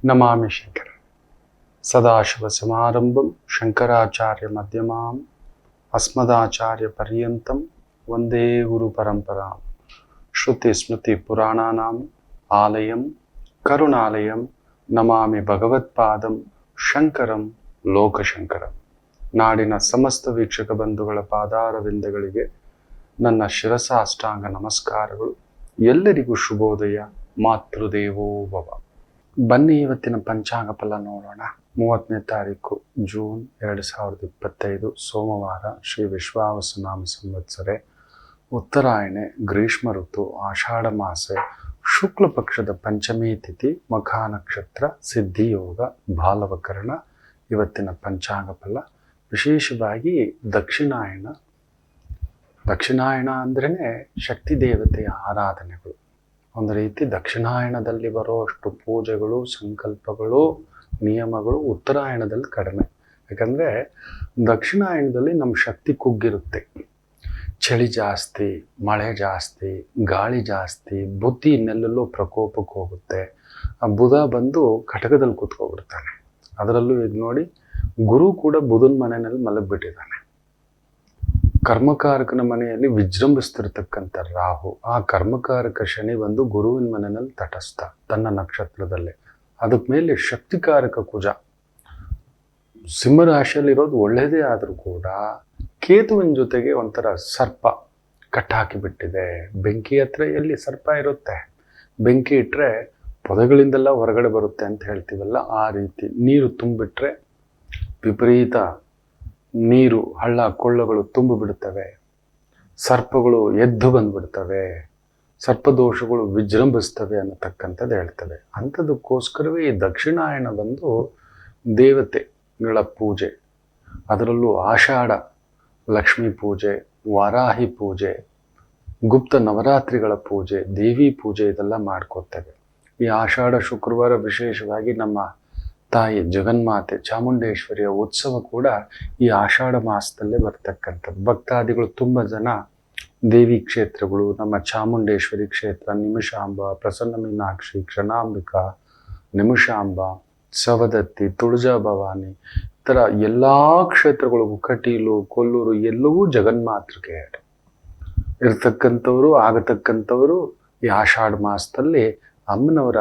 ನಮಾಮಿ ಶಂಕರ ಸದಾಶಿವಸಮಾರಂಭಂ ಶಂಕರಾಚಾರ್ಯ ಮಧ್ಯಮಾಂ ಅಸ್ಮದಾಚಾರ್ಯ ಪರ್ಯಂತಂ ವಂದೇ ಗುರು ಪರಂಪರಾಂ ಶ್ರುತಿ ಸ್ಮೃತಿ ಪುರಾಣಾನಾಂ ಆಲಯಂ ಕರುಣಾಲಯಂ ನಮಾಮಿ ಭಗವತ್ಪಾದಂ ಶಂಕರಂ ಲೋಕಶಂಕರಂ. ನಾಡಿನ ಸಮಸ್ತ ವೀಕ್ಷಕ ಬಂಧುಗಳ ಪಾದಾರವಿಂದಗಳಿಗೆ ನನ್ನ ಶಿರಸಾಷ್ಟಾಂಗ ನಮಸ್ಕಾರಗಳು. ಎಲ್ಲರಿಗೂ ಶುಭೋದಯ. ಮಾತೃದೇವೋ ಭವ. ಬನ್ನಿ ಇವತ್ತಿನ ಪಂಚಾಂಗ ಫಲ ನೋಡೋಣ. 30ನೇ ತಾರೀಕು ಜೂನ್ 2025 ಸೋಮವಾರ. ಶ್ರೀ ವಿಶ್ವಾವಸುನಾಮ ಸಂವತ್ಸರೆ, ಉತ್ತರಾಯಣೆ, ಗ್ರೀಷ್ಮ ಋತು, ಆಷಾಢ ಮಾಸೆ, ಶುಕ್ಲ ಪಕ್ಷದ ಪಂಚಮಿ ತಿಥಿ, ಮಖಾ ನಕ್ಷತ್ರ, ಸಿದ್ಧಿಯೋಗ, ಬಾಲವಕರಣ. ಇವತ್ತಿನ ಪಂಚಾಂಗ ಫಲ ವಿಶೇಷವಾಗಿ ದಕ್ಷಿಣಾಯಣ ಅಂದ್ರೇ ಶಕ್ತಿ ದೇವತೆಯ ಆರಾಧನೆಗಳು. ಒಂದು ರೀತಿ ದಕ್ಷಿಣಾಯಣದಲ್ಲಿ ಬರುವಷ್ಟು ಪೂಜೆಗಳು, ಸಂಕಲ್ಪಗಳು, ನಿಯಮಗಳು ಉತ್ತರಾಯಣದಲ್ಲಿ ಕಡಿಮೆ. ಯಾಕಂದರೆ ದಕ್ಷಿಣಾಯಣದಲ್ಲಿ ನಮ್ಮ ಶಕ್ತಿ ಕುಗ್ಗಿರುತ್ತೆ. ಚಳಿ ಜಾಸ್ತಿ, ಮಳೆ ಜಾಸ್ತಿ, ಗಾಳಿ ಜಾಸ್ತಿ, ಬುದ್ಧಿ ಇನ್ನೆಲ್ಲೆಲ್ಲೋ ಪ್ರಕೋಪಕ್ಕೆ ಹೋಗುತ್ತೆ. ಆ ಬುಧ ಬಂದು ಘಟಕದಲ್ಲಿ ಕೂತ್ಕೊಬಿಡ್ತಾನೆ. ಅದರಲ್ಲೂ ಈಗ ನೋಡಿ, ಗುರು ಕೂಡ ಬುಧನ ಮನೆಯಲ್ಲಿ ಮಲಗಿಬಿಟ್ಟಿದ್ದಾನೆ. ಕರ್ಮಕಾರಕನ ಮನೆಯಲ್ಲಿ ವಿಜೃಂಭಿಸ್ತಿರ್ತಕ್ಕಂಥ ರಾಹು, ಆ ಕರ್ಮಕಾರಕ ಶನಿ ಬಂದು ಗುರುವಿನ ಮನೆಯಲ್ಲಿ ತಟಸ್ಥ ತನ್ನ ನಕ್ಷತ್ರದಲ್ಲೇ. ಅದಕ್ಕೆ ಮೇಲೆ ಶಕ್ತಿಕಾರಕ ಕುಜ ಸಿಂಹರಾಶಿಯಲ್ಲಿರೋದು ಒಳ್ಳೆಯದೇ ಆದರೂ ಕೂಡ ಕೇತುವಿನ ಜೊತೆಗೆ ಒಂಥರ ಸರ್ಪ ಕಟ್ಟಾಕಿಬಿಟ್ಟಿದೆ. ಬೆಂಕಿ ಹತ್ರ ಎಲ್ಲಿ ಸರ್ಪ ಇರುತ್ತೆ? ಬೆಂಕಿ ಇಟ್ಟರೆ ಪೊದೆಗಳಿಂದೆಲ್ಲ ಹೊರಗಡೆ ಬರುತ್ತೆ ಅಂತ ಹೇಳ್ತೀವಲ್ಲ, ಆ ರೀತಿ. ನೀರು ತುಂಬಿಟ್ರೆ ವಿಪರೀತ ನೀರು, ಹಳ್ಳ ಕೊಳ್ಳಗಳು ತುಂಬಿಬಿಡ್ತವೆ. ಸರ್ಪಗಳು ಎದ್ದು ಬಂದ್ಬಿಡ್ತವೆ. ಸರ್ಪದೋಷಗಳು ವಿಜೃಂಭಿಸ್ತವೆ ಅನ್ನತಕ್ಕಂಥದ್ದು ಹೇಳ್ತವೆ. ಅಂಥದಕ್ಕೋಸ್ಕರವೇ ಈ ದಕ್ಷಿಣಾಯಣ ಬಂದು ದೇವತೆಗಳ ಪೂಜೆ, ಅದರಲ್ಲೂ ಆಷಾಢ ಲಕ್ಷ್ಮೀ ಪೂಜೆ, ವಾರಾಹಿ ಪೂಜೆ, ಗುಪ್ತ ನವರಾತ್ರಿಗಳ ಪೂಜೆ, ದೇವಿ ಪೂಜೆ ಇದೆಲ್ಲ ಮಾಡ್ಕೋತೇವೆ. ಈ ಆಷಾಢ ಶುಕ್ರವಾರ ವಿಶೇಷವಾಗಿ ನಮ್ಮ ತಾಯಿ ಜಗನ್ಮಾತೆ ಚಾಮುಂಡೇಶ್ವರಿಯ ಉತ್ಸವ ಕೂಡ ಈ ಆಷಾಢ ಮಾಸದಲ್ಲೇ ಬರ್ತಕ್ಕಂಥದ್ದು. ಭಕ್ತಾದಿಗಳು ತುಂಬ ಜನ ದೇವಿ ಕ್ಷೇತ್ರಗಳು, ನಮ್ಮ ಚಾಮುಂಡೇಶ್ವರಿ ಕ್ಷೇತ್ರ, ನಿಮಿಷಾಂಬ, ಪ್ರಸನ್ನ ಮೀನಾಕ್ಷಿ, ಕ್ಷಣಾಂಬಿಕಾ, ನಿಮಿಷಾಂಬ, ಸವದತ್ತಿ, ತುಳಜಾ ಭವಾನಿ, ಈ ಥರ ಎಲ್ಲ ಕ್ಷೇತ್ರಗಳು, ಕಟೀಲು, ಕೊಲ್ಲೂರು, ಎಲ್ಲವೂ ಜಗನ್ಮಾತೃಗೆ ಇರ್ತಕ್ಕಂಥವರು ಆಗತಕ್ಕಂಥವರು ಈ ಆಷಾಢ ಮಾಸದಲ್ಲಿ ಅಮ್ಮನವರ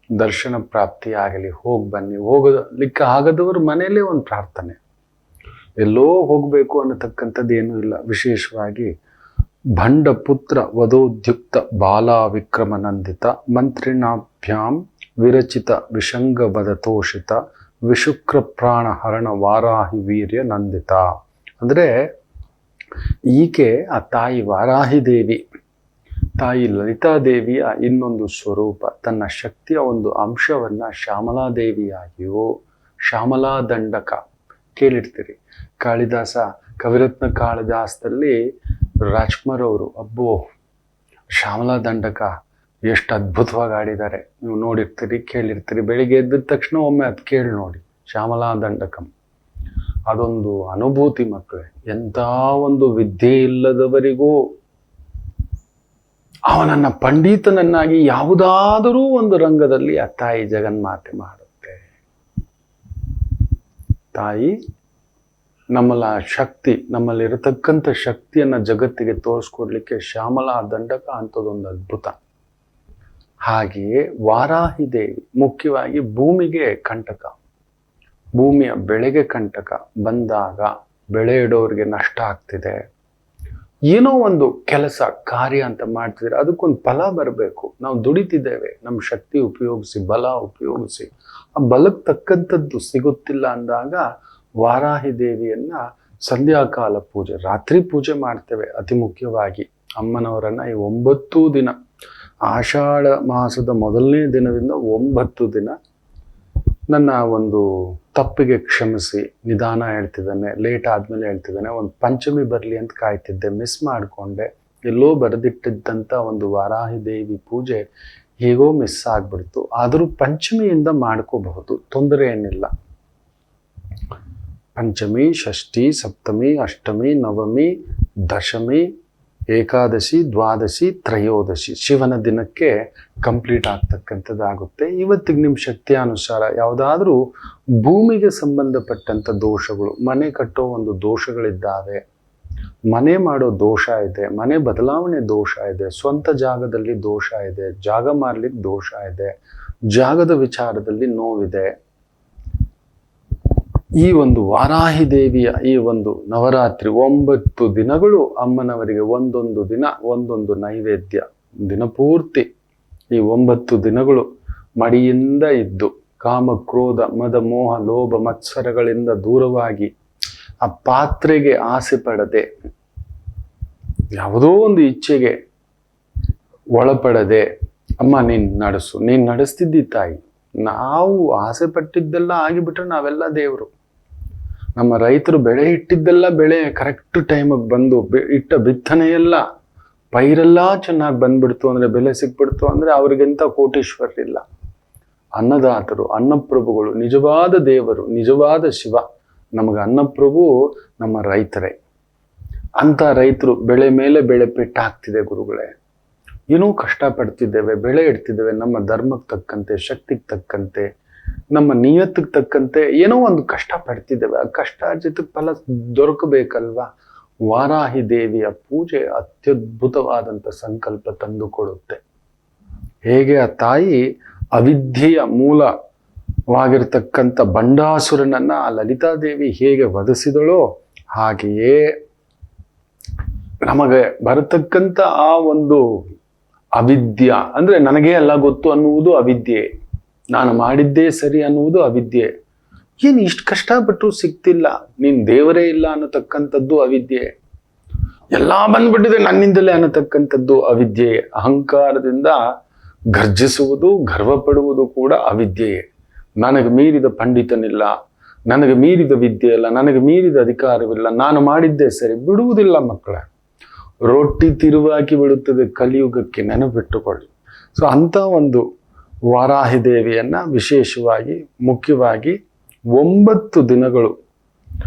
ದರ್ಶನ ಪ್ರಾಪ್ತಿಯಾಗಲಿ, ಹೋಗಿ ಬನ್ನಿ. ಹೋಗಲಿಕ್ಕೆ ಆಗದವರು ಮನೆಯಲ್ಲೇ ಒಂದು ಪ್ರಾರ್ಥನೆ, ಎಲ್ಲೋ ಹೋಗಬೇಕು ಅನ್ನತಕ್ಕಂಥದ್ದು ಏನೂ ಇಲ್ಲ. ವಿಶೇಷವಾಗಿ ಭಂಡ ಪುತ್ರ ವಧೋದ್ಯುಕ್ತ ಬಾಲಾ ವಿಕ್ರಮನಂದಿತ ಮಂತ್ರಿಣಾಭ್ಯಾಂ ವಿರಚಿತ ವಿಷಂಗ ಬದತೋಷಿತ ವಿಶುಕ್ರ ಪ್ರಾಣ ಹರಣ ವಾರಾಹಿ ವೀರ್ಯ ನಂದಿತ. ಅಂದರೆ ಈಕೆ ಆ ತಾಯಿ ವಾರಾಹಿ ದೇವಿ, ತಾಯಿ ಲಲಿತಾದೇವಿಯ ಇನ್ನೊಂದು ಸ್ವರೂಪ. ತನ್ನ ಶಕ್ತಿಯ ಒಂದು ಅಂಶವನ್ನು ಶ್ಯಾಮಲಾದೇವಿಯಾಗಿಯೋ, ಶ್ಯಾಮಲಾ ದಂಡಕ ಕೇಳಿರ್ತೀರಿ. ಕಾಳಿದಾಸ, ಕವಿರತ್ನ ಕಾಳಿದಾಸದಲ್ಲಿ ರಾಜ್ಕುಮಾರ್ ಅವರು ಅಬ್ಬೋ ಶ್ಯಾಮಲಾ ದಂಡಕ ಎಷ್ಟು ಅದ್ಭುತವಾಗಿ ಆಡಿದ್ದಾರೆ. ನೀವು ನೋಡಿರ್ತೀರಿ, ಕೇಳಿರ್ತೀರಿ. ಬೆಳಿಗ್ಗೆ ಎದ್ದ ತಕ್ಷಣ ಒಮ್ಮೆ ಅದು ಕೇಳಿ ನೋಡಿ, ಶ್ಯಾಮಲಾ ದಂಡಕಂ. ಅದೊಂದು ಅನುಭೂತಿ ಮಕ್ಕಳೇ. ಎಂಥ ಒಂದು ವಿದ್ಯೆ ಇಲ್ಲದವರಿಗೂ ಅವನನ್ನು ಪಂಡಿತನನ್ನಾಗಿ ಯಾವುದಾದರೂ ಒಂದು ರಂಗದಲ್ಲಿ ಆ ತಾಯಿ ಜಗನ್ಮಾತೆ ಮಾಡುತ್ತೆ. ತಾಯಿ ನಮ್ಮಲ್ಲ ಶಕ್ತಿ, ನಮ್ಮಲ್ಲಿರತಕ್ಕಂಥ ಶಕ್ತಿಯನ್ನು ಜಗತ್ತಿಗೆ ತೋರಿಸ್ಕೊಡ್ಲಿಕ್ಕೆ ಶ್ಯಾಮಲಾ ದಂಡಕ ಅಂಥದ್ದೊಂದು ಅದ್ಭುತ. ಹಾಗೆಯೇ ವಾರಾಹಿ ದೇವಿ ಮುಖ್ಯವಾಗಿ ಭೂಮಿಗೆ ಕಂಟಕ, ಭೂಮಿಯ ಬೆಳೆಗೆ ಕಂಟಕ ಬಂದಾಗ ಬೆಳೆ ಇಡೋರಿಗೆ ನಷ್ಟ ಆಗ್ತಿದೆ. ಏನೋ ಒಂದು ಕೆಲಸ ಕಾರ್ಯ ಅಂತ ಮಾಡ್ತಿದ್ರೆ ಅದಕ್ಕೊಂದು ಫಲ ಬರಬೇಕು. ನಾವು ದುಡಿತಿದ್ದೇವೆ, ನಮ್ಮ ಶಕ್ತಿ ಉಪಯೋಗಿಸಿ, ಬಲ ಉಪಯೋಗಿಸಿ, ಆ ಬಲಕ್ಕೆ ತಕ್ಕಂಥದ್ದು ಸಿಗುತ್ತಿಲ್ಲ ಅಂದಾಗ ವಾರಾಹಿ ದೇವಿಯನ್ನ ಸಂಧ್ಯಾಕಾಲ ಪೂಜೆ, ರಾತ್ರಿ ಪೂಜೆ ಮಾಡ್ತೇವೆ. ಅತಿ ಮುಖ್ಯವಾಗಿ ಅಮ್ಮನವರನ್ನ ಈ 9 ದಿನ, ಆಷಾಢ ಮಾಸದ ಮೊದಲನೇ ದಿನದಿಂದ 9 ದಿನ ನನ್ನ ಒಂದು ತಪ್ಪಿಗೆ ಕ್ಷಮಿಸಿ, ನಿಧಾನ ಹೇಳ್ತಿದ್ದಾನೆ, ಲೇಟ್ ಆದಮೇಲೆ ಹೇಳ್ತಿದ್ದಾನೆ, ಒಂದು ಪಂಚಮಿ ಬರಲಿ ಅಂತ ಕಾಯ್ತಿದ್ದೆ, ಮಿಸ್ ಮಾಡಿಕೊಂಡೆ. ಎಲ್ಲೋ ಬರೆದಿಟ್ಟಿದ್ದಂಥ ಒಂದು ವಾರಾಹಿ ದೇವಿ ಪೂಜೆ ಹೇಗೋ ಮಿಸ್ ಆಗಿಬಿಡ್ತು. ಆದರೂ ಪಂಚಮಿಯಿಂದ ಮಾಡ್ಕೋಬಹುದು, ತೊಂದರೆ ಏನಿಲ್ಲ. ಪಂಚಮಿ, ಷಷ್ಠಿ, ಸಪ್ತಮಿ, ಅಷ್ಟಮಿ, ನವಮಿ, ದಶಮಿ ಏಕಾದಶಿ, ದ್ವಾದಶಿ, ತ್ರಯೋದಶಿ ಶಿವನ ದಿನಕ್ಕೆ ಕಂಪ್ಲೀಟ್ ಆಗ್ತಕ್ಕಂಥದ್ದಾಗುತ್ತೆ. ಇವತ್ತಿಗೆ ನಿಮ್ಮ ಶಕ್ತಿಯಾನುಸಾರ ಯಾವುದಾದ್ರೂ ಭೂಮಿಗೆ ಸಂಬಂಧಪಟ್ಟಂಥ ದೋಷಗಳು, ಮನೆ ಕಟ್ಟೋ ಒಂದು ದೋಷಗಳಿದ್ದಾವೆ, ಮನೆ ಮಾಡೋ ದೋಷ ಇದೆ, ಮನೆ ಬದಲಾವಣೆ ದೋಷ ಇದೆ, ಸ್ವಂತ ಜಾಗದಲ್ಲಿ ದೋಷ ಇದೆ, ಜಾಗ ಮಾರ್ಲಿಕ್ಕೆ ದೋಷ ಇದೆ, ಜಾಗದ ವಿಚಾರದಲ್ಲಿ ನೋವಿದೆ, ಈ ಒಂದು ವಾರಾಹಿ ದೇವಿಯ ಈ ಒಂದು ನವರಾತ್ರಿ 9 ದಿನಗಳು ಅಮ್ಮನವರಿಗೆ ಒಂದೊಂದು ದಿನ ಒಂದೊಂದು ನೈವೇದ್ಯ, ದಿನಪೂರ್ತಿ ಈ 9 ದಿನಗಳು ಮಡಿಯಿಂದ ಇದ್ದು ಕಾಮ, ಕ್ರೋಧ, ಮದ, ಮೋಹ, ಲೋಭ, ಮತ್ಸರಗಳಿಂದ ದೂರವಾಗಿ ಆ ಪಾತ್ರೆಗೆ ಆಸೆ ಪಡದೆ, ಯಾವುದೋ ಒಂದು ಇಚ್ಛೆಗೆ ಒಳಪಡದೆ, ಅಮ್ಮ ನೀನ್ ನಡೆಸು, ನೀನ್ ನಡೆಸ್ತಿದ್ದಿ ತಾಯಿ, ನಾವು ಆಸೆ ಪಟ್ಟಿದ್ದೆಲ್ಲ ಆಗಿಬಿಟ್ರೆ ನಾವೆಲ್ಲ ದೇವರು. ನಮ್ಮ ರೈತರು ಬೆಳೆ ಇಟ್ಟಿದ್ದೆಲ್ಲ ಬೆಳೆ ಕರೆಕ್ಟ್ ಟೈಮಿಗೆ ಬಂದು ಇಟ್ಟ ಬಿತ್ತನೆಯೆಲ್ಲ ಪೈರೆಲ್ಲ ಚೆನ್ನಾಗಿ ಬಂದ್ಬಿಡ್ತು ಅಂದರೆ, ಬೆಲೆ ಸಿಕ್ಬಿಡ್ತು ಅಂದರೆ ಅವ್ರಿಗಿಂತ ಕೋಟೀಶ್ವರರಿಲ್ಲ. ಅನ್ನದಾತರು, ಅನ್ನಪ್ರಭುಗಳು, ನಿಜವಾದ ದೇವರು, ನಿಜವಾದ ಶಿವ ನಮಗೆ ಅನ್ನಪ್ರಭು ನಮ್ಮ ರೈತರೇ. ಅಂತ ರೈತರು ಬೆಳೆ ಮೇಲೆ ಬೆಳೆ ಪೆಟ್ಟಾಗ್ತಿದೆ ಗುರುಗಳೇ, ಏನೋ ಕಷ್ಟಪಡ್ತಿದ್ದೇವೆ, ಬೆಳೆ ಇಡ್ತಿದ್ದೇವೆ, ನಮ್ಮ ಧರ್ಮಕ್ಕೆ ತಕ್ಕಂತೆ, ಶಕ್ತಿಗೆ ತಕ್ಕಂತೆ, ನಮ್ಮ ನಿಯತ್ತಿಗೆ ತಕ್ಕಂತೆ ಏನೋ ಒಂದು ಕಷ್ಟ ಪಡ್ತಿದ್ದೇವೆ. ಆ ಕಷ್ಟ ಜೊತೆಗೆ ಫಲ ದೊರಕಬೇಕಲ್ವಾ? ವಾರಾಹಿ ದೇವಿಯ ಪೂಜೆ ಅತ್ಯದ್ಭುತವಾದಂಥ ಸಂಕಲ್ಪ ತಂದುಕೊಡುತ್ತೆ. ಹೇಗೆ ಆ ತಾಯಿ ಅವಿದ್ಯೆಯ ಮೂಲವಾಗಿರ್ತಕ್ಕಂಥ ಬಂಡಾಸುರನನ್ನ ಆ ಲಲಿತಾದೇವಿ ಹೇಗೆ ವಧಿಸಿದಳೋ, ಹಾಗೆಯೇ ನಮಗೆ ಬರತಕ್ಕಂಥ ಆ ಒಂದು ಅವಿದ್ಯ ಅಂದ್ರೆ ನನಗೆ ಎಲ್ಲ ಗೊತ್ತು ಅನ್ನುವುದು ಅವಿದ್ಯೆ, ನಾನು ಮಾಡಿದ್ದೇ ಸರಿ ಅನ್ನುವುದು ಅವಿದ್ಯೆ, ಏನು ಇಷ್ಟು ಕಷ್ಟಪಟ್ಟು ಸಿಗ್ತಿಲ್ಲ, ನೀನ್ ದೇವರೇ ಇಲ್ಲ ಅನ್ನತಕ್ಕಂಥದ್ದು ಅವಿದ್ಯೆ, ಎಲ್ಲ ಬಂದ್ಬಿಟ್ಟಿದೆ ನನ್ನಿಂದಲೇ ಅನ್ನತಕ್ಕಂಥದ್ದು ಅವಿದ್ಯೆ, ಅಹಂಕಾರದಿಂದ ಗರ್ಜಿಸುವುದು, ಗರ್ವ ಪಡುವುದು ಕೂಡ ಅವಿದ್ಯೆಯೇ. ನನಗೆ ಮೀರಿದ ಪಂಡಿತನಿಲ್ಲ, ನನಗೆ ಮೀರಿದ ವಿದ್ಯೆ ಇಲ್ಲ, ನನಗೆ ಮೀರಿದ ಅಧಿಕಾರವಿಲ್ಲ, ನಾನು ಮಾಡಿದ್ದೇ ಸರಿ ಬಿಡುವುದಿಲ್ಲ ಮಕ್ಕಳೇ. ರೊಟ್ಟಿ ತಿರುವಾಗಿ ಬಿಡುತ್ತದೆ ಕಲಿಯುಗಕ್ಕೆ, ನೆನಪಿಟ್ಟುಕೊಳ್ಳಿ. ಸೊ ಅಂತ ಒಂದು ವಾರಾಹಿ ದೇವಿಯನ್ನ ವಿಶೇಷವಾಗಿ ಮುಖ್ಯವಾಗಿ 9 ದಿನಗಳು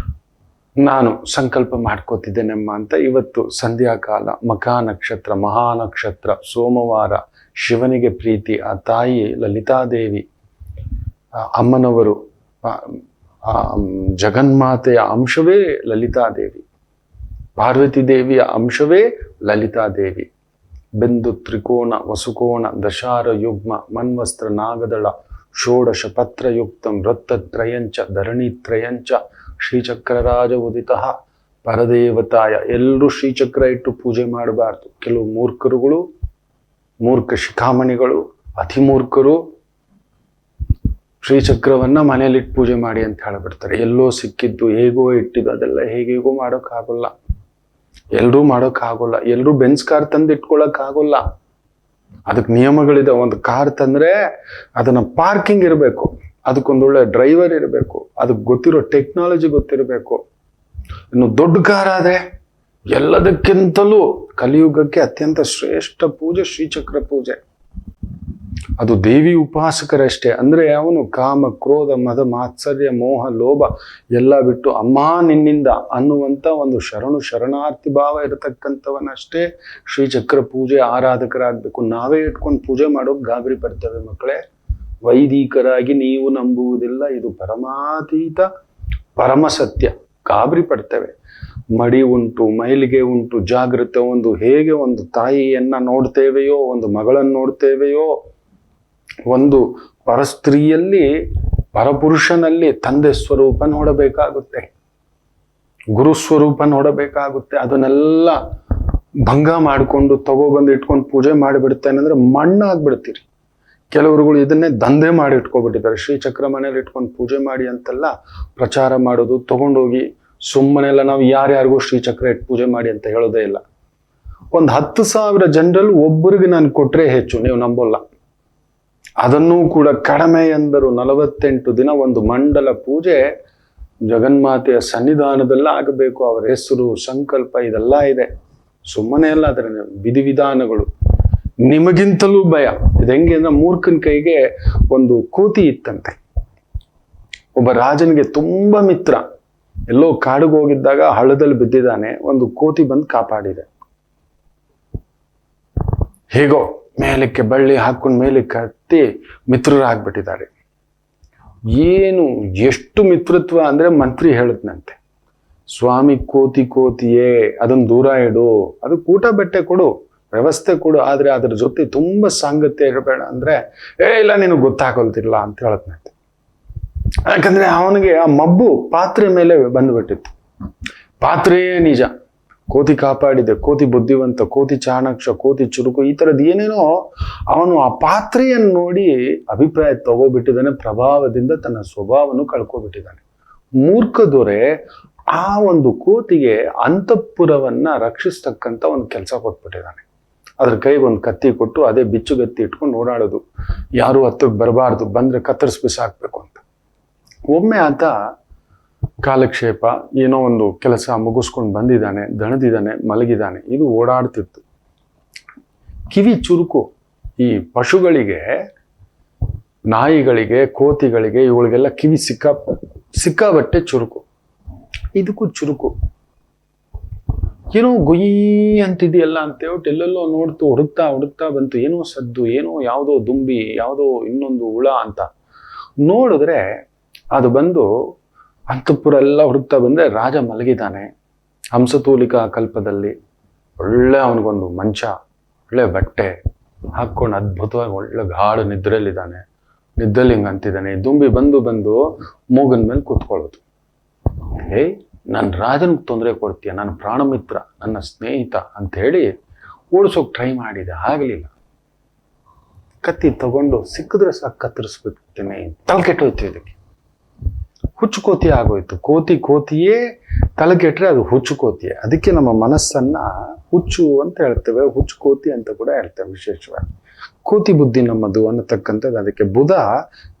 ನಾನು ಸಂಕಲ್ಪ ಮಾಡ್ಕೋತಿದ್ದೇನೆಮ್ಮ ಅಂತ. ಇವತ್ತು ಸಂಧ್ಯಾಕಾಲ, ಮಖಾ ನಕ್ಷತ್ರ, ಮಹಾನಕ್ಷತ್ರ, ಸೋಮವಾರ, ಶಿವನಿಗೆ ಪ್ರೀತಿ, ಆ ತಾಯಿ ಲಲಿತಾದೇವಿ, ಅಮ್ಮನವರು, ಜಗನ್ಮಾತೆಯ ಅಂಶವೇ ಲಲಿತಾದೇವಿ, ಪಾರ್ವತಿ ದೇವಿಯ ಅಂಶವೇ ಲಲಿತಾದೇವಿ. ಬಿಂದು, ತ್ರಿಕೋಣ, ವಸುಕೋಣ, ದಶಾರ ಯುಗ್ಮ, ಮನ್ವಸ್ತ್ರ, ನಾಗದಳ, ಷೋಡಶ ಪತ್ರಯುಕ್ತಂ, ವೃತ್ತತ್ರಯಂಚ, ಧರಣಿತ್ರಯಂಚ, ಶ್ರೀಚಕ್ರರಾಜ ಉದಿತ ಪರದೇವತಾಯ. ಎಲ್ಲರೂ ಶ್ರೀಚಕ್ರ ಇಟ್ಟು ಪೂಜೆ ಮಾಡಬಾರ್ದು. ಕೆಲವು ಮೂರ್ಖರುಗಳು, ಮೂರ್ಖ ಶಿಖಾಮಣಿಗಳು, ಅತಿ ಮೂರ್ಖರು ಶ್ರೀಚಕ್ರವನ್ನ ಮನೆಯಲ್ಲಿಟ್ಟು ಪೂಜೆ ಮಾಡಿ ಅಂತ ಹೇಳಿಬಿಡ್ತಾರೆ. ಎಲ್ಲೋ ಸಿಕ್ಕಿದ್ದು, ಹೇಗೋ ಇಟ್ಟಿದ್ದು, ಅದೆಲ್ಲ ಹೇಗೇಗೋ ಮಾಡೋಕ್ಕಾಗಲ್ಲ, ಎಲ್ರೂ ಮಾಡೋಕ್ಕಾಗೋಲ್ಲ. ಎಲ್ರೂ ಬೆನ್ಸ್ ಕಾರ್ ತಂದು ಇಟ್ಕೊಳಕ್ಕಾಗೋಲ್ಲ, ಅದಕ್ಕೆ ನಿಯಮಗಳಿದೆ. ಒಂದು ಕಾರ್ ತಂದ್ರೆ ಅದನ್ನ ಪಾರ್ಕಿಂಗ್ ಇರಬೇಕು, ಅದಕ್ಕೊಂದೊಳ್ಳೆ ಡ್ರೈವರ್ ಇರಬೇಕು, ಅದಕ್ಕೆ ಗೊತ್ತಿರೋ ಟೆಕ್ನಾಲಜಿ ಗೊತ್ತಿರಬೇಕು. ಇನ್ನು ದೊಡ್ಡ ಕಾರ್ ಆದ್ರೆ ಎಲ್ಲದಕ್ಕಿಂತಲೂ ಕಲಿಯುಗಕ್ಕೆ ಅತ್ಯಂತ ಶ್ರೇಷ್ಠ ಪೂಜೆ ಶ್ರೀಚಕ್ರ ಪೂಜೆ. ಅದು ದೇವಿ ಉಪಾಸಕರಷ್ಟೇ. ಅಂದ್ರೆ ಅವನು ಕಾಮ, ಕ್ರೋಧ, ಮದ, ಮಾತ್ಸರ್ಯ, ಮೋಹ, ಲೋಭ ಎಲ್ಲ ಬಿಟ್ಟು ಅಮ್ಮ ನಿನ್ನಿಂದ ಅನ್ನುವಂಥ ಒಂದು ಶರಣಾರ್ಥಿ ಭಾವ ಇರತಕ್ಕಂಥವನಷ್ಟೇ ಶ್ರೀಚಕ್ರ ಪೂಜೆ ಆರಾಧಕರಾಗಬೇಕು. ನಾವೇ ಇಟ್ಕೊಂಡು ಪೂಜೆ ಮಾಡೋಕೆ ಗಾಬರಿ ಪಡ್ತೇವೆ ಮಕ್ಕಳೇ. ವೈದಿಕರಾಗಿ ನೀವು ನಂಬುವುದಿಲ್ಲ, ಇದು ಪರಮಾತೀತ ಪರಮ ಸತ್ಯ. ಗಾಬರಿ ಪಡ್ತೇವೆ. ಮಡಿ ಉಂಟು, ಮೈಲಿಗೆ ಉಂಟು, ಜಾಗೃತ ಒಂದು. ಹೇಗೆ ಒಂದು ತಾಯಿಯನ್ನ ನೋಡ್ತೇವೆಯೋ, ಒಂದು ಮಗಳನ್ನು ನೋಡ್ತೇವೆಯೋ, ಒಂದು ಪರಸ್ತ್ರೀಯಲ್ಲಿ, ಪರಪುರುಷನಲ್ಲಿ ತಂದೆ ಸ್ವರೂಪ ನೋಡಬೇಕಾಗುತ್ತೆ, ಗುರು ಸ್ವರೂಪ ನೋಡಬೇಕಾಗುತ್ತೆ. ಅದನ್ನೆಲ್ಲ ಭಂಗ ಮಾಡಿಕೊಂಡು ತಗೊಬಂದು ಇಟ್ಕೊಂಡು ಪೂಜೆ ಮಾಡಿಬಿಡ್ತೇನೆ ಅಂದ್ರೆ ಮಣ್ಣಾಗ್ಬಿಡ್ತೀರಿ. ಕೆಲವರುಗಳು ಇದನ್ನೇ ದಂಧೆ ಮಾಡಿ ಇಟ್ಕೊಬಿಟ್ಟಿದ್ದಾರೆ. ಶ್ರೀಚಕ್ರ ಮನೇಲಿ ಇಟ್ಕೊಂಡು ಪೂಜೆ ಮಾಡಿ ಅಂತೆಲ್ಲ ಪ್ರಚಾರ ಮಾಡೋದು, ತಗೊಂಡೋಗಿ ಸುಮ್ಮನೆಲ್ಲ ನಾವು ಯಾರ್ಯಾರಿಗೂ ಶ್ರೀಚಕ್ರ ಇಟ್ಟು ಪೂಜೆ ಮಾಡಿ ಅಂತ ಹೇಳೋದೇ ಇಲ್ಲ. ಒಂದು 10,000 ಜನರಲ್ಲಿ ಒಬ್ಬರಿಗೆ ನಾನು ಕೊಟ್ರೆ ಹೆಚ್ಚು, ನೀವು ನಂಬೋಲ್ಲ. ಅದನ್ನೂ ಕೂಡ ಕಡಿಮೆ ಎಂದರು 48 ದಿನ ಒಂದು ಮಂಡಲ ಪೂಜೆ ಜಗನ್ಮಾತೆಯ ಸನ್ನಿಧಾನದಲ್ಲ ಆಗಬೇಕು. ಅವರ ಹೆಸರು, ಸಂಕಲ್ಪ ಇದೆಲ್ಲ ಇದೆ, ಸುಮ್ಮನೆ ಎಲ್ಲ ಅದರ ವಿಧಿವಿಧಾನಗಳು. ನಿಮಗಿಂತಲೂ ಭಯ. ಇದು ಹೆಂಗೆ ಅಂದ್ರೆ, ಮೂರ್ಖನ ಕೈಗೆ ಒಂದು ಕೋತಿ ಇತ್ತಂತೆ. ಒಬ್ಬ ರಾಜನಿಗೆ ತುಂಬಾ ಮಿತ್ರ. ಎಲ್ಲೋ ಕಾಡಿಗೆ ಹೋಗಿದ್ದಾಗ ಹಳ್ಳದಲ್ಲಿ ಬಿದ್ದಿದ್ದಾನೆ, ಒಂದು ಕೋತಿ ಬಂದು ಕಾಪಾಡಿದೆ. ಹೇಗೋ ಮೇಲಕ್ಕೆ ಬಳ್ಳಿ ಹಾಕೊಂಡು ಮೇಲಕ್ಕೆ ಹತ್ತಿ ಮಿತ್ರರಾಗ್ಬಿಟ್ಟಿದ್ದಾರೆ. ಏನು ಎಷ್ಟು ಮಿತ್ರತ್ವ ಅಂದ್ರೆ ಮಂತ್ರಿ ಹೇಳದ್ನಂತೆ, ಸ್ವಾಮಿ ಕೋತಿಯೇ ಅದನ್ನ ದೂರ ಇಡು, ಅದು ಊಟ ಬೆಟ್ಟೆ ಕೊಡು, ವ್ಯವಸ್ಥೆ ಕೊಡು, ಆದ್ರೆ ಅದ್ರ ಜೊತೆ ತುಂಬಾ ಸಾಂಗತ್ಯ ಇರಬೇಡ ಅಂದ್ರೆ ಇಲ್ಲ ನಿನಗೆ ಗೊತ್ತಾಗೋಲ್ತಿಲ್ಲ ಅಂತ ಹೇಳದ್ನಂತೆ. ಯಾಕಂದ್ರೆ ಅವನಿಗೆ ಆ ಮಬ್ಬು ಪಾತ್ರೆ ಮೇಲೆ ಬಂದ್ಬಿಟ್ಟಿತ್ತು. ಪಾತ್ರೆಯೇ ನಿಜ, ಕೋತಿ ಕಾಪಾಡಿದೆ, ಕೋತಿ ಬುದ್ಧಿವಂತ, ಕೋತಿ ಚಾಣಾಕ್ಷ, ಕೋತಿ ಚುರುಕು, ಈ ತರದ್ ಏನೇನೋ ಅವನು ಆ ಪಾತ್ರೆಯನ್ನು ನೋಡಿ ಅಭಿಪ್ರಾಯ ತಗೋಬಿಟ್ಟಿದ್ದಾನೆ. ಪ್ರಭಾವದಿಂದ ತನ್ನ ಸ್ವಭಾವವನ್ನು ಕಳ್ಕೊಬಿಟ್ಟಿದ್ದಾನೆ. ಮೂರ್ಖ ದೊರೆ ಆ ಒಂದು ಕೋತಿಗೆ ಅಂತಃಪುರವನ್ನ ರಕ್ಷಿಸ್ತಕ್ಕಂಥ ಒಂದು ಕೆಲಸ ಕೊಟ್ಬಿಟ್ಟಿದ್ದಾನೆ. ಅದ್ರ ಕೈಗೆ ಒಂದು ಕತ್ತಿ ಕೊಟ್ಟು ಅದೇ ಬಿಚ್ಚುಗತ್ತಿ ಇಟ್ಕೊಂಡು ಓಡಾಡೋದು, ಯಾರು ಹತ್ತಿರ ಬರಬಾರ್ದು, ಬಂದ್ರೆ ಕತ್ತರಿಸಿ ಬಿಸಾಕ್ಬೇಕು ಅಂತ. ಒಮ್ಮೆ ಆತ ಕಾಲಕ್ಷೇಪ ಏನೋ ಒಂದು ಕೆಲಸ ಮುಗಿಸ್ಕೊಂಡು ಬಂದಿದ್ದಾನೆ, ದಣದಿದ್ದಾನೆ, ಮಲಗಿದ್ದಾನೆ. ಇದು ಓಡಾಡ್ತಿತ್ತು. ಕಿವಿ ಚುರುಕು. ಈ ಪಶುಗಳಿಗೆ, ನಾಯಿಗಳಿಗೆ, ಕೋತಿಗಳಿಗೆ, ಇವುಗಳಿಗೆಲ್ಲ ಕಿವಿ ಸಿಕ್ಕಾಬಟ್ಟೆ ಚುರುಕು. ಇದಕ್ಕೂ ಚುರುಕು. ಏನೋ ಗೊಯ್ಯಿ ಅಂತಿದೆಯಲ್ಲ ಅಂತ ಹೇಳ್ಬಿಟ್ಟು ಎಲ್ಲೆಲ್ಲೋ ನೋಡ್ತು, ಹುಡುಕ್ತಾ ಬಂತು. ಏನೋ ಸದ್ದು, ಏನೋ ಯಾವುದೋ ದುಂಬಿ, ಯಾವುದೋ ಇನ್ನೊಂದು ಹುಳ ಅಂತ ನೋಡಿದ್ರೆ ಅದು ಬಂದು ಅಂತಃಪುರ ಎಲ್ಲ ಹುಡುಕ್ತಾ ಬಂದ್ರೆ ರಾಜ ಮಲಗಿದ್ದಾನೆ ಹಂಸತೂಲಿಕಾ ಕಲ್ಪದಲ್ಲಿ. ಒಳ್ಳೆ ಅವನಿಗೊಂದು ಮಂಚ, ಒಳ್ಳೆ ಬಟ್ಟೆ ಹಾಕೊಂಡು ಅದ್ಭುತವಾಗಿ ಒಳ್ಳೆ ಗಾಢ ನಿದ್ರೆಯಲ್ಲಿದ್ದಾನೆ. ನಿದ್ದಲ್ಲಿ ಹಿಂಗೆ ಅಂತಿದ್ದಾನೆ. ದುಂಬಿ ಬಂದು ಮೂಗನ ಮೇಲೆ ಕೂತ್ಕೊಳ್ಳೋದು. ನನ್ನ ರಾಜನಿಗೆ ತೊಂದರೆ ಕೊಡ್ತೀಯ, ನನ್ನ ಪ್ರಾಣ ಮಿತ್ರ, ನನ್ನ ಸ್ನೇಹಿತ ಅಂತ ಹೇಳಿ ಓಡಿಸೋಕೆ ಟ್ರೈ ಮಾಡಿದೆ, ಆಗಲಿಲ್ಲ. ಕತ್ತಿ ತಗೊಂಡು ಸಿಕ್ಕಿದ್ರೆ ಸಾಕು ಕತ್ತರಿಸ್ಬಿಡ್ತೀನಿ. ತಲೆ ಕೆಟ್ಟೋಯ್ತು. ಇದಕ್ಕೆ ಹುಚ್ಚು ಕೋತಿ ಆಗೋಯ್ತು. ಕೋತಿಯೇ ತಲೆ ಕೆಟ್ಟರೆ ಅದು ಹುಚ್ಚು ಕೋತಿಯೇ. ಅದಕ್ಕೆ ನಮ್ಮ ಮನಸ್ಸನ್ನ ಹುಚ್ಚು ಅಂತ ಹೇಳ್ತೇವೆ, ಹುಚ್ಚು ಕೋತಿ ಅಂತ ಕೂಡ ಹೇಳ್ತೇವೆ. ವಿಶೇಷವಾಗಿ ಕೋತಿ ಬುದ್ಧಿ ನಮ್ಮದು ಅನ್ನತಕ್ಕಂಥದ್ದು. ಅದಕ್ಕೆ ಬುಧ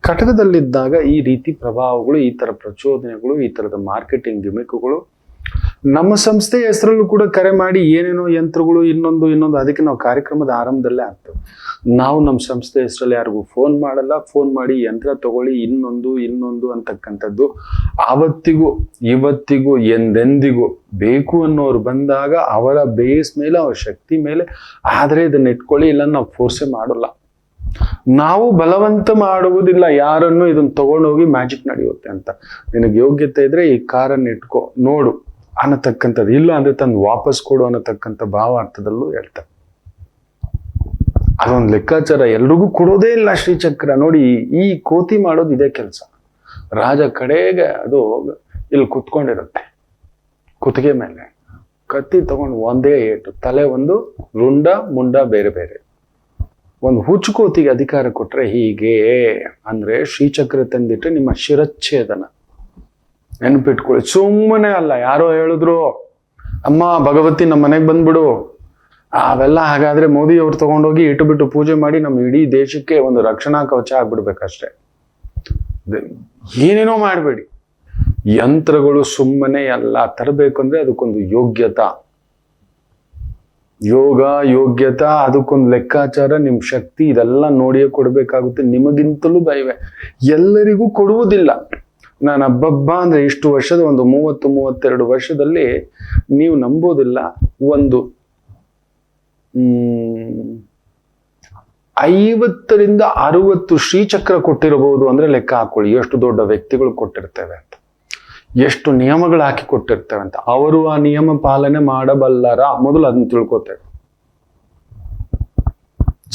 ಕಟಕದಲ್ಲಿದ್ದಾಗ ಈ ರೀತಿ ಪ್ರಭಾವಗಳು, ಈ ತರ ಪ್ರಚೋದನೆಗಳು, ಈ ತರದ ಮಾರ್ಕೆಟಿಂಗ್ ಗಿಮಿಕ್ಗಳು ನಮ್ಮ ಸಂಸ್ಥೆಯ ಹೆಸರಲ್ಲೂ ಕೂಡ ಕರೆ ಮಾಡಿ ಏನೇನೋ ಯಂತ್ರಗಳು ಇನ್ನೊಂದು ಅದಕ್ಕೆ ನಾವು ಕಾರ್ಯಕ್ರಮದ ಆರಂಭದಲ್ಲೇ ಆಗ್ತೇವೆ. ನಾವು ನಮ್ಮ ಸಂಸ್ಥೆ ಹೆಸರಲ್ಲಿ ಯಾರಿಗೂ ಫೋನ್ ಮಾಡಲ್ಲ. ಫೋನ್ ಮಾಡಿ ಯಂತ್ರ ತಗೊಳ್ಳಿ ಇನ್ನೊಂದು ಅಂತಕ್ಕಂಥದ್ದು ಆವತ್ತಿಗೂ ಇವತ್ತಿಗೂ ಎಂದೆಂದಿಗೂ ಬೇಕು ಅನ್ನೋರು ಬಂದಾಗ ಅವರ ಬೇಸ್ ಮೇಲೆ, ಅವರ ಶಕ್ತಿ ಮೇಲೆ ಆದ್ರೆ ಇದನ್ನ ಇಟ್ಕೊಳ್ಳಿ, ಇಲ್ಲ ನಾವು ಫೋರ್ಸೇ ಮಾಡಲ್ಲ. ನಾವು ಬಲವಂತ ಮಾಡುವುದಿಲ್ಲ ಯಾರನ್ನು ಇದನ್ನ ತಗೊಂಡೋಗಿ ಮ್ಯಾಜಿಕ್ ನಡೆಯುತ್ತೆ ಅಂತ. ನಿನಗೆ ಯೋಗ್ಯತೆ ಇದ್ರೆ ಈ ಕಾರನ್ನು ಇಟ್ಕೋ ನೋಡು ಅನ್ನತಕ್ಕಂಥದ್ದು, ಇಲ್ಲ ಅಂದ್ರೆ ತಂದು ವಾಪಸ್ ಕೊಡು ಅನ್ನತಕ್ಕಂಥ ಭಾವಾರ್ಥದಲ್ಲೂ ಹೇಳ್ತಾರೆ. ಅದೊಂದು ಲೆಕ್ಕಾಚಾರ. ಎಲ್ರಿಗೂ ಕೊಡೋದೇ ಇಲ್ಲ ಶ್ರೀಚಕ್ರ. ನೋಡಿ, ಈ ಕೋತಿ ಮಾಡೋದು ಇದೇ ಕೆಲಸ. ರಾಜ ಕಡೆಗೆ ಅದು ಇಲ್ಲಿ ಕುತ್ಕೊಂಡಿರುತ್ತೆ, ಕುತ್ತಿಗೆ ಮೇಲೆ ಕತ್ತಿ ತಗೊಂಡು ಒಂದೇ ಏಟು, ತಲೆ ಒಂದು, ರುಂಡ ಮುಂಡ ಬೇರೆ ಬೇರೆ. ಒಂದು ಹುಚ್ಚು ಕೋತಿಗೆ ಅಧಿಕಾರ ಕೊಟ್ರೆ ಹೀಗೆ ಅಂದ್ರೆ ಶ್ರೀಚಕ್ರ ತಂದಿಟ್ರೆ ನಿಮ್ಮ ಶಿರಚ್ಛೇದನ. ನೆನಪಿಟ್ಕೊಳ್ಳಿ. ಸುಮ್ಮನೆ ಅಲ್ಲ, ಯಾರೋ ಹೇಳಿದ್ರು ಅಮ್ಮ ಭಗವತಿ ನಮ್ಮ ಮನೆಗೆ ಬಂದ್ಬಿಡು, ಅವೆಲ್ಲ ಹಾಗಾದ್ರೆ ಮೋದಿ ಅವ್ರು ತಗೊಂಡೋಗಿ ಇಟ್ಟುಬಿಟ್ಟು ಪೂಜೆ ಮಾಡಿ ನಮ್ಮ ಇಡೀ ದೇಶಕ್ಕೆ ಒಂದು ರಕ್ಷಣಾ ಕವಚ ಆಗ್ಬಿಡ್ಬೇಕಷ್ಟೆ. ಏನೇನೋ ಮಾಡಬೇಡಿ. ಯಂತ್ರಗಳು ಸುಮ್ಮನೆ ಎಲ್ಲ ತರಬೇಕು ಅಂದ್ರೆ ಅದಕ್ಕೊಂದು ಯೋಗ್ಯತಾ, ಅದಕ್ಕೊಂದು ಲೆಕ್ಕಾಚಾರ, ನಿಮ್ ಶಕ್ತಿ, ಇದೆಲ್ಲ ನೋಡಿಯೇ ಕೊಡ್ಬೇಕಾಗುತ್ತೆ. ನಿಮಗಿಂತಲೂ ಭಯವೇ. ಎಲ್ಲರಿಗೂ ಕೊಡುವುದಿಲ್ಲ. ನಾನು ಹಬ್ಬ ಅಂದ್ರೆ ಇಷ್ಟು ವರ್ಷದ ಒಂದು 32 ವರ್ಷದಲ್ಲಿ ನೀವು ನಂಬೋದಿಲ್ಲ, ಒಂದು 50ರಿಂದ 60 ಶ್ರೀಚಕ್ರ ಕೊಟ್ಟಿರಬಹುದು ಅಂದ್ರೆ ಲೆಕ್ಕ ಹಾಕೊಳ್ಳಿ. ಎಷ್ಟು ದೊಡ್ಡ ವ್ಯಕ್ತಿಗಳು ಕೊಟ್ಟಿರ್ತೇವೆ ಅಂತ, ಎಷ್ಟು ನಿಯಮಗಳು ಹಾಕಿ ಕೊಟ್ಟಿರ್ತೇವೆ ಅಂತ. ಅವರು ಆ ನಿಯಮ ಪಾಲನೆ ಮಾಡಬಲ್ಲರ ಮೊದಲು ಅದನ್ನ ತಿಳ್ಕೊತೇವೆ.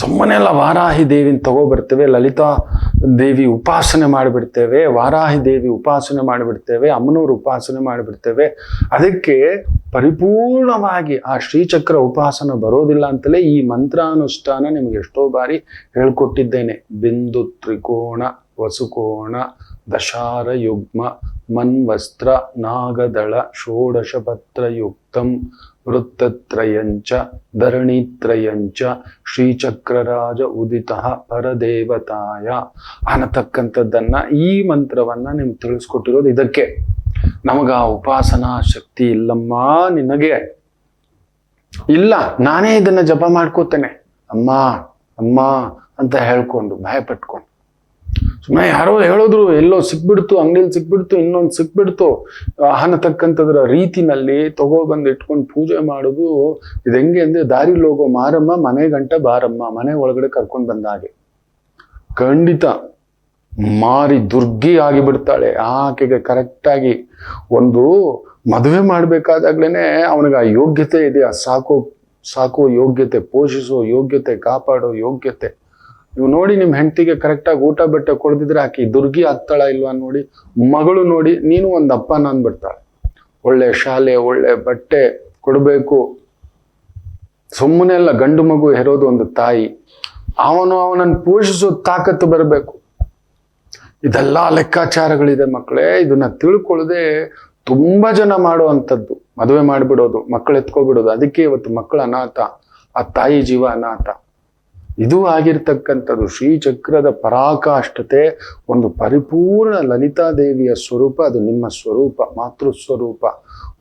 ಸುಮ್ಮನೆ ಎಲ್ಲ ವಾರಾಹಿ ದೇವಿನ ತಗೋಬರ್ತೇವೆ, ಲಲಿತಾ ದೇವಿ ಉಪಾಸನೆ ಮಾಡಿಬಿಡ್ತೇವೆ, ವಾರಾಹಿ ದೇವಿ ಉಪಾಸನೆ ಮಾಡಿಬಿಡ್ತೇವೆ, ಅಮ್ಮನವ್ರ ಉಪಾಸನೆ ಮಾಡಿಬಿಡ್ತೇವೆ. ಅದಕ್ಕೆ ಪರಿಪೂರ್ಣವಾಗಿ ಆ ಶ್ರೀಚಕ್ರ ಉಪಾಸನ ಬರೋದಿಲ್ಲ ಅಂತಲೇ ಈ ಮಂತ್ರಾನುಷ್ಠಾನ ನಿಮ್ಗೆ ಎಷ್ಟೋ ಬಾರಿ ಹೇಳ್ಕೊಟ್ಟಿದ್ದೇನೆ. ಬಿಂದು ತ್ರಿಕೋಣ ವಸುಕೋಣ ದಶಾರ ಯುಗ್ಮ ಮನ್ವಸ್ತ್ರ ನಾಗದಳ ಷೋಡಶಪತ್ರಯುಕ್ತಂ ವೃತ್ತತ್ರಯಂಚ ಧರಣಿತ್ರಯಂಚ ಶ್ರೀಚಕ್ರರಾಜ ಉದಿತ ಪರದೇವತಾಯ ಅನ್ನತಕ್ಕಂಥದ್ದನ್ನ, ಈ ಮಂತ್ರವನ್ನ ನಿಮ್ಗೆ ತಿಳಿಸ್ಕೊಟ್ಟಿರೋದು ಇದಕ್ಕೆ. ನಮಗ ಆ ಉಪಾಸನಾ ಶಕ್ತಿ ಇಲ್ಲಮ್ಮ, ನಿನಗೆ ಇಲ್ಲ, ನಾನೇ ಇದನ್ನ ಜಪ ಮಾಡ್ಕೋತೇನೆ ಅಮ್ಮ ಅಂತ ಹೇಳ್ಕೊಂಡು ಭಯ ಪಟ್ಕೊಂಡು ಸುಮ್ಮನೆ ಯಾರೋ ಹೇಳಿದ್ರು, ಎಲ್ಲೋ ಸಿಕ್ಬಿಡ್ತು, ಅಂಗಡಿಲಿ ಸಿಕ್ಬಿಡ್ತು, ಇನ್ನೊಂದು ಸಿಕ್ಬಿಡ್ತು ಅನ್ನತಕ್ಕಂಥದ್ರ ರೀತಿನಲ್ಲಿ ತಗೊಬಂದು ಇಟ್ಕೊಂಡು ಪೂಜೆ ಮಾಡೋದು. ಇದು ಹೆಂಗೆ ಅಂದ್ರೆ ದಾರಿಲಿ ಹೋಗೋ ಮಾರಮ್ಮ ಮನೆ ಗಂಟ ಬಾರಮ್ಮ, ಮನೆ ಒಳಗಡೆ ಕರ್ಕೊಂಡು ಬಂದ ಹಾಗೆ. ಖಂಡಿತ ಮಾರಿ ದುರ್ಗಿ ಆಗಿಬಿಡ್ತಾಳೆ. ಆಕೆಗೆ ಕರೆಕ್ಟಾಗಿ ಒಂದು ಮದುವೆ ಮಾಡ್ಬೇಕಾದಾಗ್ಲೇನೆ ಅವನಿಗೆ ಆ ಯೋಗ್ಯತೆ ಇದೆ, ಆ ಸಾಕೋ ಯೋಗ್ಯತೆ, ಪೋಷಿಸೋ ಯೋಗ್ಯತೆ, ಕಾಪಾಡೋ ಯೋಗ್ಯತೆ. ನೀವು ನೋಡಿ, ನಿಮ್ಮ ಹೆಂಡತಿಗೆ ಕರೆಕ್ಟಾಗಿ ಊಟ ಬಟ್ಟೆ ಕೊಡ್ದಿದ್ರೆ ಆಕೆ ದುರ್ಗಿ ಆಗ್ತಾಳ ಇಲ್ವಾ ನೋಡಿ. ಮಗಳು ನೋಡಿ, ನೀನು ಒಂದು ಅಪ್ಪನ ಅಂದ್ಬಿಡ್ತಾಳೆ. ಒಳ್ಳೆ ಶಾಲೆ, ಒಳ್ಳೆ ಬಟ್ಟೆ ಕೊಡಬೇಕು. ಸುಮ್ಮನೆ ಅಲ್ಲ, ಗಂಡು ಮಗು ಹೆರೋದು ಒಂದು ತಾಯಿ, ಅವನನ್ನು ಪೋಷಿಸೋ ತಾಕತ್ತು ಬರಬೇಕು. ಇದೆಲ್ಲ ಲೆಕ್ಕಾಚಾರಗಳಿದೆ ಮಕ್ಕಳೇ. ಇದನ್ನ ತಿಳ್ಕೊಳ್ಳದೆ ತುಂಬಾ ಜನ ಮಾಡುವಂಥದ್ದು, ಮದುವೆ ಮಾಡಿಬಿಡೋದು, ಮಕ್ಕಳು ಎತ್ಕೊಬಿಡೋದು. ಅದಕ್ಕೆ ಇವತ್ತು ಮಕ್ಕಳ ಅನಾಥ, ಆ ತಾಯಿ ಜೀವ ಅನಾಥ. ಇದು ಆಗಿರ್ತಕ್ಕಂಥದ್ದು ಶ್ರೀಚಕ್ರದ ಪರಾಕಾಷ್ಠತೆ, ಒಂದು ಪರಿಪೂರ್ಣ ಲಲಿತಾದೇವಿಯ ಸ್ವರೂಪ. ಅದು ನಿಮ್ಮ ಸ್ವರೂಪ, ಮಾತೃ ಸ್ವರೂಪ.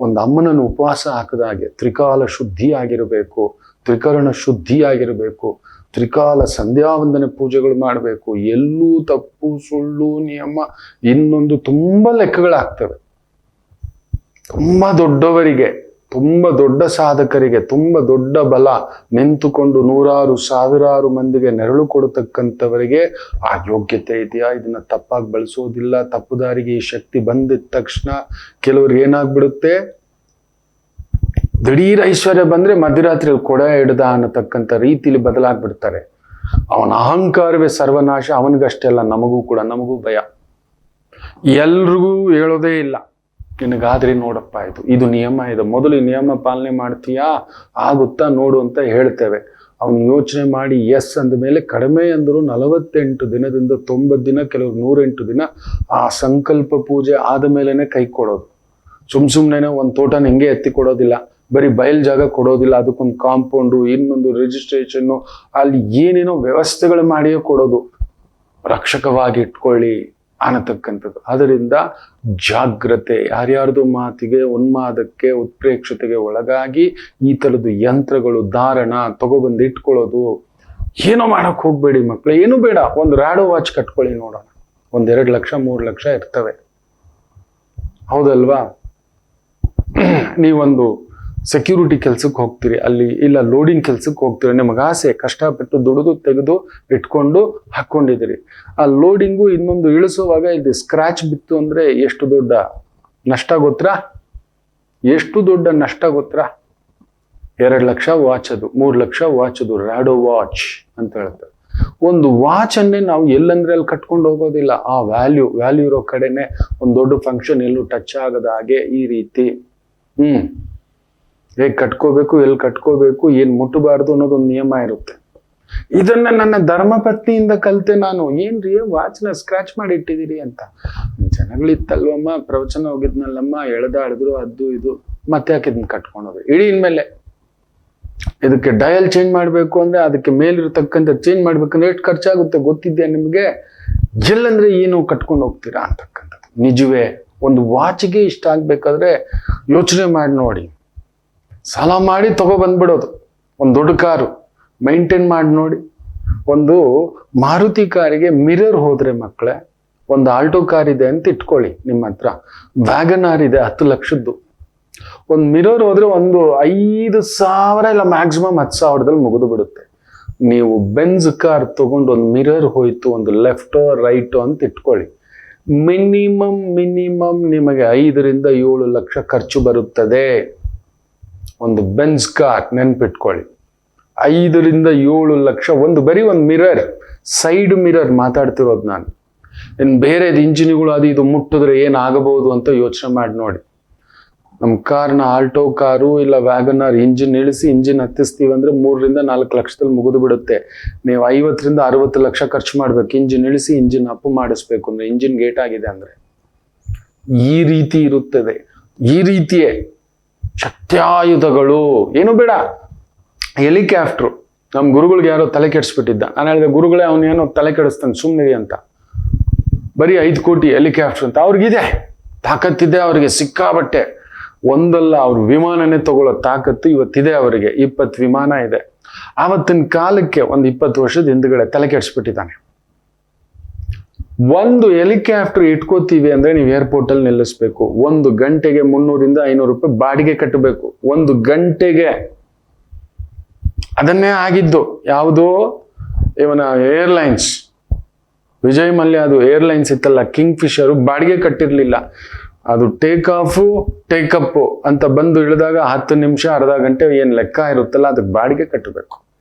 ಒಂದು ಅಮ್ಮನನ್ನು ಉಪವಾಸ ಹಾಕಿದಾಗೆ ತ್ರಿಕಾಲ ಶುದ್ಧಿಯಾಗಿರಬೇಕು, ತ್ರಿಕರಣ ಶುದ್ಧಿಯಾಗಿರಬೇಕು, ತ್ರಿಕಾಲ ಸಂಧ್ಯಾವಂದನೆ ಪೂಜೆಗಳು ಮಾಡಬೇಕು. ಎಲ್ಲೂ ತಪ್ಪು, ಸುಳ್ಳು, ನಿಯಮ, ಇನ್ನೊಂದು ತುಂಬ ಲೆಕ್ಕಗಳಾಗ್ತವೆ. ತುಂಬ ದೊಡ್ಡವರಿಗೆ, ತುಂಬ ದೊಡ್ಡ ಸಾಧಕರಿಗೆ, ತುಂಬ ದೊಡ್ಡ ಬಲ ನಿಂತುಕೊಂಡು ನೂರಾರು ಸಾವಿರಾರು ಮಂದಿಗೆ ನೆರಳು ಕೊಡತಕ್ಕಂಥವರಿಗೆ ಆ ಯೋಗ್ಯತೆ ಇದೆಯಾ? ಇದನ್ನ ತಪ್ಪಾಗಿ ಬಳಸೋದಿಲ್ಲ. ತಪ್ಪು ದಾರಿಗೆ ಈ ಶಕ್ತಿ ಬಂದಿದ ತಕ್ಷಣ ಕೆಲವ್ರಿಗೆ ಏನಾಗ್ಬಿಡುತ್ತೆ, ದಿಢೀರ್ ಐಶ್ವರ್ಯ ಬಂದ್ರೆ ಮಧ್ಯರಾತ್ರಿ ಕೊಡೆ ಹಿಡ್ದ ಅನ್ನತಕ್ಕಂಥ ರೀತಿಲಿ ಬದಲಾಗ್ಬಿಡ್ತಾರೆ. ಅವನ ಅಹಂಕಾರವೇ ಸರ್ವನಾಶ. ಅವನಿಗಷ್ಟೆಲ್ಲ, ನಮಗೂ ಕೂಡ, ನಮಗೂ ಭಯ. ಎಲ್ರಿಗೂ ಹೇಳೋದೇ ಇಲ್ಲ, ನಿನಗಾದ್ರೆ ನೋಡಪ್ಪ ಇದು ನಿಯಮ ಇದೆ, ಮೊದಲು ಈ ನಿಯಮ ಪಾಲನೆ ಮಾಡ್ತೀಯಾ, ಆಗುತ್ತಾ ನೋಡು ಅಂತ ಹೇಳ್ತೇವೆ. ಅವನು ಯೋಚನೆ ಮಾಡಿ ಎಸ್ ಅಂದ ಮೇಲೆ ಕಡಿಮೆ ಅಂದರೂ 48 ದಿನದಿಂದ 90 ದಿನ, ಕೆಲವರು 108 ದಿನ ಆ ಸಂಕಲ್ಪ ಪೂಜೆ ಆದ ಮೇಲೆನೆ ಕೈ ಕೊಡೋದು. ಸುಮ್ಮನೆ ಒಂದು ತೋಟನ ಹಿಂಗೆ ಎತ್ತಿ ಕೊಡೋದಿಲ್ಲ, ಬರೀ ಬಯಲ್ ಜಾಗ ಕೊಡೋದಿಲ್ಲ, ಅದಕ್ಕೊಂದು ಕಾಂಪೌಂಡು, ಇನ್ನೊಂದು ರಿಜಿಸ್ಟ್ರೇಷನ್ನು, ಅಲ್ಲಿ ಏನೇನೋ ವ್ಯವಸ್ಥೆಗಳು ಮಾಡಿಯೇ ಕೊಡೋದು. ರಕ್ಷಕವಾಗಿ ಇಟ್ಕೊಳ್ಳಿ ಅನ್ನತಕ್ಕಂಥದ್ದು. ಅದರಿಂದ ಜಾಗ್ರತೆ. ಯಾರ್ಯಾರ್ದು ಮಾತಿಗೆ, ಉನ್ಮಾದಕ್ಕೆ, ಉತ್ಪ್ರೇಕ್ಷತೆಗೆ ಒಳಗಾಗಿ ಈ ಥರದ್ದು ಯಂತ್ರಗಳು, ಧಾರಣ ತಗೊಬಂದು ಇಟ್ಕೊಳ್ಳೋದು ಏನೋ ಮಾಡಕ್ ಹೋಗ್ಬೇಡಿ ಮಕ್ಕಳು. ಏನು ಬೇಡ, ಒಂದು ರ್ಯಾಡೋ ವಾಚ್ ಕಟ್ಕೊಳ್ಳಿ ನೋಡೋಣ. 1-2 ಲಕ್ಷ 3 ಲಕ್ಷ ಇರ್ತವೆ, ಹೌದಲ್ವಾ? ನೀವೊಂದು ಸೆಕ್ಯೂರಿಟಿ ಕೆಲ್ಸಕ್ಕೆ ಹೋಗ್ತೀರಿ, ಅಲ್ಲಿ ಇಲ್ಲ ಲೋಡಿಂಗ್ ಕೆಲ್ಸಕ್ಕೆ ಹೋಗ್ತೀರಿ, ನಿಮಗೆ ಆಸೆ, ಕಷ್ಟಪಟ್ಟು ದುಡಿದು ತೆಗೆದು ಇಟ್ಕೊಂಡು ಹಾಕೊಂಡಿದ್ದೀರಿ. ಆ ಲೋಡಿಂಗು ಇನ್ನೊಂದು ಇಳಿಸುವಾಗ ಇದು ಸ್ಕ್ರಾಚ್ ಬಿತ್ತು ಅಂದ್ರೆ ಎಷ್ಟು ದೊಡ್ಡ ನಷ್ಟ ಗೊತ್ತಾ? ಎಷ್ಟು ದೊಡ್ಡ ನಷ್ಟ ಗೊತ್ತಾ? 2 ಲಕ್ಷ ವಾಚ್ ಅದು, 3 ಲಕ್ಷ ವಾಚ್ ಅದು, ರ್ಯಾಡೋ ವಾಚ್ ಅಂತ ಹೇಳ್ತಾರೆ. ಒಂದು ವಾಚ್ ಅನ್ನೇ ನಾವು ಎಲ್ಲಂದ್ರೆ ಅಲ್ಲಿ ಕಟ್ಕೊಂಡು ಹೋಗೋದಿಲ್ಲ. ಆ ವ್ಯಾಲ್ಯೂ ಇರೋ ಕಡೆನೆ ಒಂದು ದೊಡ್ಡ ಫಂಕ್ಷನ್ ಎಲ್ಲೂ ಟಚ್ ಆಗದ ಹಾಗೆ ಈ ರೀತಿ ಹೇಗೆ ಕಟ್ಕೋಬೇಕು, ಎಲ್ಲಿ ಕಟ್ಕೋಬೇಕು, ಏನ್ ಮುಟ್ಟಬಾರ್ದು ಅನ್ನೋದೊಂದು ನಿಯಮ ಇರುತ್ತೆ. ಇದನ್ನ ನನ್ನ ಧರ್ಮಪತ್ನಿಯಿಂದ ಕಲಿತೆ ನಾನು. ಏನ್ರಿ ವಾಚ್ನ ಸ್ಕ್ರಾಚ್ ಮಾಡಿ ಇಟ್ಟಿದ್ದೀರಿ ಅಂತ. ಜನಗಳಿತ್ತಲ್ವಮ್ಮ, ಪ್ರವಚನ ಹೋಗಿದ್ನಲ್ಲಮ್ಮ, ಎಳೆದಾಡಿದ್ರು, ಅದು ಇದು, ಮತ್ತೆ ಯಾಕೆ ಇದನ್ನ ಕಟ್ಕೊಂಡೋದು? ಇಡೀ ಇನ್ಮೇಲೆ ಇದಕ್ಕೆ ಡಯಲ್ ಚೇಂಜ್ ಮಾಡ್ಬೇಕು ಅಂದ್ರೆ, ಅದಕ್ಕೆ ಮೇಲಿರ್ತಕ್ಕಂಥ ಚೇಂಜ್ ಮಾಡ್ಬೇಕಂದ್ರೆ ಎಷ್ಟು ಖರ್ಚಾಗುತ್ತೆ ಗೊತ್ತಿದ್ಯಾ ನಿಮ್ಗೆ? ಎಲ್ಲಂದ್ರೆ ಏನು ಕಟ್ಕೊಂಡು ಹೋಗ್ತೀರಾ ಅಂತಕ್ಕಂಥದ್ದು. ನಿಜವೇ ಒಂದು ವಾಚ್ಗೆ ಇಷ್ಟ ಆಗ್ಬೇಕಾದ್ರೆ ಯೋಚನೆ ಮಾಡಿ ನೋಡಿ. ಸಾಲ ಮಾಡಿ ತಗೊಬಂದ್ಬಿಡೋದು. ಒಂದು ದೊಡ್ಡ ಕಾರು ಮೈಂಟೈನ್ ಮಾಡಿ ನೋಡಿ. ಒಂದು ಮಾರುತಿ ಕಾರಿಗೆ ಮಿರರ್ ಹೋದ್ರೆ ಮಕ್ಕಳೇ, ಒಂದು ಆಲ್ಟೋ ಕಾರ್ ಇದೆ ಅಂತ ಇಟ್ಕೊಳ್ಳಿ ನಿಮ್ಮ ಹತ್ರ, ವ್ಯಾಗನಾರ್ ಇದೆ 10 ಲಕ್ಷದ್ದು. ಒಂದು ಮಿರರ್ ಹೋದ್ರೆ ಒಂದು 5,000 ಇಲ್ಲ ಮ್ಯಾಕ್ಸಿಮಮ್ 10,000ದಲ್ಲಿ ಮುಗಿದು ಬಿಡುತ್ತೆ. ನೀವು ಬೆನ್ಸ್ ಕಾರ್ ತಗೊಂಡು ಒಂದು ಮಿರರ್ ಹೋಯ್ತು, ಒಂದು ಲೆಫ್ಟೋ ರೈಟೋ ಅಂತ ಇಟ್ಕೊಳ್ಳಿ, ಮಿನಿಮಮ್ ನಿಮಗೆ 5 ರಿಂದ 7 ಲಕ್ಷ ಖರ್ಚು ಬರುತ್ತದೆ. ಒಂದು ಬೆನ್ಸ್ ಕಾರ್ ನೆನ್ಪಿಟ್ಕೊಳ್ಳಿ, 5 ರಿಂದ 7 ಲಕ್ಷ. ಬರೀ ಒಂದು ಮಿರರ್, ಸೈಡ್ ಮಿರರ್ ಮಾತಾಡ್ತಿರೋದು ನಾನು. ಇನ್ನು ಬೇರೆ ಇಂಜಿನ್ಗಳು ಅದು ಇದು ಮುಟ್ಟಿದ್ರೆ ಏನಾಗಬಹುದು ಅಂತ ಯೋಚನೆ ಮಾಡಿ ನೋಡಿ. ನಮ್ಮ ಕಾರ್ನ, ಆಲ್ಟೋ ಕಾರು ಇಲ್ಲ ವ್ಯಾಗನಾರ್ ಇಂಜಿನ್ ಇಳಿಸಿ ಇಂಜಿನ್ ಹತ್ತಿಸ್ತೀವಿ ಅಂದ್ರೆ 3 ರಿಂದ 4 ಲಕ್ಷದಲ್ಲಿ ಮುಗಿದು ಬಿಡುತ್ತೆ. ನೀವು 50 ರಿಂದ 60 ಲಕ್ಷ ಖರ್ಚು ಮಾಡ್ಬೇಕು ಇಂಜಿನ್ ಇಳಿಸಿ, ಇಂಜಿನ್ ಅಪ್ ಮಾಡಿಸ್ಬೇಕು ಅಂದ್ರೆ, ಇಂಜಿನ್ ಗೇಟ್ ಆಗಿದೆ ಅಂದ್ರೆ. ಈ ರೀತಿ ಇರುತ್ತದೆ. ಈ ರೀತಿಯೇ ಶಕ್ತ್ಯಾಯುಧಗಳು. ಏನು ಬೇಡ, ಹೆಲಿಕಾಪ್ಟ್ರು. ನಮ್ಮ ಗುರುಗಳಿಗೆ ಯಾರೋ ತಲೆ ಕೆಡಿಸ್ಬಿಟ್ಟಿದ್ದ. ನಾನು ಹೇಳಿದೆ, ಗುರುಗಳೇ ಅವನೇನೋ ತಲೆ ಕೆಡಿಸ್ತಾನೆ ಸುಮ್ಮನೆ ಅಂತ. ಬರೀ 5 ಕೋಟಿ ಹೆಲಿಕಾಪ್ಟರ್ ಅಂತ. ಅವ್ರಿಗಿದೆ ತಾಕತ್ತಿದೆ, ಅವ್ರಿಗೆ ಸಿಕ್ಕಾಬಟ್ಟೆ. ಒಂದಲ್ಲ, ಅವ್ರ ವಿಮಾನನೇ ತಗೊಳ್ಳೋ ತಾಕತ್ತು ಇವತ್ತಿದೆ ಅವರಿಗೆ. 20 ವಿಮಾನ ಇದೆ. ಆವತ್ತಿನ ಕಾಲಕ್ಕೆ ಒಂದು 20 ವರ್ಷದ ಹಿಂದ್ಗಡೆ ತಲೆ ಕೆಡಿಸ್ಬಿಟ್ಟಿದ್ದಾನೆ. ಒಂದು ಹೆಲಿಕಾಪ್ಟರ್ ಇಟ್ಕೋತೀವಿ ಅಂದ್ರೆ ನೀವು ಏರ್ಪೋರ್ಟ್ ಅಲ್ಲಿ ನಿಲ್ಲಿಸ್ಬೇಕು. 1 ಗಂಟೆಗೆ 300 - 500 ರೂಪಾಯಿ ಬಾಡಿಗೆ ಕಟ್ಟಬೇಕು. 1 ಗಂಟೆಗೆ. ಅದನ್ನೇ ಆಗಿದ್ದು ಯಾವುದು, ಇವನ ಏರ್ಲೈನ್ಸ್, ವಿಜಯ್ ಮಲ್ಯ, ಅದು ಏರ್ಲೈನ್ಸ್ ಇತ್ತಲ್ಲ ಕಿಂಗ್ ಫಿಶರ್, ಬಾಡಿಗೆ ಕಟ್ಟಿರ್ಲಿಲ್ಲ. ಅದು ಟೇಕ್ ಆಫ್ ಟೇಕ್ ಅಪ್ ಅಂತ ಬಂದು ಇಳಿದಾಗ 10 ನಿಮಿಷ ಅರ್ಧ ಗಂಟೆ ಏನ್ ಲೆಕ್ಕ ಇರುತ್ತಲ್ಲ ಅದಕ್ಕೆ ಬಾಡಿಗೆ ಕಟ್ಟಬೇಕು.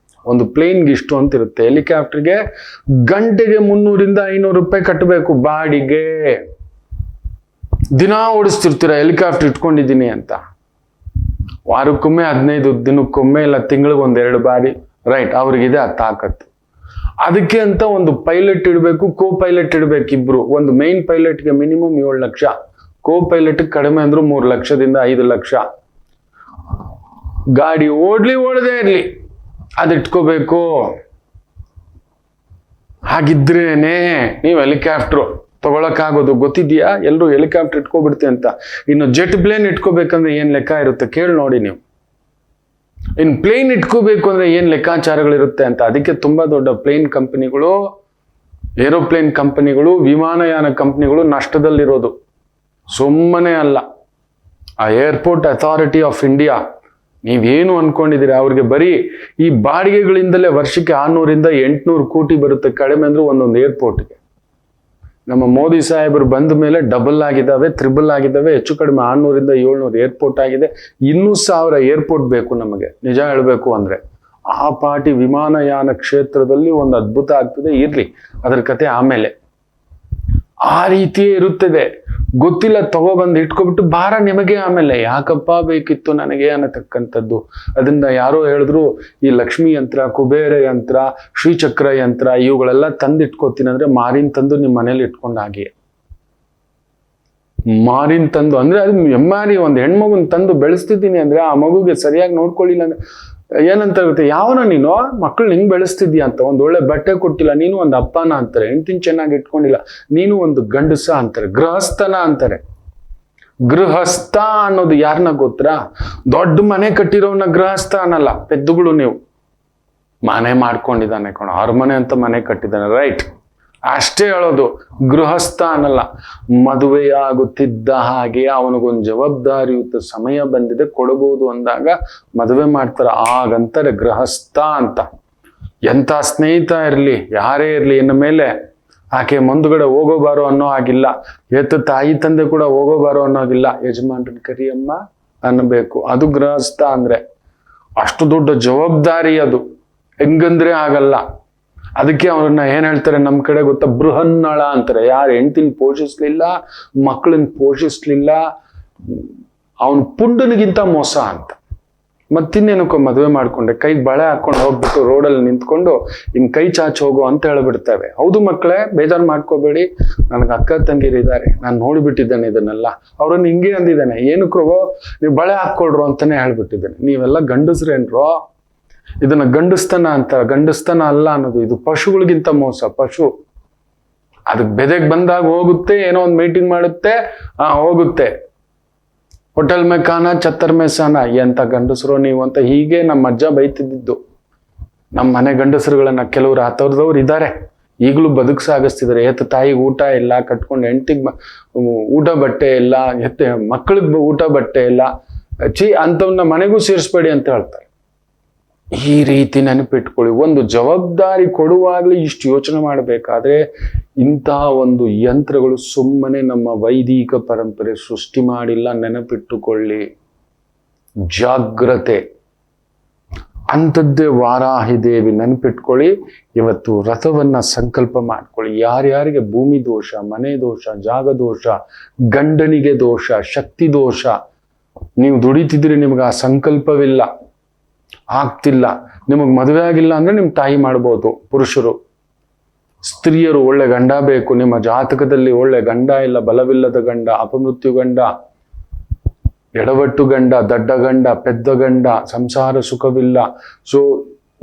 ಒಂದು ಪ್ಲೇನ್ಗೆ ಇಷ್ಟು ಅಂತ ಇರುತ್ತೆ, ಹೆಲಿಕಾಪ್ಟರ್ಗೆ ಗಂಟೆಗೆ 300 - 500 ರೂಪಾಯಿ ಕಟ್ಟಬೇಕು ಬಾಡಿಗೆ. ದಿನ ಓಡಿಸ್ತಿರ್ತೀರ ಹೆಲಿಕಾಪ್ಟರ್ ಇಟ್ಕೊಂಡಿದ್ದೀನಿ ಅಂತ. ವಾರಕ್ಕೊಮ್ಮೆ 15 ದಿನಕ್ಕೊಮ್ಮೆ ಇಲ್ಲ ತಿಂಗಳಿಗೆ 1-2 ಬಾರಿ, ರೈಟ್, ಅವ್ರಿಗಿದೆ ಆ ತಾಕತ್ತು. ಅದಕ್ಕೆ ಅಂತ ಒಂದು ಪೈಲಟ್ ಇಡಬೇಕು, ಕೋ ಪೈಲಟ್ ಇಡಬೇಕು ಇಬ್ರು. ಒಂದು ಮೈನ್ ಪೈಲಟ್ಗೆ ಮಿನಿಮಮ್ 7 ಲಕ್ಷ, ಕೋ ಪೈಲಟ್ ಕಡಿಮೆ ಅಂದ್ರೂ 3 ಲಕ್ಷದಿಂದ 5 ಲಕ್ಷ. ಗಾಡಿ ಓಡದೇ ಇರ್ಲಿ ಅದು ಇಟ್ಕೋಬೇಕು. ಹಾಗಿದ್ರೇನೆ ನೀವು ಹೆಲಿಕಾಪ್ಟರ್ ತಗೊಳಕ್ಕಾಗೋದು. ಗೊತ್ತಿದ್ಯಾ? ಎಲ್ಲರೂ ಹೆಲಿಕಾಪ್ಟರ್ ಇಟ್ಕೊಬಿಡ್ತೆ ಅಂತ. ಇನ್ನು ಜೆಟ್ ಪ್ಲೇನ್ ಇಟ್ಕೋಬೇಕಂದ್ರೆ ಏನ್ ಲೆಕ್ಕ ಇರುತ್ತೆ ಕೇಳಿ ನೋಡಿ ನೀವು. ಇನ್ನು ಪ್ಲೇನ್ ಇಟ್ಕೋಬೇಕು ಅಂದ್ರೆ ಏನ್ ಲೆಕ್ಕಾಚಾರಗಳಿರುತ್ತೆ ಅಂತ. ಅದಕ್ಕೆ ತುಂಬಾ ದೊಡ್ಡ ಪ್ಲೇನ್ ಕಂಪನಿಗಳು, ಏರೋಪ್ಲೇನ್ ಕಂಪನಿಗಳು, ವಿಮಾನಯಾನ ಕಂಪನಿಗಳು ನಷ್ಟದಲ್ಲಿರೋದು. ಸುಮ್ಮನೆ ಅಲ್ಲ. ಆ ಏರ್ಪೋರ್ಟ್ ಅಥಾರಿಟಿ ಆಫ್ ಇಂಡಿಯಾ, ನೀವೇನು ಅನ್ಕೊಂಡಿದ್ದೀರಿ, ಅವ್ರಿಗೆ ಬರೀ ಈ ಬಾಡಿಗೆಗಳಿಂದಲೇ ವರ್ಷಕ್ಕೆ 600 - 800 ಕೋಟಿ ಬರುತ್ತೆ ಕಡಿಮೆ ಅಂದ್ರೆ ಒಂದೊಂದು ಏರ್ಪೋರ್ಟ್ಗೆ. ನಮ್ಮ ಮೋದಿ ಸಾಹೇಬರು ಬಂದ ಮೇಲೆ ಡಬಲ್ ಆಗಿದ್ದಾವೆ, ತ್ರಿಬಲ್ ಆಗಿದ್ದಾವೆ, ಹೆಚ್ಚು ಕಡಿಮೆ 600 - 700 ಏರ್ಪೋರ್ಟ್ ಆಗಿದೆ. 200,000 ಏರ್ಪೋರ್ಟ್ ಬೇಕು ನಮಗೆ ನಿಜ ಹೇಳಬೇಕು ಅಂದ್ರೆ. ಆ ಪಾರ್ಟಿ ವಿಮಾನಯಾನ ಕ್ಷೇತ್ರದಲ್ಲಿ ಒಂದು ಅದ್ಭುತ ಆಗ್ತದೆ. ಇರ್ಲಿ, ಅದರ ಕತೆ ಆಮೇಲೆ. ಆ ರೀತಿಯೇ ಇರುತ್ತದೆ. ಗೊತ್ತಿಲ್ಲ ತಗೊಬಂದು ಇಟ್ಕೊಬಿಟ್ಟು ಭಾರ ನಿಮಗೆ ಆಮೇಲೆ. ಯಾಕಪ್ಪ ಬೇಕಿತ್ತು ನನಗೆ ಅನ್ನತಕ್ಕಂಥದ್ದು. ಅದರಿಂದ ಯಾರೋ ಹೇಳಿದ್ರು ಈ ಲಕ್ಷ್ಮಿ ಯಂತ್ರ, ಕುಬೇರ ಯಂತ್ರ, ಶ್ರೀಚಕ್ರ ಯಂತ್ರ ಇವುಗಳೆಲ್ಲ ತಂದು ಇಟ್ಕೋತೀನಿ ಅಂದ್ರೆ ಮಾರಿನ ತಂದು ನಿಮ್ಮ ಮನೇಲಿ ಇಟ್ಕೊಂಡ ಹಾಗೆ. ಮಾರಿನ ತಂದು ಅಂದ್ರೆ ಅದು ಎಮ್ಮಾರಿ ಒಂದು ಹೆಣ್ಮಗುನ್ ತಂದು ಬೆಳೆಸ್ತಿದ್ದೀನಿ ಅಂದ್ರೆ ಆ ಮಗುಗೆ ಸರಿಯಾಗಿ ನೋಡ್ಕೊಳ್ಳಿಲ್ಲ ಅಂದ್ರೆ ಏನಂತ ಇರುತ್ತೆ, ಯಾವನ ನೀನು ಮಕ್ಕಳು ಹಿಂಗ್ ಬೆಳೆಸ್ತಿದ್ಯಾ ಅಂತ. ಒಂದ್ ಒಳ್ಳೆ ಬಟ್ಟೆ ಕೊಟ್ಟಿಲ್ಲ, ನೀನು ಒಂದು ಅಪ್ಪನ ಅಂತಾರೆ. ಹೆಂಡ್ತಿನ ಚೆನ್ನಾಗಿ ಇಟ್ಕೊಂಡಿಲ್ಲ, ನೀನು ಒಂದು ಗಂಡಸ ಅಂತಾರೆ. ಗೃಹಸ್ಥನ ಅಂತಾರೆ. ಗೃಹಸ್ಥ ಅನ್ನೋದು ಯಾರನ್ನ ಗೊತ್ತಾ? ದೊಡ್ಡ ಮನೆ ಕಟ್ಟಿರೋನ ಗೃಹಸ್ಥ ಅನ್ನಲ್ಲ. ಪೆದ್ದುಗಳು ನೀವು. ಮನೆ ಮಾಡ್ಕೊಂಡಿದ್ದಾನೆ ಕಣ, ಅರಮನೆ ಅಂತ ಮನೆ ಕಟ್ಟಿದ್ದಾನೆ, ರೈಟ್, ಅಷ್ಟೇ ಹೇಳೋದು. ಗೃಹಸ್ಥ ಅನ್ನಲ್ಲ. ಮದುವೆಯಾಗುತ್ತಿದ್ದ ಹಾಗೆ ಅವನಿಗೊಂದು ಜವಾಬ್ದಾರಿಯುತ ಸಮಯ ಬಂದಿದೆ, ಕೊಡಬಹುದು ಅಂದಾಗ ಮದುವೆ ಮಾಡ್ತಾರೆ, ಆಗಂತಾರೆ ಗೃಹಸ್ಥ ಅಂತ. ಎಂಥ ಸ್ನೇಹಿತ ಇರಲಿ, ಯಾರೇ ಇರಲಿ, ಇನ್ನು ಮೇಲೆ ಆಕೆ ಮುಂದುಗಡೆ ಹೋಗೋಬಾರೋ ಅನ್ನೋ ಆಗಿಲ್ಲ. ತಾಯಿ ತಂದೆ ಕೂಡ ಹೋಗೋಬಾರೋ ಅನ್ನೋ ಆಗಿಲ್ಲ. ಯಜಮಾನ್ರನ್ ಕರಿಯಮ್ಮ ಅನ್ನಬೇಕು. ಅದು ಗೃಹಸ್ಥ ಅಂದ್ರೆ. ಅಷ್ಟು ದೊಡ್ಡ ಜವಾಬ್ದಾರಿ ಅದು. ಹೆಂಗಂದ್ರೆ ಆಗಲ್ಲ. ಅದಕ್ಕೆ ಅವ್ರನ್ನ ಏನ್ ಹೇಳ್ತಾರೆ ನಮ್ಮ ಕಡೆ ಗೊತ್ತಾ? ಬೃಹನ್ನಳ ಅಂತಾರೆ. ಯಾರು ಹೆಂಡ್ತಿನ ಪೋಷಿಸ್ಲಿಲ್ಲ, ಮಕ್ಕಳನ್ನ ಪೋಷಿಸ್ಲಿಲ್ಲ, ಅವನ್ ಪುಂಡನಿಗಿಂತ ಮೋಸ ಅಂತ. ಮತ್ತಿನ್ನೇನಕ್ಕೋ ಮದುವೆ ಮಾಡ್ಕೊಂಡೆ, ಕೈಗೆ ಬಳೆ ಹಾಕೊಂಡು ಹೋಗ್ಬಿಟ್ಟು ರೋಡಲ್ಲಿ ನಿಂತ್ಕೊಂಡು ಹಿಂಗ್ ಕೈ ಚಾಚಿ ಹೋಗೋ ಅಂತ ಹೇಳ್ಬಿಡ್ತೇವೆ. ಹೌದು ಮಕ್ಕಳೇ, ಬೇಜಾರು ಮಾಡ್ಕೋಬೇಡಿ, ನನಗೆ ಅಕ್ಕ ತಂಗಿರಿದ್ದಾರೆ, ನಾನು ನೋಡಿಬಿಟ್ಟಿದ್ದೇನೆ ಇದನ್ನೆಲ್ಲ. ಅವ್ರನ್ನ ಹಿಂಗೆ ಅಂದಿದ್ದಾನೆ, ಏನಕ್ರೋ ನೀವು ಬಳೆ ಹಾಕೊಳ್ರು ಅಂತಾನೆ ಹೇಳ್ಬಿಟ್ಟಿದ್ದೇನೆ. ನೀವೆಲ್ಲ ಗಂಡಸ್ರೇನ್ರೋ, ಇದನ್ನ ಗಂಡಸ್ತನ ಅಂತ. ಗಂಡಸ್ತನ ಅಲ್ಲ ಅನ್ನೋದು, ಇದು ಪಶುಗಳಿಗಿಂತ ಮೋಸ. ಪಶು ಅದಕ್ಕೆ ಬೆದೆಗೆ ಬಂದಾಗ ಹೋಗುತ್ತೆ, ಏನೋ ಒಂದು ಮೀಟಿಂಗ್ ಮಾಡುತ್ತೆ, ಹೋಗುತ್ತೆ. ಹೋಟೆಲ್ ಮೇ ಖಾನ ಛತ್ತರ್ ಮೇ ಸಾನ. ಎಂತ ಗಂಡಸರು ನೀವು ಅಂತ ಹೀಗೆ ನಮ್ಮ ಅಜ್ಜ ಬೈತಿದ್ದು. ನಮ್ಮ ಮನೆ ಗಂಡಸರುಗಳನ್ನ ಕೆಲವರು ಆತವ್ರದವ್ರು ಇದ್ದಾರೆ, ಈಗಲೂ ಬದುಕು ಸಾಗಿಸ್ತಿದ್ದಾರೆ. ತಾಯಿಗೆ ಊಟ ಇಲ್ಲ, ಕಟ್ಕೊಂಡು ಹೆಂಡತಿಗೆ ಊಟ ಬಟ್ಟೆ ಇಲ್ಲ, ಮಕ್ಕಳಿಗೆ ಊಟ ಬಟ್ಟೆ ಇಲ್ಲ, ಅಂತವನ್ನ ಮನೆಗೂ ಸೇರಿಸ್ಬೇಡಿ ಅಂತ ಹೇಳ್ತಾರೆ. ಈ ರೀತಿ ನೆನಪಿಟ್ಕೊಳ್ಳಿ. ಒಂದು ಜವಾಬ್ದಾರಿ ಕೊಡುವಾಗಲೇ ಇಷ್ಟು ಯೋಚನೆ ಮಾಡಬೇಕಾದ್ರೆ ಇಂತಹ ಒಂದು ಯಂತ್ರಗಳು ಸುಮ್ಮನೆ ನಮ್ಮ ವೈದಿಕ ಪರಂಪರೆ ಸೃಷ್ಟಿ ಮಾಡಿಲ್ಲ. ನೆನಪಿಟ್ಟುಕೊಳ್ಳಿ, ಜಾಗ್ರತೆ. ಅಂಥದ್ದೇ ವಾರಾಹಿ ದೇವಿ. ನೆನಪಿಟ್ಕೊಳ್ಳಿ. ಇವತ್ತು ವ್ರತವನ್ನ ಸಂಕಲ್ಪ ಮಾಡ್ಕೊಳ್ಳಿ. ಯಾರ್ಯಾರಿಗೆ ಭೂಮಿ ದೋಷ, ಮನೆ ದೋಷ, ಜಾಗ ದೋಷ, ಗಂಡನಿಗೆ ದೋಷ, ಶಕ್ತಿ ದೋಷ, ನೀವು ದುಡಿತಿದ್ದೀರಿ, ನಿಮ್ಗೆ ಆ ಸಂಕಲ್ಪವಿಲ್ಲ, ಆಗ್ತಿಲ್ಲ, ನಿಮಗ್ ಮದುವೆ ಆಗಿಲ್ಲ ಅಂದ್ರೆ ನಿಮ್ ತಾಯಿ ಮಾಡ್ಬೋದು. ಪುರುಷರು, ಸ್ತ್ರೀಯರು ಒಳ್ಳೆ ಗಂಡ ಬೇಕು. ನಿಮ್ಮ ಜಾತಕದಲ್ಲಿ ಒಳ್ಳೆ ಗಂಡ ಇಲ್ಲ, ಬಲವಿಲ್ಲದ ಗಂಡ, ಅಪಮೃತ್ಯು ಗಂಡ, ಎಡವಟ್ಟು ಗಂಡ, ದಡ್ಡ ಗಂಡ, ಪೆದ್ದ ಗಂಡ, ಸಂಸಾರ ಸುಖವಿಲ್ಲ. ಸೊ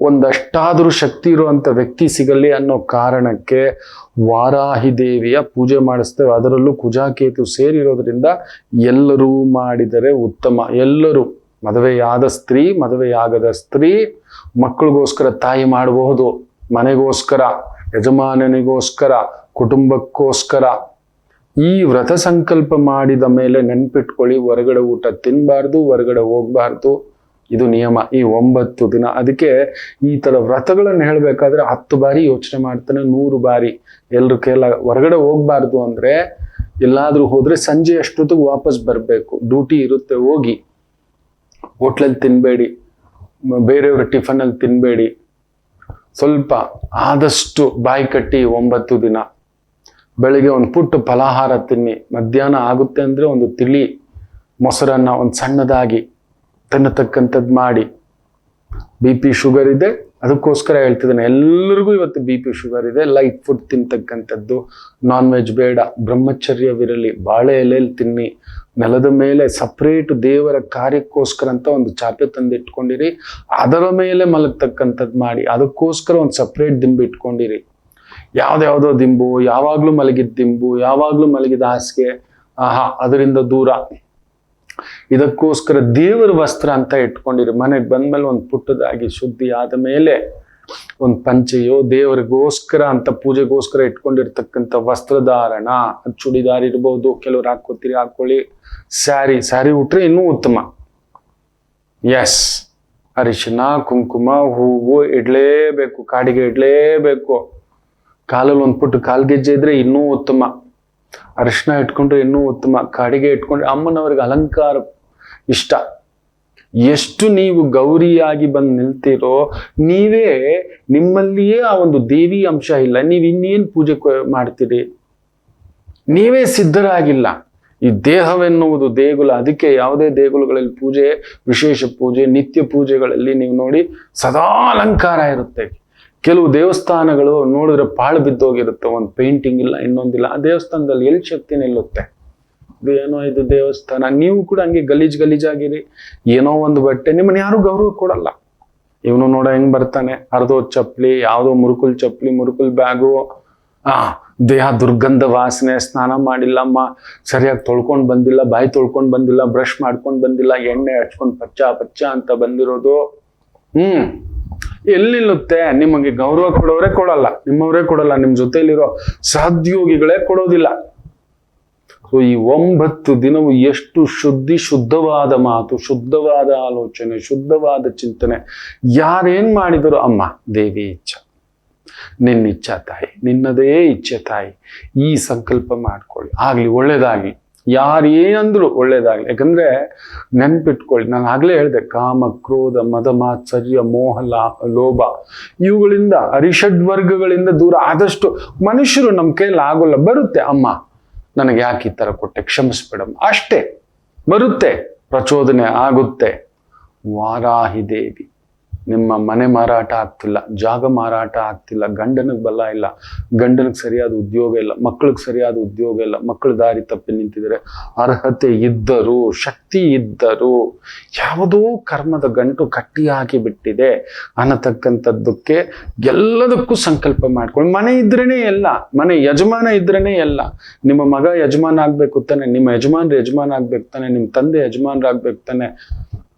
ಒಂದಷ್ಟಾದ್ರೂ ಶಕ್ತಿ ಇರುವಂತ ವ್ಯಕ್ತಿ ಸಿಗಲಿ ಅನ್ನೋ ಕಾರಣಕ್ಕೆ ವಾರಾಹಿ ದೇವಿಯ ಪೂಜೆ ಮಾಡಿಸ್ತೇವೆ. ಅದರಲ್ಲೂ ಕುಜಾಕೇತು ಸೇರಿರೋದ್ರಿಂದ ಎಲ್ಲರೂ ಮಾಡಿದರೆ ಉತ್ತಮ. ಎಲ್ಲರೂ, ಮದುವೆಯಾದ ಸ್ತ್ರೀ, ಮದುವೆಯಾಗದ ಸ್ತ್ರೀ, ಮಕ್ಕಳಿಗೋಸ್ಕರ ತಾಯಿ ಮಾಡಬಹುದು, ಮನೆಗೋಸ್ಕರ ಯಜಮಾನನಿಗೋಸ್ಕರ, ಕುಟುಂಬಕ್ಕೋಸ್ಕರ. ಈ ವ್ರತ ಸಂಕಲ್ಪ ಮಾಡಿದ ಮೇಲೆ ನೆನ್ಪಿಟ್ಕೊಳ್ಳಿ, ಹೊರಗಡೆ ಊಟ ತಿನ್ನಬಾರ್ದು, ಹೊರಗಡೆ ಹೋಗ್ಬಾರ್ದು. ಇದು ನಿಯಮ ಈ 9 ದಿನ. ಅದಕ್ಕೆ ಈ ತರ ವ್ರತಗಳನ್ನು ಹೇಳ್ಬೇಕಾದ್ರೆ 10 ಬಾರಿ ಯೋಚನೆ ಮಾಡ್ತಾನೆ, 100 ಬಾರಿ. ಎಲ್ರು ಕೇಳ ಹೊರಗಡೆ ಹೋಗ್ಬಾರ್ದು ಅಂದ್ರೆ, ಎಲ್ಲಾದ್ರೂ ಹೋದ್ರೆ ಸಂಜೆ ಅಷ್ಟೊತ್ತಿಗೆ ವಾಪಸ್ ಬರ್ಬೇಕು. ಡ್ಯೂಟಿ ಇರುತ್ತೆ, ಹೋಗಿ ಹೋಟ್ಲಲ್ಲಿ ತಿನ್ಬೇಡಿ, ಬೇರೆಯವ್ರ ಟಿಫನ್ ಅಲ್ಲಿ ತಿನ್ಬೇಡಿ. ಸ್ವಲ್ಪ ಆದಷ್ಟು ಬಾಯಿ ಕಟ್ಟಿ 9 ದಿನ. ಬೆಳಿಗ್ಗೆ ಒಂದು ಪುಟ್ಟ ಫಲಾಹಾರ ತಿನ್ನಿ, ಮಧ್ಯಾಹ್ನ ಆಗುತ್ತೆ ಅಂದ್ರೆ ಒಂದು ತಿಳಿ ಮೊಸರನ್ನ ಒಂದು ಸಣ್ಣದಾಗಿ ತಿನ್ನತಕ್ಕಂಥದ್ದು ಮಾಡಿ. BP ಶುಗರ್ ಇದೆ, ಅದಕ್ಕೋಸ್ಕರ ಹೇಳ್ತಿದ್ದೇನೆ. ಎಲ್ಲರಿಗೂ ಇವತ್ತು BP ಶುಗರ್ ಇದೆ. ಲೈಟ್ ಫುಡ್ ತಿಂತಕ್ಕಂಥದ್ದು, ನಾನ್ ವೆಜ್ ಬೇಡ, ಬ್ರಹ್ಮಚರ್ಯವಿರಲಿ, ಬಾಳೆ ಎಲೆಯಲ್ಲಿ ತಿನ್ನಿ. ನೆಲದ ಮೇಲೆ ಸಪ್ರೇಟ್ ದೇವರ ಕಾರ್ಯಕ್ಕೋಸ್ಕರ ಅಂತ ಒಂದು ಚಾಪೆ ತಂದಿಟ್ಕೊಂಡಿರಿ, ಅದರ ಮೇಲೆ ಮಲಗ್ತಕ್ಕಂಥದ್ದು ಮಾಡಿ. ಅದಕ್ಕೋಸ್ಕರ ಒಂದು ಸಪ್ರೇಟ್ ದಿಂಬು ಇಟ್ಕೊಂಡಿರಿ. ಯಾವ್ದ್ಯಾವುದೋ ದಿಂಬು, ಯಾವಾಗ್ಲೂ ಮಲಗಿದ ದಿಂಬು, ಯಾವಾಗ್ಲೂ ಮಲಗಿದ ಹಾಸಿಗೆ, ಅದರಿಂದ ದೂರ. ಇದಕ್ಕೋಸ್ಕರ ದೇವರ ವಸ್ತ್ರ ಅಂತ ಇಟ್ಕೊಂಡಿರಿ. ಮನೆಗೆ ಬಂದ್ಮೇಲೆ ಒಂದು ಪುಟ್ಟದಾಗಿ ಶುದ್ಧಿ ಆದ ಮೇಲೆ ಒಂದು ಪಂಚೆಯೋ ದೇವರಿಗೋಸ್ಕರ ಅಂತ ಪೂಜೆಗೋಸ್ಕರ ಇಟ್ಕೊಂಡಿರ್ತಕ್ಕಂಥ ವಸ್ತ್ರಧಾರಣ, ಚೂಡಿದಾರ್ ಇರ್ಬೋದು, ಕೆಲವ್ರು ಹಾಕೋತೀರಿ, ಹಾಕೊಳ್ಳಿ. ಸ್ಯಾರಿ ಉಟ್ರೆ ಇನ್ನೂ ಉತ್ತಮ. ಎಸ್, ಅರಿಶಿನ, ಕುಂಕುಮ, ಹೂವು ಇಡ್ಲೇಬೇಕು, ಕಾಡಿಗೆ ಇಡ್ಲೇಬೇಕು. ಕಾಲಲ್ಲಿ ಒಂದು ಪುಟ್ಟು ಕಾಲ್ಗೆಜ್ಜೆ ಇದ್ರೆ ಇನ್ನೂ ಉತ್ತಮ. ಅರಿಶಿನ ಇಟ್ಕೊಂಡ್ರೆ ಇನ್ನೂ ಉತ್ತಮ. ಕಾಡಿಗೆ ಇಟ್ಕೊಂಡ್ರೆ ಅಮ್ಮನವ್ರಿಗೆ ಅಲಂಕಾರ ಇಷ್ಟ. ಎಷ್ಟು ನೀವು ಗೌರಿಯಾಗಿ ಬಂದು ನಿಲ್ತೀರೋ, ನೀವೇ ನಿಮ್ಮಲ್ಲಿಯೇ ಆ ಒಂದು ದೇವಿ ಅಂಶ ಇಲ್ಲ, ನೀವು ಇನ್ನೇನು ಪೂಜೆ ಮಾಡ್ತೀರಿ? ನೀವೇ ಸಿದ್ಧರಾಗಿಲ್ಲ. ಈ ದೇಹವೆನ್ನುವುದು ದೇಗುಲ. ಅದಕ್ಕೆ ಯಾವುದೇ ದೇಗುಲಗಳಲ್ಲಿ ಪೂಜೆ, ವಿಶೇಷ ಪೂಜೆ, ನಿತ್ಯ ಪೂಜೆಗಳಲ್ಲಿ ನೀವು ನೋಡಿ ಸದಾ ಅಲಂಕಾರ ಇರುತ್ತೆ. ಕೆಲವು ದೇವಸ್ಥಾನಗಳು ನೋಡಿದ್ರೆ ಪಾಳು ಬಿದ್ದೋಗಿರುತ್ತೆ, ಒಂದು ಪೇಂಟಿಂಗ್ ಇಲ್ಲ, ಇನ್ನೊಂದಿಲ್ಲ. ಆ ದೇವಸ್ಥಾನದಲ್ಲಿ ಎಲ್ಲಿ ಶಕ್ತಿ ನಿಲ್ಲುತ್ತೆ? ಏನೋ ಇದು ದೇವಸ್ಥಾನ. ನೀವು ಕೂಡ ಹಂಗೆ ಗಲೀಜಾಗಿರಿ. ಏನೋ ಒಂದು ಬಟ್ಟೆ, ನಿಮ್ಮನ್ನ ಯಾರು ಗೌರವ ಕೊಡಲ್ಲ. ಇವನು ನೋಡ ಹೆಂಗ್ ಬರ್ತಾನೆ, ಅರ್ಧೋ ಚಪ್ಪಲಿ, ಯಾವುದೋ ಮುರುಕುಲ್ ಚಪ್ಪಲಿ, ಮುರುಕುಲ್ ಬ್ಯಾಗು, ದೇಹ ದುರ್ಗಂಧ ವಾಸನೆ, ಸ್ನಾನ ಮಾಡಿಲ್ಲ, ಸರಿಯಾಗಿ ತೊಳ್ಕೊಂಡು ಬಂದಿಲ್ಲ, ಬಾಯಿ ತೊಳ್ಕೊಂಡು ಬಂದಿಲ್ಲ, ಬ್ರಷ್ ಮಾಡ್ಕೊಂಡು ಬಂದಿಲ್ಲ, ಎಣ್ಣೆ ಹಚ್ಕೊಂಡು ಪಚ್ಚ ಅಂತ ಬಂದಿರೋದು. ಎಲ್ಲಿ ನಿಲ್ಲುತ್ತೆ? ನಿಮಗೆ ಗೌರವ ಕೊಡೋರೇ ಕೊಡಲ್ಲ, ನಿಮ್ಮವರೇ ಕೊಡಲ್ಲ, ನಿಮ್ ಜೊತೆಲಿರೋ ಸಹೋದ್ಯೋಗಿಗಳೇ ಕೊಡೋದಿಲ್ಲ. ಸೊ ಈ 9 ದಿನವು ಎಷ್ಟು ಶುದ್ಧವಾದ ಮಾತು, ಶುದ್ಧವಾದ ಆಲೋಚನೆ, ಶುದ್ಧವಾದ ಚಿಂತನೆ. ಯಾರೇನ್ ಮಾಡಿದರು, ಅಮ್ಮ ದೇವಿ ಇಚ್ಛಾ, ನಿನ್ನ ಇಚ್ಛಾ ತಾಯಿ, ನಿನ್ನದೇ ಇಚ್ಛೆ ತಾಯಿ, ಈ ಸಂಕಲ್ಪ ಮಾಡ್ಕೊಳ್ಳಿ, ಆಗ್ಲಿ, ಒಳ್ಳೇದಾಗ್ಲಿ. ಯಾರೇನಂದ್ರು ಒಳ್ಳೇದಾಗ್ಲಿ. ಯಾಕಂದ್ರೆ ನೆನ್ಪಿಟ್ಕೊಳ್ಳಿ, ನಾನು ಆಗ್ಲೇ ಹೇಳಿದೆ, ಕಾಮ, ಕ್ರೋಧ, ಮದ, ಮಾತ್ಸರ್ಯ, ಮೋಹ, ಲೋಭ, ಇವುಗಳಿಂದ, ಅರಿಷಡ್ವರ್ಗಗಳಿಂದ ದೂರ ಆದಷ್ಟು. ಮನುಷ್ಯರು ನಮ್ಮ ಕೈಯಲ್ಲಿ ಆಗೋಲ್ಲ. ಬರುತ್ತೆ, ಅಮ್ಮ ನನಗೆ ಯಾಕೆ ಈ ತರ ಕೊಟ್ಟೆ, ಕ್ಷಮಿಸ್ಬಿಡಮ್ಮ, ಅಷ್ಟೇ. ಬರುತ್ತೆ, ಪ್ರಚೋದನೆ ಆಗುತ್ತೆ. ವಾರಾಹಿ ದೇವಿ, ನಿಮ್ಮ ಮನೆ ಮಾರಾಟ ಆಗ್ತಿಲ್ಲ, ಜಾಗ ಮಾರಾಟ ಆಗ್ತಿಲ್ಲ, ಗಂಡನಿಗೆ ಬಲ ಇಲ್ಲ, ಗಂಡನಿಗೆ ಸರಿಯಾದ ಉದ್ಯೋಗ ಇಲ್ಲ, ಮಕ್ಕಳಿಗೆ ಸರಿಯಾದ ಉದ್ಯೋಗ ಇಲ್ಲ, ಮಕ್ಕಳು ದಾರಿ ತಪ್ಪಿ ನಿಂತಿದ್ದಾರೆ, ಅರ್ಹತೆ ಇದ್ದರು, ಶಕ್ತಿ ಇದ್ದರು, ಯಾವುದೋ ಕರ್ಮದ ಗಂಟು ಕಟ್ಟಿ ಹಾಕಿ ಬಿಟ್ಟಿದೆ ಅನ್ನತಕ್ಕಂಥದ್ದಕ್ಕೆ ಎಲ್ಲದಕ್ಕೂ ಸಂಕಲ್ಪ ಮಾಡ್ಕೊಂಡು. ಮನೆ ಇದ್ರೇನೆ ಎಲ್ಲ, ಮನೆ ಯಜಮಾನ ಇದ್ರೇನೆ ಎಲ್ಲ. ನಿಮ್ಮ ಮಗ ಯಜಮಾನ ಆಗ್ಬೇಕು ತಾನೆ, ನಿಮ್ಮ ಯಜಮಾನ್ರು ಯಜಮಾನ ಆಗ್ಬೇಕು ತಾನೆ, ನಿಮ್ಮ ತಂದೆ ಯಜಮಾನ್ರಾಗ್ಬೇಕು ತಾನೆ,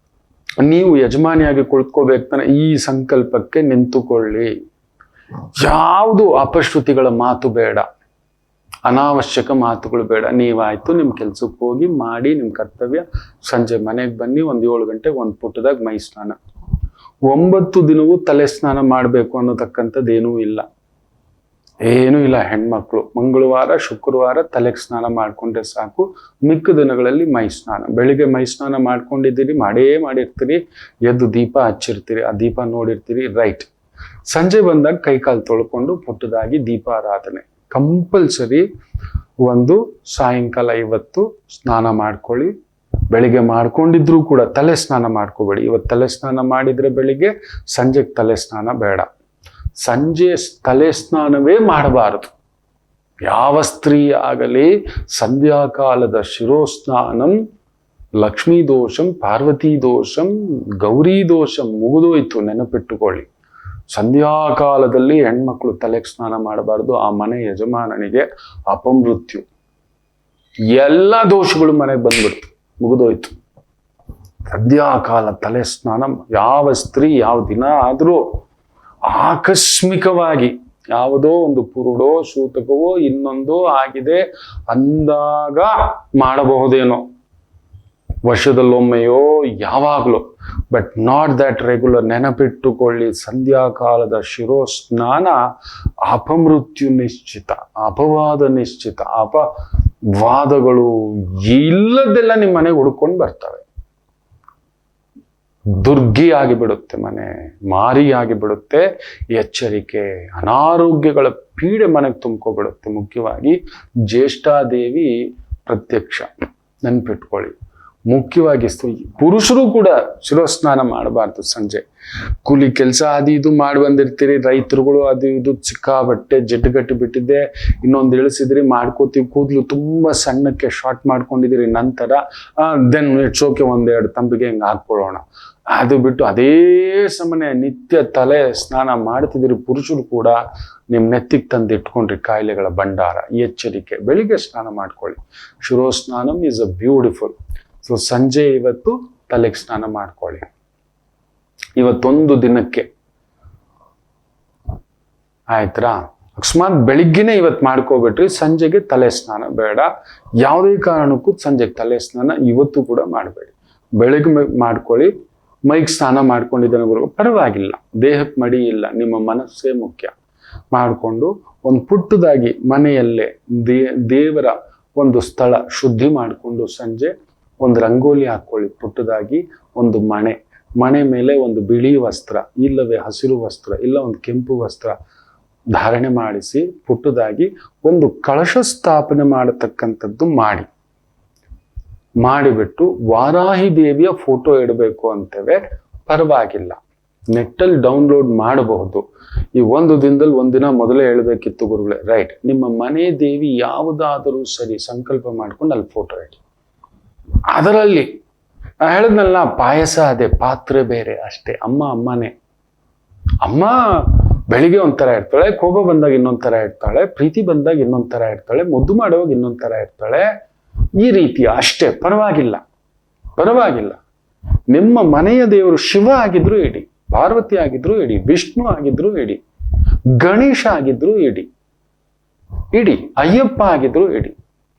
ನೀವು ಯಜಮಾನಿಯಾಗಿ ಕುಳಿತುಕೋಬೇಕು ತಾನೆ. ಈ ಸಂಕಲ್ಪಕ್ಕೆ ನಿಂತುಕೊಳ್ಳಿ. ಯಾವುದು ಅಪಶ್ರುತಿಗಳ ಮಾತು ಬೇಡ, ಅನಾವಶ್ಯಕ ಮಾತುಗಳು ಬೇಡ. ನೀವಾಯ್ತು ನಿಮ್ಮ ಕೆಲ್ಸಕ್ಕೆ ಹೋಗಿ ಮಾಡಿ ನಿಮ್ಮ ಕರ್ತವ್ಯ, ಸಂಜೆ ಮನೆಗೆ ಬನ್ನಿ, 7 ಗಂಟೆಗೆ ಒಂದು ಪುಟ್ಟದಾಗ ಮೈ ಸ್ನಾನ. 9 ದಿನವೂ ತಲೆ ಸ್ನಾನ ಮಾಡಬೇಕು ಅನ್ನೋತಕ್ಕಂಥದ್ದು ಏನೂ ಇಲ್ಲ. ಹೆಣ್ಮಕ್ಳು ಮಂಗಳವಾರ, ಶುಕ್ರವಾರ ತಲೆಗೆ ಸ್ನಾನ ಮಾಡ್ಕೊಂಡ್ರೆ ಸಾಕು. ಮಿಕ್ಕ ದಿನಗಳಲ್ಲಿ ಮೈ ಸ್ನಾನ. ಬೆಳಿಗ್ಗೆ ಮೈ ಸ್ನಾನ ಮಾಡ್ಕೊಂಡಿದ್ದೀರಿ, ಮಾಡಿರ್ತೀರಿ, ಎದ್ದು ದೀಪ ಹಚ್ಚಿರ್ತೀರಿ, ಆ ದೀಪ ನೋಡಿರ್ತೀರಿ, ರೈಟ್. ಸಂಜೆ ಬಂದಾಗ ಕೈಕಾಲು ತೊಳ್ಕೊಂಡು ಪುಟ್ಟದಾಗಿ ದೀಪಾರಾಧನೆ ಕಂಪಲ್ಸರಿ. ಒಂದು ಸಾಯಂಕಾಲ ಇವತ್ತು ಸ್ನಾನ ಮಾಡ್ಕೊಳ್ಳಿ. ಬೆಳಿಗ್ಗೆ ಮಾಡ್ಕೊಂಡಿದ್ರು ಕೂಡ ತಲೆ ಸ್ನಾನ ಮಾಡ್ಕೋಬೇಡಿ. ಇವತ್ತು ತಲೆ ಸ್ನಾನ ಮಾಡಿದ್ರೆ ಬೆಳಿಗ್ಗೆ, ಸಂಜೆಗೆ ತಲೆ ಸ್ನಾನ ಬೇಡ. ಸಂಜೆ ತಲೆ ಸ್ನಾನವೇ ಮಾಡಬಾರದು. ಯಾವ ಸ್ತ್ರೀ ಆಗಲಿ ಸಂಧ್ಯಾಕಾಲದ ಶಿರೋಸ್ನಾನಂ ಲಕ್ಷ್ಮೀ ದೋಷಂ, ಪಾರ್ವತಿ ದೋಷಂ, ಗೌರಿ ದೋಷಂ ಮುಗಿದೋಯ್ತು, ನೆನಪಿಟ್ಟುಕೊಳ್ಳಿ. ಸಂಧ್ಯಾಕಾಲದಲ್ಲಿ ಹೆಣ್ಮಕ್ಳು ತಲೆಗೆ ಸ್ನಾನ ಮಾಡಬಾರ್ದು. ಆ ಮನೆ ಯಜಮಾನನಿಗೆ ಅಪಮೃತ್ಯು, ಎಲ್ಲ ದೋಷಗಳು ಮನೆಗೆ ಬಂದ್ಬಿಡ್ತು, ಮುಗಿದೋಯ್ತು. ಸಂಧ್ಯಾಕಾಲ ತಲೆ ಸ್ನಾನ ಯಾವ ಸ್ತ್ರೀ ಯಾವ ದಿನ ಆದರೂ ಆಕಸ್ಮಿಕವಾಗಿ ಯಾವುದೋ ಒಂದು ಪುರುಡೋ ಸೂತಕವೋ ಇನ್ನೊಂದೋ ಆಗಿದೆ ಅಂದಾಗ ಮಾಡಬಹುದೇನೋ, ವರ್ಷದಲ್ಲೊಮ್ಮೆಯೋ ಯಾವಾಗಲೂ, ಬಟ್ ನಾಟ್ ದ್ಯಾಟ್ ರೆಗ್ಯುಲರ್. ನೆನಪಿಟ್ಟುಕೊಳ್ಳಿ, ಸಂಧ್ಯಾಕಾಲದ ಶಿರೋಸ್ನಾನ ಅಪಮೃತ್ಯು ನಿಶ್ಚಿತ, ಅಪವಾದ ನಿಶ್ಚಿತ. ಅಪವಾದಗಳು ಇಲ್ಲದೆಲ್ಲ ನಿಮ್ಮ ಮನೆಗೆ ಹುಡ್ಕೊಂಡು ಬರ್ತವೆ. ದುರ್ಗಿ ಆಗಿಬಿಡುತ್ತೆ ಮನೆ, ಮಾರಿಯಾಗಿ ಬಿಡುತ್ತೆ. ಎಚ್ಚರಿಕೆ, ಅನಾರೋಗ್ಯಗಳ ಪೀಡೆ ಮನೆಗೆ ತುಂಬ್ಕೊಬಿಡುತ್ತೆ. ಮುಖ್ಯವಾಗಿ ಜ್ಯೇಷ್ಠಾದೇವಿ ಪ್ರತ್ಯಕ್ಷ, ನೆನ್ಪಿಟ್ಕೊಳ್ಳಿ. ಮುಖ್ಯವಾಗಿ ಪುರುಷರು ಕೂಡ ಶಿರೋಸ್ನಾನ ಮಾಡಬಾರ್ದು. ಸಂಜೆ ಕೂಲಿ ಕೆಲಸ ಅದು ಇದು ಮಾಡಿ ಬಂದಿರ್ತೀರಿ, ರೈತರುಗಳು ಅದು ಇದು ಸಿಕ್ಕಾಬಟ್ಟೆ ಜಡ್ಡುಗಟ್ಟಿ ಬಿಟ್ಟಿದ್ದೆ, ಇನ್ನೊಂದು ಇಳಿಸಿದ್ರಿ, ಮಾಡ್ಕೋತೀವಿ, ಕೂದಲು ತುಂಬಾ ಸಣ್ಣಕ್ಕೆ ಶಾರ್ಟ್ ಮಾಡ್ಕೊಂಡಿದ್ದೀರಿ, ನಂತರ ದೆನ್ ಇಟ್ಸೋಕೆ ಒಂದೆರಡು ತಂಬಿಗೆ ಹಿಂಗೆ ಹಾಕ್ಕೊಳ್ಳೋಣ. ಅದು ಬಿಟ್ಟು ಅದೇ ಸಮನೆ ನಿತ್ಯ ತಲೆ ಸ್ನಾನ ಮಾಡ್ತಿದ್ದೀರಿ ಪುರುಷರು ಕೂಡ, ನಿಮ್ಮ ನೆತ್ತಿಗೆ ತಂದು ಇಟ್ಕೊಂಡ್ರಿ ಕಾಯಿಲೆಗಳ ಭಂಡಾರ. ಎಚ್ಚರಿಕೆ, ಬೆಳಿಗ್ಗೆ ಸ್ನಾನ ಮಾಡ್ಕೊಳ್ಳಿ. ಶಿರೋಸ್ನಾನಂ ಈಸ್ ಅ ಬ್ಯೂಟಿಫುಲ್. ಸೊ ಸಂಜೆ ಇವತ್ತು ತಲೆಗೆ ಸ್ನಾನ ಮಾಡ್ಕೊಳ್ಳಿ. ಇವತ್ತೊಂದು ದಿನಕ್ಕೆ ಆಯ್ತಾ? ಅಕಸ್ಮಾತ್ ಬೆಳಿಗ್ಗೆನೆ ಇವತ್ತು ಮಾಡ್ಕೋಬಿಟ್ರಿ, ಸಂಜೆಗೆ ತಲೆ ಸ್ನಾನ ಬೇಡ. ಯಾವುದೇ ಕಾರಣಕ್ಕೂ ಸಂಜೆಗೆ ತಲೆ ಸ್ನಾನ ಇವತ್ತು ಕೂಡ ಮಾಡಬೇಡಿ. ಬೆಳಿಗ್ಗೆ ಮಾಡ್ಕೊಳ್ಳಿ. ಮೈಗೆ ಸ್ನಾನ ಮಾಡ್ಕೊಂಡಿದ್ದಾನೆ ಗುರು, ಪರವಾಗಿಲ್ಲ, ದೇಹಕ್ಕೆ ಮಡಿ ಇಲ್ಲ, ನಿಮ್ಮ ಮನಸ್ಸೇ ಮುಖ್ಯ. ಮಾಡಿಕೊಂಡು ಒಂದು ಪುಟ್ಟದಾಗಿ ಮನೆಯಲ್ಲೇ ದೇವರ ಒಂದು ಸ್ಥಳ ಶುದ್ಧಿ ಮಾಡಿಕೊಂಡು ಸಂಜೆ ಒಂದು ರಂಗೋಲಿ ಹಾಕ್ಕೊಳ್ಳಿ ಪುಟ್ಟದಾಗಿ. ಒಂದು ಮಣೆ ಮೇಲೆ ಒಂದು ಬಿಳಿ ವಸ್ತ್ರ, ಇಲ್ಲವೇ ಹಸಿರು ವಸ್ತ್ರ, ಇಲ್ಲ ಒಂದು ಕೆಂಪು ವಸ್ತ್ರ ಧಾರಣೆ ಮಾಡಿಸಿ ಪುಟ್ಟದಾಗಿ ಒಂದು ಕಳಶ ಸ್ಥಾಪನೆ ಮಾಡತಕ್ಕಂಥದ್ದು ಮಾಡಿಬಿಟ್ಟು ವಾರಾಹಿ ದೇವಿಯ ಫೋಟೋ ಇಡಬೇಕು ಅಂತೇವೆ. ಪರವಾಗಿಲ್ಲ, ನೆಟ್ಟಲ್ಲಿ ಡೌನ್ಲೋಡ್ ಮಾಡಬಹುದು. ಈ ಒಂದು ದಿನದಲ್ಲಿ ಒಂದಿನ ಮೊದಲೇ ಹೇಳಬೇಕಿತ್ತು ಗುರುಗಳೇ, ರೈಟ್. ನಿಮ್ಮ ಮನೆ ದೇವಿ ಯಾವುದಾದರೂ ಸರಿ ಸಂಕಲ್ಪ ಮಾಡ್ಕೊಂಡು ಅಲ್ಲಿ ಫೋಟೋ ಇಡಿ. ಅದರಲ್ಲಿ ಹೇಳಿದ್ನಲ್ಲ, ಪಾಯಸ ಅದೇ, ಪಾತ್ರೆ ಬೇರೆ ಅಷ್ಟೇ. ಅಮ್ಮನೇ. ಅಮ್ಮ ಬೆಳಿಗ್ಗೆ ಒಂಥರ ಇರ್ತಾಳೆ, ಕೋಪ ಬಂದಾಗ ಇನ್ನೊಂಥರ ಇರ್ತಾಳೆ, ಪ್ರೀತಿ ಬಂದಾಗ ಇನ್ನೊಂಥರ ಇರ್ತಾಳೆ, ಮುದ್ದು ಮಾಡುವಾಗ ಇನ್ನೊಂಥರ ಇರ್ತಾಳೆ. ಈ ರೀತಿಯ ಅಷ್ಟೇ, ಪರವಾಗಿಲ್ಲ. ನಿಮ್ಮ ಮನೆಯ ದೇವರು ಶಿವ ಆಗಿದ್ರು ಇಡಿ, ಪಾರ್ವತಿ ಆಗಿದ್ರು ಇಡಿ, ವಿಷ್ಣು ಆಗಿದ್ರು ಇಡಿ, ಗಣೇಶ ಆಗಿದ್ರು ಇಡಿ, ಅಯ್ಯಪ್ಪ ಆಗಿದ್ರು ಇಡಿ,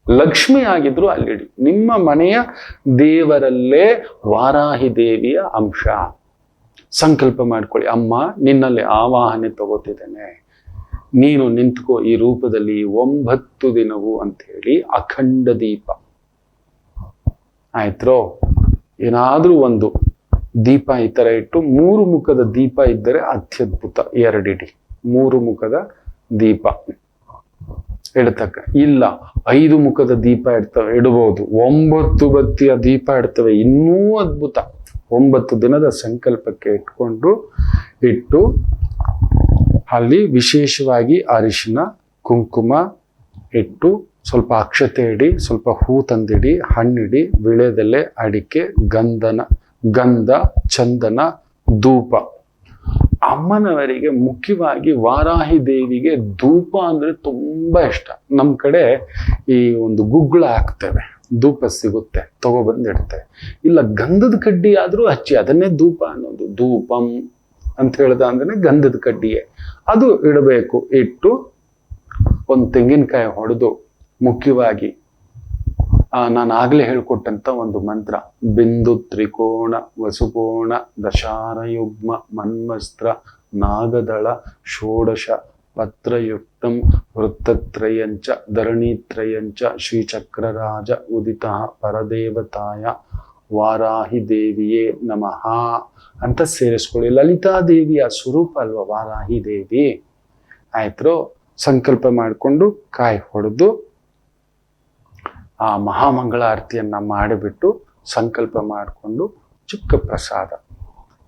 ಲಕ್ಷ್ಮಿ ಆಗಿದ್ರು ಅಲ್ಲಿಡಿ. ನಿಮ್ಮ ಮನೆಯ ದೇವರಲ್ಲೇ ವಾರಾಹಿ ದೇವಿಯ ಅಂಶ. ಸಂಕಲ್ಪ ಮಾಡ್ಕೊಳ್ಳಿ, ಅಮ್ಮ ನಿನ್ನಲ್ಲಿ ಆವಾಹನೆ ತಗೋತಿದ್ದೇನೆ, ನೀನು ನಿಂತ್ಕೋ ಈ ರೂಪದಲ್ಲಿ 9 ದಿನವೂ ಅಂತ ಹೇಳಿ ಅಖಂಡ ದೀಪ ಆಯ್ತ್ರೋ. ಏನಾದ್ರೂ ಒಂದು ದೀಪ ಈ ತರ ಇಟ್ಟು, 3 ಮುಖದ ದೀಪ ಇದ್ದರೆ ಅತ್ಯದ್ಭುತ. 2 ಇಡಿ, 3 ಮುಖದ ದೀಪ ಇಡತಕ್ಕ. ಇಲ್ಲ 5 ಮುಖದ ದೀಪ ಇಡಬಹುದು. 9 ಬತ್ತಿಯ ದೀಪ ಇಡ್ತವೆ, ಇನ್ನೂ ಅದ್ಭುತ. 9 ದಿನದ ಸಂಕಲ್ಪಕ್ಕೆ ಇಟ್ಟು ಅಲ್ಲಿ ವಿಶೇಷವಾಗಿ ಅರಿಶಿನ ಕುಂಕುಮ ಇಟ್ಟು, ಸ್ವಲ್ಪ ಅಕ್ಷತೆ ಇಡಿ, ಸ್ವಲ್ಪ ಹೂ ತಂದಿಡಿ, ಹಣ್ಣಿಡಿ, ವಿಳೆದೆಲೆ, ಅಡಿಕೆ, ಗಂಧ, ಚಂದನ, ಧೂಪ. ಅಮ್ಮನವರಿಗೆ ಮುಖ್ಯವಾಗಿ ವಾರಾಹಿ ದೇವಿಗೆ ಧೂಪ ಅಂದ್ರೆ ತುಂಬಾ ಇಷ್ಟ. ನಮ್ಮ ಕಡೆ ಈ ಒಂದು ಗುಗ್ಗಳ ಹಾಕ್ತೇವೆ, ಧೂಪ ಸಿಗುತ್ತೆ, ತಗೊಬಂದಿಡ್ತೇವೆ. ಇಲ್ಲ ಗಂಧದ ಕಡ್ಡಿ ಆದ್ರೂ ಹಚ್ಚಿ, ಅದನ್ನೇ ಧೂಪ ಅನ್ನೋದು. ಧೂಪಂ ಅಂತ ಹೇಳ್ದ ಅಂದ್ರೆ ಗಂಧದ ಕಡ್ಡಿಯೇ, ಅದು ಇಡಬೇಕು. ಇಟ್ಟು ಒಂದು ತೆಂಗಿನಕಾಯಿ ಹೊಡೆದು, ಮುಖ್ಯವಾಗಿ ನಾನು ಆಗ್ಲೇ ಹೇಳ್ಕೊಟ್ಟಂತ ಒಂದು ಮಂತ್ರ, ಬಿಂದು ತ್ರಿಕೋಣ ವಸುಕೋಣ ದಶಾರಯುಗ್ಮ ಮನ್ವಸ್ತ್ರ ನಾಗದಳ ಷೋಡಶ ಪತ್ರಯುಕ್ತಂ ವೃತ್ತತ್ರಯಂಚ ಧರಣಿತ್ರಯಂಚ ಶ್ರೀಚಕ್ರರಾಜ ಉದಿತ ಪರದೇವತಾಯ ವಾರಾಹಿ ದೇವಿಯೇ ನಮಃ ಅಂತ ಸೇರಿಸ್ಕೊಳ್ಳಿ. ಲಲಿತಾದೇವಿಯ ಸ್ವರೂಪ ಅಲ್ವಾ ವಾರಾಹಿ ದೇವಿ. ಆಯ್ತು, ಸಂಕಲ್ಪ ಮಾಡಿಕೊಂಡು ಕಾಯಿ ಹೊಡೆದು ಆ ಮಹಾಮಂಗಳಾರತಿಯನ್ನ ಮಾಡಿಬಿಟ್ಟು ಸಂಕಲ್ಪ ಮಾಡಿಕೊಂಡು ಚಿಕ್ಕ ಪ್ರಸಾದ,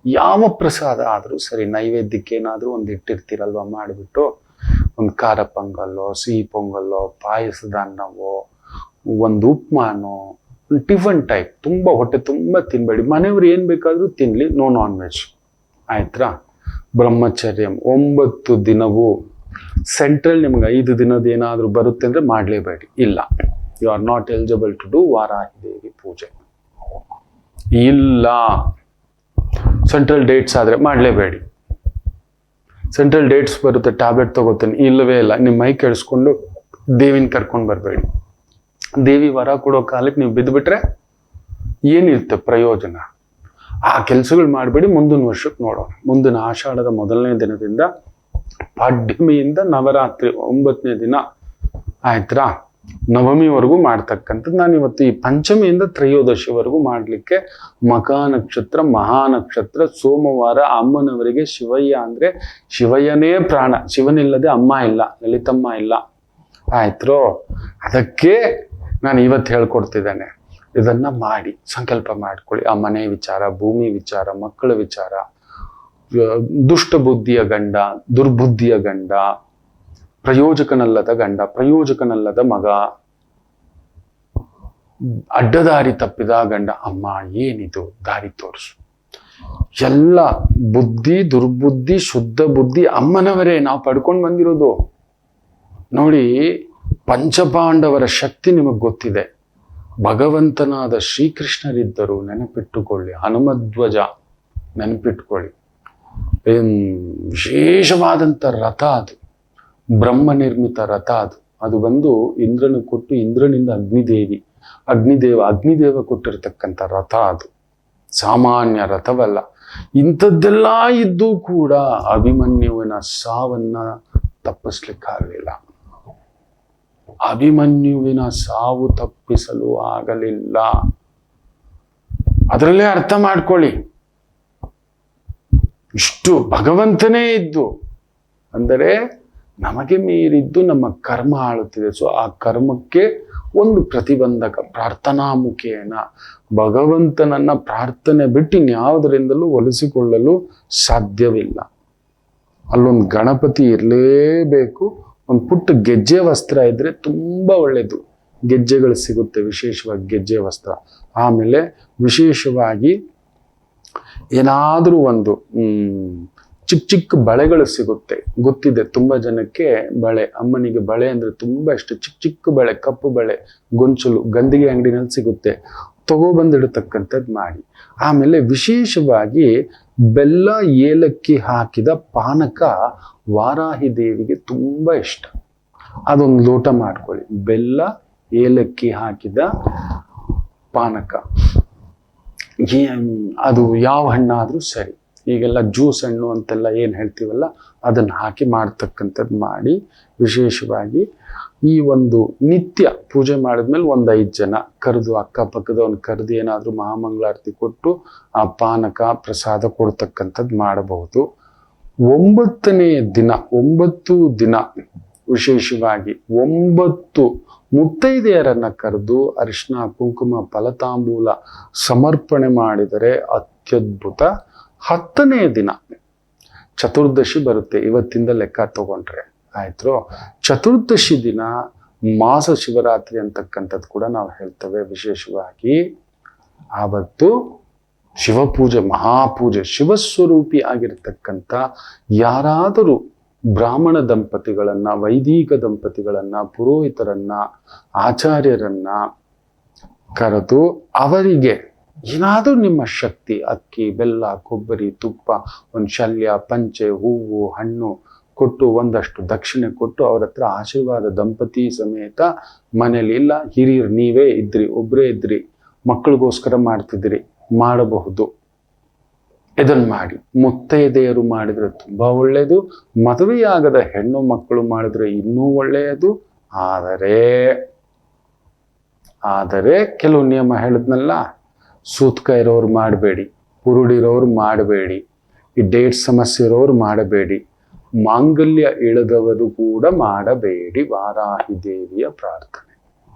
ಯಾವ ಪ್ರಸಾದ ಆದರೂ ಸರಿ, ನೈವೇದ್ಯಕ್ಕೆ ಏನಾದರೂ ಒಂದು ಇಟ್ಟಿರ್ತೀರಲ್ವ, ಮಾಡಿಬಿಟ್ಟು ಒಂದು ಖಾರ ಪೊಂಗಲ್ಲೋ, ಸಿಹಿ ಪೊಂಗಲ್ಲೋ, ಪಾಯಸದ ಅನ್ನವೋ, ಒಂದು ಉಪ್ಮಾನೋ, ಒಂದು ಟಿಫನ್ ಟೈಪ್. ತುಂಬ ಹೊಟ್ಟೆ ತುಂಬ ತಿನ್ಬೇಡಿ, ಮನೆಯವ್ರು ಏನು ಬೇಕಾದರೂ ತಿನ್ನಲಿ, ನೋ ನಾನ್ ವೆಜ್. ಆಯ್ತಾ? ಬ್ರಹ್ಮಚರ್ಯಂ 9 ದಿನವೂ. ಸೆಂಟ್ರಲ್ ನಿಮ್ಗೆ 5 ದಿನದ ಏನಾದರೂ ಬರುತ್ತೆ ಅಂದರೆ ಮಾಡಲೇಬೇಡಿ. ಇಲ್ಲ, you are not eligible to do Varahi Devi ಪೂಜೆ. ಇಲ್ಲ, ಸೆಂಟ್ರಲ್ ಡೇಟ್ಸ್ ಆದರೆ ಮಾಡಲೇಬೇಡಿ. ಸೆಂಟ್ರಲ್ ಡೇಟ್ಸ್ ಬರುತ್ತೆ, ಟ್ಯಾಬ್ಲೆಟ್ ತಗೋತೀನಿ, ಇಲ್ಲವೇ ಇಲ್ಲ. ನಿಮ್ಮ ಮೈ ಕೆಡಿಸ್ಕೊಂಡು ದೇವಿನ ಕರ್ಕೊಂಡು ಬರಬೇಡಿ. ದೇವಿ ವರ ಕೊಡೋ ಕಾಲಕ್ಕೆ ನೀವು ಬಿದ್ದುಬಿಟ್ರೆ ಏನಿರುತ್ತೆ ಪ್ರಯೋಜನ? ಆ ಕೆಲಸಗಳು ಮಾಡಬೇಡಿ. ಮುಂದಿನ ವರ್ಷಕ್ಕೆ ನೋಡೋಣ. ಮುಂದಿನ ಆಷಾಢದ ಮೊದಲನೇ ದಿನದಿಂದ ಪಾಡ್ಯಮಿಯಿಂದ ನವರಾತ್ರಿ 9ನೇ ದಿನ ಆಯ್ತಾ, ನವಮಿವರೆಗೂ ಮಾಡ್ತಕ್ಕಂಥದ್ದು. ನಾನು ಇವತ್ತು ಈ ಪಂಚಮಿಯಿಂದ ತ್ರಯೋದಶಿವರೆಗೂ ಮಾಡಲಿಕ್ಕೆ ಮಖ ನಕ್ಷತ್ರ, ಮಹಾನಕ್ಷತ್ರ, ಸೋಮವಾರ, ಅಮ್ಮನವರಿಗೆ ಶಿವಯ್ಯ ಅಂದ್ರೆ ಶಿವಯ್ಯನೇ ಪ್ರಾಣ. ಶಿವನಿಲ್ಲದೆ ಅಮ್ಮ ಇಲ್ಲ, ಲಲಿತಮ್ಮ ಇಲ್ಲ. ಆಯ್ತು, ಅದಕ್ಕೆ ನಾನು ಇವತ್ತು ಹೇಳ್ಕೊಡ್ತಿದ್ದೇನೆ. ಇದನ್ನ ಮಾಡಿ ಸಂಕಲ್ಪ ಮಾಡ್ಕೊಳ್ಳಿ. ಆ ಮನೆ ವಿಚಾರ, ಭೂಮಿ ವಿಚಾರ, ಮಕ್ಕಳ ವಿಚಾರ, ದುಷ್ಟ ಬುದ್ಧಿಯ ಗಂಡ, ದುರ್ಬುದ್ಧಿಯ ಗಂಡ, ಪ್ರಯೋಜಕನಲ್ಲದ ಗಂಡ, ಪ್ರಯೋಜಕನಲ್ಲದ ಮಗ, ಅಡ್ಡದಾರಿ ತಪ್ಪಿದ ಗಂಡ, ಅಮ್ಮ ಏನಿದು ದಾರಿ ತೋರಿಸು. ಎಲ್ಲ ಬುದ್ಧಿ, ದುರ್ಬುದ್ಧಿ, ಶುದ್ಧ ಬುದ್ಧಿ ಅಮ್ಮನವರೇ ನಾವು ಪಡ್ಕೊಂಡು ಬಂದಿರೋದು. ನೋಡಿ, ಪಂಚಪಾಂಡವರ ಶಕ್ತಿ ನಿಮಗೆ ಗೊತ್ತಿದೆ. ಭಗವಂತನಾದ ಶ್ರೀಕೃಷ್ಣರಿದ್ದರು, ನೆನಪಿಟ್ಟುಕೊಳ್ಳಿ. ಹನುಮಧ್ವಜ ನೆನಪಿಟ್ಕೊಳ್ಳಿ. ವಿಶೇಷವಾದಂಥ ರಥ ಅದು, ಬ್ರಹ್ಮ ನಿರ್ಮಿತ ರಥ ಅದು. ಅದು ಬಂದು ಇಂದ್ರನ ಕೊಟ್ಟು, ಇಂದ್ರನಿಂದ ಅಗ್ನಿದೇವ ಕೊಟ್ಟಿರ್ತಕ್ಕಂಥ ರಥ ಅದು, ಸಾಮಾನ್ಯ ರಥವಲ್ಲ. ಇಂಥದ್ದೆಲ್ಲ ಇದ್ದು ಕೂಡ ಅಭಿಮನ್ಯುವಿನ ಸಾವನ್ನ ತಪ್ಪಿಸ್ಲಿಕ್ಕಾಗಲಿಲ್ಲ. ಅಭಿಮನ್ಯುವಿನ ಸಾವು ತಪ್ಪಿಸಲು ಆಗಲಿಲ್ಲ. ಅದರಲ್ಲೇ ಅರ್ಥ ಮಾಡ್ಕೊಳ್ಳಿ. ಇಷ್ಟು ಭಗವಂತನೇ ಇದ್ದು ಅಂದರೆ ನಮಗೆ ಮೀರಿದ್ದು ನಮ್ಮ ಕರ್ಮ ಆಳುತ್ತಿದೆ. ಸೊ ಆ ಕರ್ಮಕ್ಕೆ ಒಂದು ಪ್ರತಿಬಂಧಕ ಪ್ರಾರ್ಥನಾ ಮುಖೇನ ಭಗವಂತನನ್ನ ಪ್ರಾರ್ಥನೆ ಬಿಟ್ಟು ಇನ್ಯಾವುದರಿಂದಲೂ ಒಲಿಸಿಕೊಳ್ಳಲು ಸಾಧ್ಯವಿಲ್ಲ. ಅಲ್ಲೊಂದು ಗಣಪತಿ ಇರಲೇಬೇಕು. ಒಂದು ಪುಟ್ಟ ಗೆಜ್ಜೆ ವಸ್ತ್ರ ಇದ್ರೆ ತುಂಬಾ ಒಳ್ಳೇದು. ಗೆಜ್ಜೆಗಳು ಸಿಗುತ್ತೆ, ವಿಶೇಷವಾಗಿ ಗೆಜ್ಜೆ ವಸ್ತ್ರ. ಆಮೇಲೆ ವಿಶೇಷವಾಗಿ ಏನಾದರೂ ಒಂದು ಚಿಕ್ಕ ಚಿಕ್ಕ ಬಳೆಗಳು ಸಿಗುತ್ತೆ. ಗೊತ್ತಿದೆ ತುಂಬಾ ಜನಕ್ಕೆ ಬಳೆ, ಅಮ್ಮನಿಗೆ ಬಳೆ ಅಂದ್ರೆ ತುಂಬಾ ಇಷ್ಟ. ಚಿಕ್ಕ ಚಿಕ್ಕ ಬಳೆ, ಕಪ್ಪು ಬಳೆ, ಗೊಂಚಲು ಗಂದಿಗೆ ಅಂಗಡಿನಲ್ಲಿ ಸಿಗುತ್ತೆ. ತಗೊಬಂದಿಡತಕ್ಕಂಥದ್ದು ಮಾಡಿ. ಆಮೇಲೆ ವಿಶೇಷವಾಗಿ ಬೆಲ್ಲ ಏಲಕ್ಕಿ ಹಾಕಿದ ಪಾನಕ ವಾರಾಹಿ ದೇವಿಗೆ ತುಂಬಾ ಇಷ್ಟ. ಅದೊಂದು ಲೋಟ ಮಾಡ್ಕೊಳ್ಳಿ. ಬೆಲ್ಲ ಏಲಕ್ಕಿ ಹಾಕಿದ ಪಾನಕ, ಅದು ಯಾವ ಹಣ್ಣಾದ್ರೂ ಸರಿ. ಈಗೆಲ್ಲ ಜ್ಯೂಸ್ ಹಣ್ಣು ಅಂತೆಲ್ಲ ಏನು ಹೇಳ್ತೀವಲ್ಲ, ಅದನ್ನು ಹಾಕಿ ಮಾಡ್ತಕ್ಕಂಥದ್ದು ಮಾಡಿ. ವಿಶೇಷವಾಗಿ ಈ ಒಂದು ನಿತ್ಯ ಪೂಜೆ ಮಾಡಿದ್ಮೇಲೆ ಒಂದು 5 ಜನ ಕರೆದು, ಅಕ್ಕಪಕ್ಕದವನ್ನ ಕರೆದು ಏನಾದರೂ ಮಹಾಮಂಗಳಾರತಿ ಕೊಟ್ಟು ಆ ಪಾನಕ ಪ್ರಸಾದ ಕೊಡ್ತಕ್ಕಂಥದ್ದು ಮಾಡಬಹುದು. 9ನೇ ದಿನ 9 ದಿನ ವಿಶೇಷವಾಗಿ 9 ಮುತ್ತೈದೆಯರನ್ನ ಕರೆದು ಅರಿಶಿನ ಕುಂಕುಮ ಫಲತಾಂಬೂಲ ಸಮರ್ಪಣೆ ಮಾಡಿದರೆ ಅತ್ಯದ್ಭುತ. 10ನೇ ದಿನ ಚತುರ್ದಶಿ ಬರುತ್ತೆ. ಇವತ್ತಿಂದ ಲೆಕ್ಕ ತಗೊಂಡ್ರೆ ಆಯ್ತು. ಚತುರ್ದಶಿ ದಿನ ಮಾಸ ಶಿವರಾತ್ರಿ ಅಂತಕ್ಕಂಥದ್ದು ಕೂಡ ನಾವು ಹೇಳ್ತೇವೆ. ವಿಶೇಷವಾಗಿ ಆವತ್ತು ಶಿವಪೂಜೆ, ಮಹಾಪೂಜೆ, ಶಿವಸ್ವರೂಪಿ ಆಗಿರ್ತಕ್ಕಂಥ ಯಾರಾದರೂ ಬ್ರಾಹ್ಮಣ ದಂಪತಿಗಳನ್ನ, ವೈದಿಕ ದಂಪತಿಗಳನ್ನ, ಪುರೋಹಿತರನ್ನ, ಆಚಾರ್ಯರನ್ನ ಕರೆದು ಅವರಿಗೆ ಏನಾದರೂ ನಿಮ್ಮ ಶಕ್ತಿ, ಅಕ್ಕಿ, ಬೆಲ್ಲ, ಕೊಬ್ಬರಿ, ತುಪ್ಪ, ಒಂದು ಶಲ್ಯ, ಪಂಚೆ, ಹೂವು, ಹಣ್ಣು ಕೊಟ್ಟು ಒಂದಷ್ಟು ದಕ್ಷಿಣೆ ಕೊಟ್ಟು ಅವ್ರ ಹತ್ರ ಆಶೀರ್ವಾದ, ದಂಪತಿ ಸಮೇತ ಮನೇಲಿ ಇಲ್ಲ ಹಿರಿಯರು ನೀವೇ ಇದ್ರಿ, ಒಬ್ಬರೇ ಇದ್ರಿ, ಮಕ್ಕಳಿಗೋಸ್ಕರ ಮಾಡ್ತಿದ್ರಿ, ಮಾಡಬಹುದು. ಇದನ್ನು ಮಾಡಿ. ಮುತ್ತೈದೆಯರು ಮಾಡಿದ್ರೆ ತುಂಬಾ ಒಳ್ಳೆಯದು. ಮದುವೆಯಾಗದ ಹೆಣ್ಣು ಮಕ್ಕಳು ಮಾಡಿದ್ರೆ ಇನ್ನೂ ಒಳ್ಳೆಯದು. ಆದರೆ ಕೆಲವು ನಿಯಮ ಹೇಳಿದ್ನಲ್ಲ, ಸೂತ್ಕ ಇರೋರು ಮಾಡಬೇಡಿ, ಪುರುಡಿರೋರು ಮಾಡಬೇಡಿ, ಈ ಡೇಟ್ ಸಮಸ್ಯೆ ಇರೋರು ಮಾಡಬೇಡಿ, ಮಾಂಗಲ್ಯ ಇಳದವರು ಕೂಡ ಮಾಡಬೇಡಿ. ವಾರಾಹಿ ದೇವಿಯ ಪ್ರಾರ್ಥನೆ,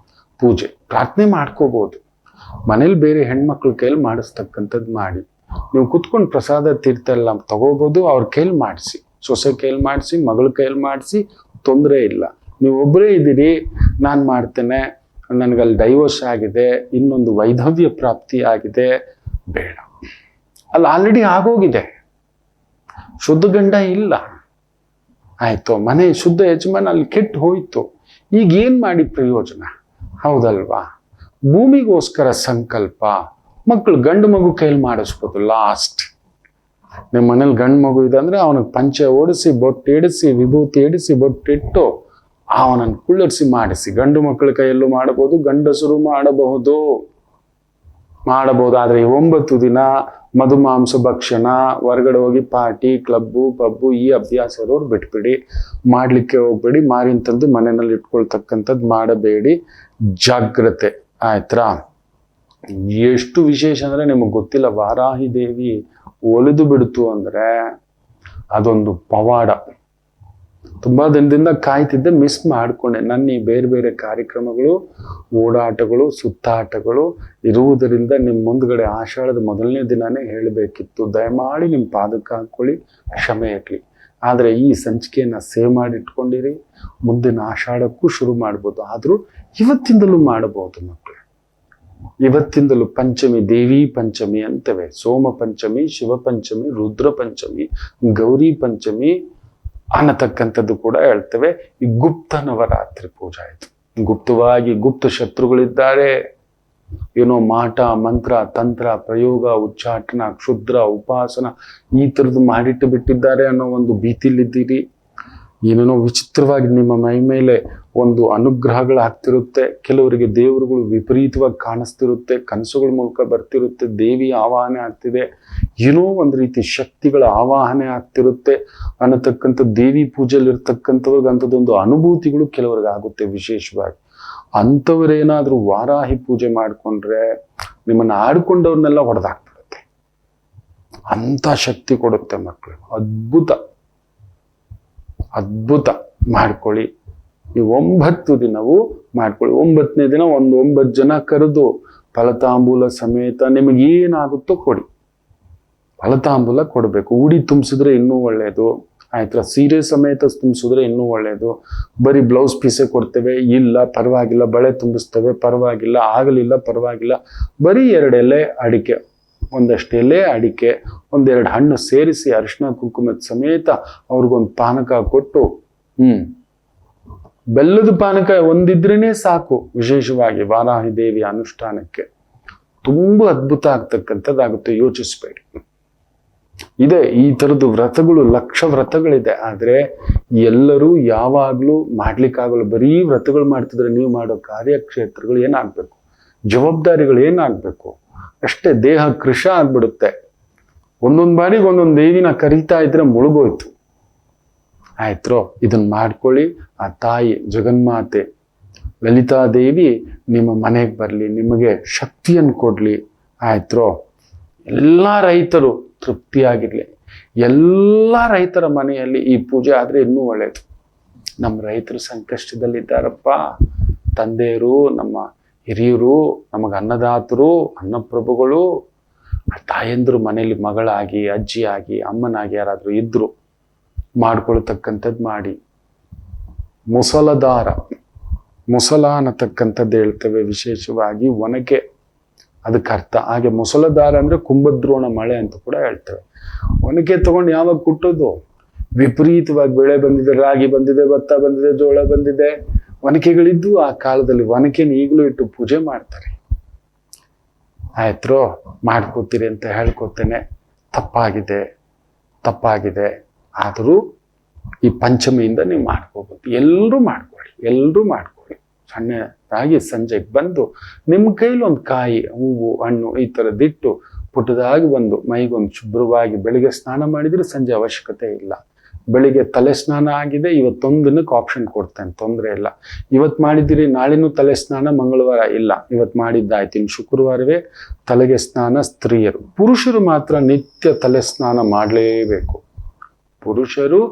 ಪೂಜೆ, ಪ್ರಾರ್ಥನೆ ಮಾಡ್ಕೋಬಹುದು. ಮನೇಲಿ ಬೇರೆ ಹೆಣ್ಮಕ್ಳ ಕೈಲಿ ಮಾಡಿಸ್ತಕ್ಕಂಥದ್ದು ಮಾಡಿ. ನೀವು ಕುತ್ಕೊಂಡು ಪ್ರಸಾದ ತೀರ್ಥ ಎಲ್ಲ ತಗೋಬಹುದು. ಅವ್ರ ಕೈಲಿ ಮಾಡಿಸಿ, ಸೊಸೆ ಕೈಲಿ ಮಾಡಿಸಿ, ಮಗಳ ಕೈಲಿ ಮಾಡಿಸಿ, ತೊಂದರೆ ಇಲ್ಲ. ನೀವು ಒಬ್ಬರೇ ಇದ್ದೀರಿ, ನಾನು ಮಾಡ್ತೇನೆ, ನನಗಲ್ಲಿ ಡೈವೋರ್ಸ್ ಆಗಿದೆ, ಇನ್ನೊಂದು ವೈಧವ್ಯ ಪ್ರಾಪ್ತಿ ಆಗಿದೆ, ಬೇಡ. ಅಲ್ಲಿ ಆಲ್ರೆಡಿ ಆಗೋಗಿದೆ, ಶುದ್ಧ ಗಂಡ ಇಲ್ಲ, ಆಯ್ತು, ಮನೆ ಶುದ್ಧ ಯಜಮಾನ ಅಲ್ಲಿ ಕೆಟ್ಟು ಹೋಯ್ತು. ಈಗ ಏನ್ ಮಾಡಿ ಪ್ರಯೋಜನ? ಹೌದಲ್ವಾ? ಭೂಮಿಗೋಸ್ಕರ ಸಂಕಲ್ಪ, ಮಕ್ಕಳು ಗಂಡು ಮಗು ಕೈಲಿ ಮಾಡಿಸ್ಬೋದು ಲಾಸ್ಟ್. ನಿಮ್ಮ ಮನೇಲಿ ಗಂಡು ಮಗು ಇದೆ ಅಂದ್ರೆ ಅವನಿಗೆ ಪಂಚೆ ಓಡಿಸಿ ಬೊಟ್ಟು ಇಡಿಸಿ ವಿಭೂತಿ ಇಡಿಸಿ ಬೊಟ್ಟಿಟ್ಟು ಅವನನ್ನು ಕುಳ್ಳರಿಸಿ ಮಾಡಿಸಿ. ಗಂಡು ಮಕ್ಕಳ ಕೈಯಲ್ಲೂ ಮಾಡಬಹುದು, ಗಂಡಸರು ಮಾಡಬಹುದು. ಆದ್ರೆ ಈ 9 ದಿನ ಮಧುಮಾಂಸ ಭಕ್ಷಣ, ಹೊರಗಡೆ ಹೋಗಿ ಪಾರ್ಟಿ, ಕ್ಲಬ್ಬು, ಪಬ್ಬು ಈ ಅಭ್ಯಾಸ ಇರೋರು ಬಿಟ್ಬಿಡಿ. ಮಾಡ್ಲಿಕ್ಕೆ ಹೋಗ್ಬೇಡಿ. ಮಾರಿನ ತಂದು ಮನೆಯಲ್ಲಿ ಇಟ್ಕೊಳ್ತಕ್ಕಂಥದ್ದು ಮಾಡಬೇಡಿ. ಜಾಗ್ರತೆ. ಆಯ್ತಾ? ಎಷ್ಟು ವಿಶೇಷ ಅಂದ್ರೆ ನಿಮಗೆ ಗೊತ್ತಿಲ್ಲ. ವಾರಾಹಿ ದೇವಿ ಒಲಿದು ಬಿಡ್ತು ಅಂದ್ರೆ ಅದೊಂದು ಪವಾಡ. ತುಂಬಾ ದಿನದಿಂದ ಕಾಯ್ತಿದ್ದೆ, ಮಿಸ್ ಮಾಡ್ಕೊಂಡೆ. ನನ್ನ ಈ ಬೇರೆ ಬೇರೆ ಕಾರ್ಯಕ್ರಮಗಳು, ಓಡಾಟಗಳು, ಸುತ್ತಾಟಗಳು ಇರುವುದರಿಂದ ನಿಮ್ಮ ಮುಂದ್ಗಡೆ ಆಷಾಢದ ಮೊದಲನೇ ದಿನಾನೇ ಹೇಳಬೇಕಿತ್ತು. ದಯಮಾಡಿ ನಿಮ್ಮ ಪಾದಕ್ಕೆ ಹಾಕೊಳ್ಳಿ, ಕ್ಷಮೆ ಇರಲಿ. ಆದರೆ ಈ ಸಂಚಿಕೆಯನ್ನು ಸೇವ್ ಮಾಡಿ ಇಟ್ಕೊಂಡಿರಿ. ಮುಂದಿನ ಆಷಾಢಕ್ಕೂ ಶುರು ಮಾಡ್ಬೋದು. ಆದರೂ ಇವತ್ತಿಂದಲೂ ಮಾಡಬಹುದು ಮಕ್ಕಳು. ಇವತ್ತಿಂದಲೂ ಪಂಚಮಿ, ದೇವಿ ಪಂಚಮಿ ಅಂತವೆ. ಸೋಮ ಪಂಚಮಿ, ಶಿವ ಪಂಚಮಿ, ರುದ್ರ ಪಂಚಮಿ, ಗೌರಿ ಪಂಚಮಿ ಅನ್ನತಕ್ಕಂಥದ್ದು ಕೂಡ ಹೇಳ್ತೇವೆ. ಈ ಗುಪ್ತ ನವರಾತ್ರಿ ಪೂಜಾ ಇದು. ಗುಪ್ತವಾಗಿ ಗುಪ್ತ ಶತ್ರುಗಳಿದ್ದಾರೆ. ಏನೋ ಮಾಟ, ಮಂತ್ರ, ತಂತ್ರ, ಪ್ರಯೋಗ, ಉಚ್ಚಾಟನ, ಕ್ಷುದ್ರ, ಉಪಾಸನ ಈ ಥರದ್ದು ಮಾಡಿಟ್ಟು ಬಿಟ್ಟಿದ್ದಾರೆ ಅನ್ನೋ ಒಂದು ಭೀತಿಲಿದ್ದೀರಿ. ಏನೇನೋ ವಿಚಿತ್ರವಾಗಿ ನಿಮ್ಮ ಮೈ ಮೇಲೆ ಒಂದು ಅನುಗ್ರಹಗಳಾಗ್ತಿರುತ್ತೆ. ಕೆಲವರಿಗೆ ದೇವರುಗಳು ವಿಪರೀತವಾಗಿ ಕಾಣಿಸ್ತಿರುತ್ತೆ, ಕನಸುಗಳ ಮೂಲಕ ಬರ್ತಿರುತ್ತೆ, ದೇವಿ ಆವಾಹನೆ ಆಗ್ತಿದೆ, ಏನೋ ಒಂದು ರೀತಿ ಶಕ್ತಿಗಳ ಆವಾಹನೆ ಆಗ್ತಿರುತ್ತೆ ಅನ್ನತಕ್ಕಂಥ ದೇವಿ ಪೂಜೆಯಲ್ಲಿ ಇರ್ತಕ್ಕಂಥವ್ರಿಗೆ ಅಂಥದ್ದೊಂದು ಅನುಭೂತಿಗಳು ಕೆಲವರಿಗೆ ಆಗುತ್ತೆ ವಿಶೇಷವಾಗಿ. ಅಂಥವರೇನಾದ್ರೂ ವಾರಾಹಿ ಪೂಜೆ ಮಾಡಿಕೊಂಡ್ರೆ ನಿಮ್ಮನ್ನ ಆಡ್ಕೊಂಡವ್ರನ್ನೆಲ್ಲ ಹೊಡೆದಾಕ್ಬಿಡುತ್ತೆ. ಅಂಥ ಶಕ್ತಿ ಕೊಡುತ್ತೆ ಮಕ್ಕಳು. ಅದ್ಭುತ ಅದ್ಭುತ. ಮಾಡ್ಕೊಳ್ಳಿ. ಈ 9 ದಿನವೂ ಮಾಡ್ಕೊಳ್ಳಿ. 9ನೇ ದಿನ 9 ಜನ ಕರೆದು ಫಲತಾಂಬೂಲ ಸಮೇತ ನಿಮಗೇನಾಗುತ್ತೋ ಕೊಡಿ. ಫಲತಾಂಬೂಲ ಕೊಡಬೇಕು. ಉಡಿ ತುಂಬಿಸಿದ್ರೆ ಇನ್ನೂ ಒಳ್ಳೆಯದು. ಆಯ್ತಾ? ಸೀರೆ ಸಮೇತ ತುಂಬಿಸಿದ್ರೆ ಇನ್ನೂ ಒಳ್ಳೆಯದು. ಬರೀ ಬ್ಲೌಸ್ ಪೀಸೇ ಕೊಡ್ತೇವೆ, ಇಲ್ಲ ಪರವಾಗಿಲ್ಲ. ಬಳೆ ತುಂಬಿಸ್ತೇವೆ, ಪರವಾಗಿಲ್ಲ. ಆಗಲಿಲ್ಲ, ಪರವಾಗಿಲ್ಲ. ಬರೀ 2 ಎಲೆ ಅಡಿಕೆ, ಒಂದಷ್ಟು ಎಲೆ ಅಡಿಕೆ, 1-2 ಹಣ್ಣು ಸೇರಿಸಿ ಅರಿಶಿನ ಕುಂಕುಮದ ಸಮೇತ ಅವ್ರಿಗೊಂದು ಪಾನಕ ಕೊಟ್ಟು, ಬೆಲ್ಲದ ಪಾನಕ ಒಂದಿದ್ರೇನೆ ಸಾಕು. ವಿಶೇಷವಾಗಿ ವಾರಾಹಿ ದೇವಿ ಅನುಷ್ಠಾನಕ್ಕೆ ತುಂಬಾ ಅದ್ಭುತ ಆಗ್ತಕ್ಕಂಥದ್ದಾಗುತ್ತೆ. ಯೋಚಿಸ್ಬೇಡಿ. ಇದೆ ಈ ಥರದ್ದು ವ್ರತಗಳು, ಲಕ್ಷ ವ್ರತಗಳಿದೆ. ಆದ್ರೆ ಎಲ್ಲರೂ ಯಾವಾಗ್ಲೂ ಮಾಡ್ಲಿಕ್ಕಾಗಲ್ಲ. ಬರೀ ವ್ರತಗಳು ಮಾಡ್ತಿದ್ರೆ ನೀವು ಮಾಡೋ ಕಾರ್ಯಕ್ಷೇತ್ರಗಳು ಏನಾಗ್ಬೇಕು, ಜವಾಬ್ದಾರಿಗಳು ಏನಾಗ್ಬೇಕು ಅಷ್ಟೇ. ದೇಹ ಕೃಶ ಆಗ್ಬಿಡುತ್ತೆ. ಒಂದೊಂದು ಬಾರಿಗೆ ಒಂದೊಂದು ದೇವಿನ ಕರೀತಾ ಇದ್ರೆ ಮುಳುಗೋಯ್ತು. ಆಯ್ತ್ರೋ? ಇದನ್ನ ಮಾಡ್ಕೊಳ್ಳಿ. ಆ ತಾಯಿ ಜಗನ್ಮಾತೆ ಲಲಿತಾದೇವಿ ನಿಮ್ಮ ಮನೆಗೆ ಬರಲಿ, ನಿಮಗೆ ಶಕ್ತಿಯನ್ನು ಕೊಡ್ಲಿ. ಆಯ್ತ್ರೋ? ಎಲ್ಲ ರೈತರು ತೃಪ್ತಿಯಾಗಿರ್ಲಿ. ಎಲ್ಲ ರೈತರ ಮನೆಯಲ್ಲಿ ಈ ಪೂಜೆ ಆದ್ರೆ ಇನ್ನೂ ಒಳ್ಳೇದು. ನಮ್ಮ ರೈತರು ಸಂಕಷ್ಟದಲ್ಲಿದ್ದಾರಪ್ಪ. ತಂದೆಯರು, ನಮ್ಮ ಹಿರಿಯರು, ನಮಗೆ ಅನ್ನದಾತರು, ಅನ್ನಪ್ರಭುಗಳು, ತಾಯಂದ್ರು ಮನೆಯಲ್ಲಿ ಮಗಳಾಗಿ, ಅಜ್ಜಿಯಾಗಿ, ಅಮ್ಮನಾಗಿ ಯಾರಾದ್ರೂ ಇದ್ರು ಮಾಡ್ಕೊಳ್ತಕ್ಕಂಥದ್ದು ಮಾಡಿ. ಮುಸಲಧಾರ, ಮುಸಲ ಅನ್ನತಕ್ಕಂಥದ್ದು ಹೇಳ್ತೇವೆ. ವಿಶೇಷವಾಗಿ ಒನಕೆ ಅದಕ್ಕೆ ಅರ್ಥ. ಹಾಗೆ ಮುಸಲಧಾರ ಅಂದ್ರೆ ಕುಂಭದ್ರೋಣ ಮಳೆ ಅಂತ ಕೂಡ ಹೇಳ್ತೇವೆ. ಒನಕೆ ತಗೊಂಡು ಯಾವಾಗ ಕುಟ್ಟೋದು? ವಿಪರೀತವಾಗಿ ಬೆಳೆ ಬಂದಿದೆ, ರಾಗಿ ಬಂದಿದೆ, ಭತ್ತ ಬಂದಿದೆ, ಜೋಳ ಬಂದಿದೆ, ಒನಕೆಗಳಿದ್ದು ಆ ಕಾಲದಲ್ಲಿ. ಒನಕೆನ ಈಗಲೂ ಇಟ್ಟು ಪೂಜೆ ಮಾಡ್ತಾರೆ. ಆಯ್ತ್ರೋ? ಮಾಡ್ಕೋತೀರಿ ಅಂತ ಹೇಳ್ಕೊತೇನೆ. ತಪ್ಪಾಗಿದೆ. ಆದರೂ ಈ ಪಂಚಮಿಯಿಂದ ನೀವು ಮಾಡ್ಕೋಬಹುದು. ಎಲ್ಲರೂ ಮಾಡ್ಕೊಳ್ಳಿ. ಸಣ್ಣದಾಗಿ ಸಂಜೆಗೆ ಬಂದು ನಿಮ್ಮ ಕೈಲಿ ಒಂದು ಕಾಯಿ, ಹೂವು, ಹಣ್ಣು ಈ ಥರದ್ದಿಟ್ಟು ಪುಟ್ಟದಾಗಿ ಒಂದು ಮೈಗೊಂದು ಶುಭ್ರವಾಗಿ ಬೆಳಿಗ್ಗೆ ಸ್ನಾನ ಮಾಡಿದ್ರೆ ಸಂಜೆ ಅವಶ್ಯಕತೆ ಇಲ್ಲ. ಬೆಳಿಗ್ಗೆ ತಲೆ ಸ್ನಾನ ಆಗಿದೆ, ಇವತ್ತೊಂದು ದಿನಕ್ಕೆ ಆಪ್ಷನ್ ಕೊಡ್ತೇನೆ, ತೊಂದರೆ ಇಲ್ಲ. ಇವತ್ತು ಮಾಡಿದ್ದೀರಿ, ನಾಳೆನೂ ತಲೆ ಸ್ನಾನ, ಮಂಗಳವಾರ ಇಲ್ಲ, ಇವತ್ತು ಮಾಡಿದ್ದಾಯ್ತು. ಇನ್ನು ಶುಕ್ರವಾರವೇ ತಲೆಗೆ ಸ್ನಾನ ಸ್ತ್ರೀಯರು. ಪುರುಷರು ಮಾತ್ರ ನಿತ್ಯ ತಲೆ ಸ್ನಾನ ಮಾಡಲೇಬೇಕು. ಪುರುಷರು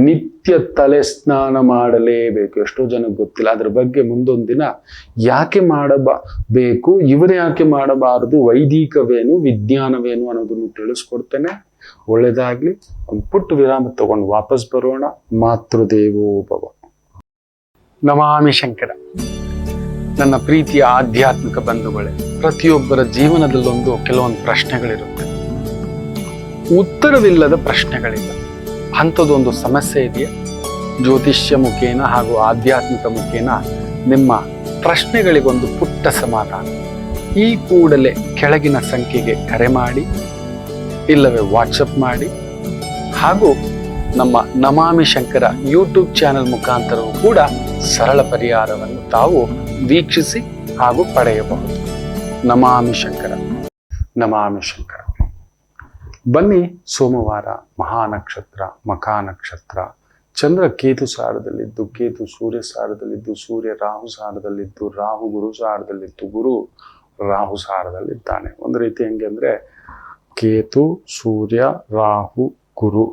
ನಿತ್ಯ ತಲೆ ಸ್ನಾನ ಮಾಡಲೇಬೇಕು. ಎಷ್ಟೋ ಜನಕ್ಕೆ ಗೊತ್ತಿಲ್ಲ ಅದ್ರ ಬಗ್ಗೆ. ಮುಂದೊಂದು ದಿನ ಯಾಕೆ ಮಾಡಬೇಕು, ಇವರು ಯಾಕೆ ಮಾಡಬಾರದು, ವೈದಿಕವೇನು ವಿಜ್ಞಾನವೇನು ಅನ್ನೋದನ್ನು ತಿಳಿಸ್ಕೊಡ್ತೇನೆ. ಒಳ್ಳೇದಾಗ್ಲಿ. ಒಂದು ಪುಟ್ಟ ವಿರಾಮ ತಗೊಂಡು ವಾಪಸ್ ಬರೋಣ. ಮಾತೃದೇವೋ ಭವ. ನಮಾಮಿ ಶಂಕರ. ನನ್ನ ಪ್ರೀತಿಯ ಆಧ್ಯಾತ್ಮಿಕ ಬಂಧುಗಳೇ, ಪ್ರತಿಯೊಬ್ಬರ ಜೀವನದಲ್ಲೊಂದು ಕೆಲವೊಂದು ಪ್ರಶ್ನೆಗಳಿರುತ್ತೆ, ಉತ್ತರವಿಲ್ಲದ ಪ್ರಶ್ನೆಗಳಿಲ್ಲ. ಅಂಥದ್ದೊಂದು ಸಮಸ್ಯೆ ಇದೆಯಾ? ಜ್ಯೋತಿಷ್ಯ ಮುಖೇನ ಹಾಗೂ ಆಧ್ಯಾತ್ಮಿಕ ಮುಖೇನ ನಿಮ್ಮ ಪ್ರಶ್ನೆಗಳಿಗೊಂದು ಪುಟ್ಟ ಸಮಾಧಾನ. ಈ ಕೂಡಲೇ ಕೆಳಗಿನ ಸಂಖ್ಯೆಗೆ ಕರೆ ಮಾಡಿ ಇಲ್ಲವೇ ವಾಟ್ಸಪ್ ಮಾಡಿ, ಹಾಗೂ ನಮ್ಮ ನಮಾಮಿ ಶಂಕರ ಯೂಟ್ಯೂಬ್ ಚಾನೆಲ್ ಮುಖಾಂತರವೂ ಕೂಡ ಸರಳ ಪರಿಹಾರವನ್ನು ತಾವು ವೀಕ್ಷಿಸಿ ಹಾಗೂ ಪಡೆಯಬಹುದು. ನಮಾಮಿ ಶಂಕರ, ನಮಾಮಿ ಶಂಕರ. ಬನ್ನಿ, ಸೋಮವಾರ ಮಹಾನಕ್ಷತ್ರ, ಮಖಾ ನಕ್ಷತ್ರ, ಚಂದ್ರ ಕೇತು ಸಾರದಲ್ಲಿದ್ದು, ಕೇತು ಸೂರ್ಯ ಸಾರದಲ್ಲಿದ್ದು, ಸೂರ್ಯ ರಾಹು ಸಾರದಲ್ಲಿದ್ದು, ರಾಹು ಗುರು ಸಾರದಲ್ಲಿದ್ದು, ಗುರು ರಾಹು ಸಾರದಲ್ಲಿದ್ದಾನೆ. ಒಂದು ರೀತಿ ಹೆಂಗೆ ಅಂದರೆ ಕೇತು, ಸೂರ್ಯ, ರಾಹು, ಗುರು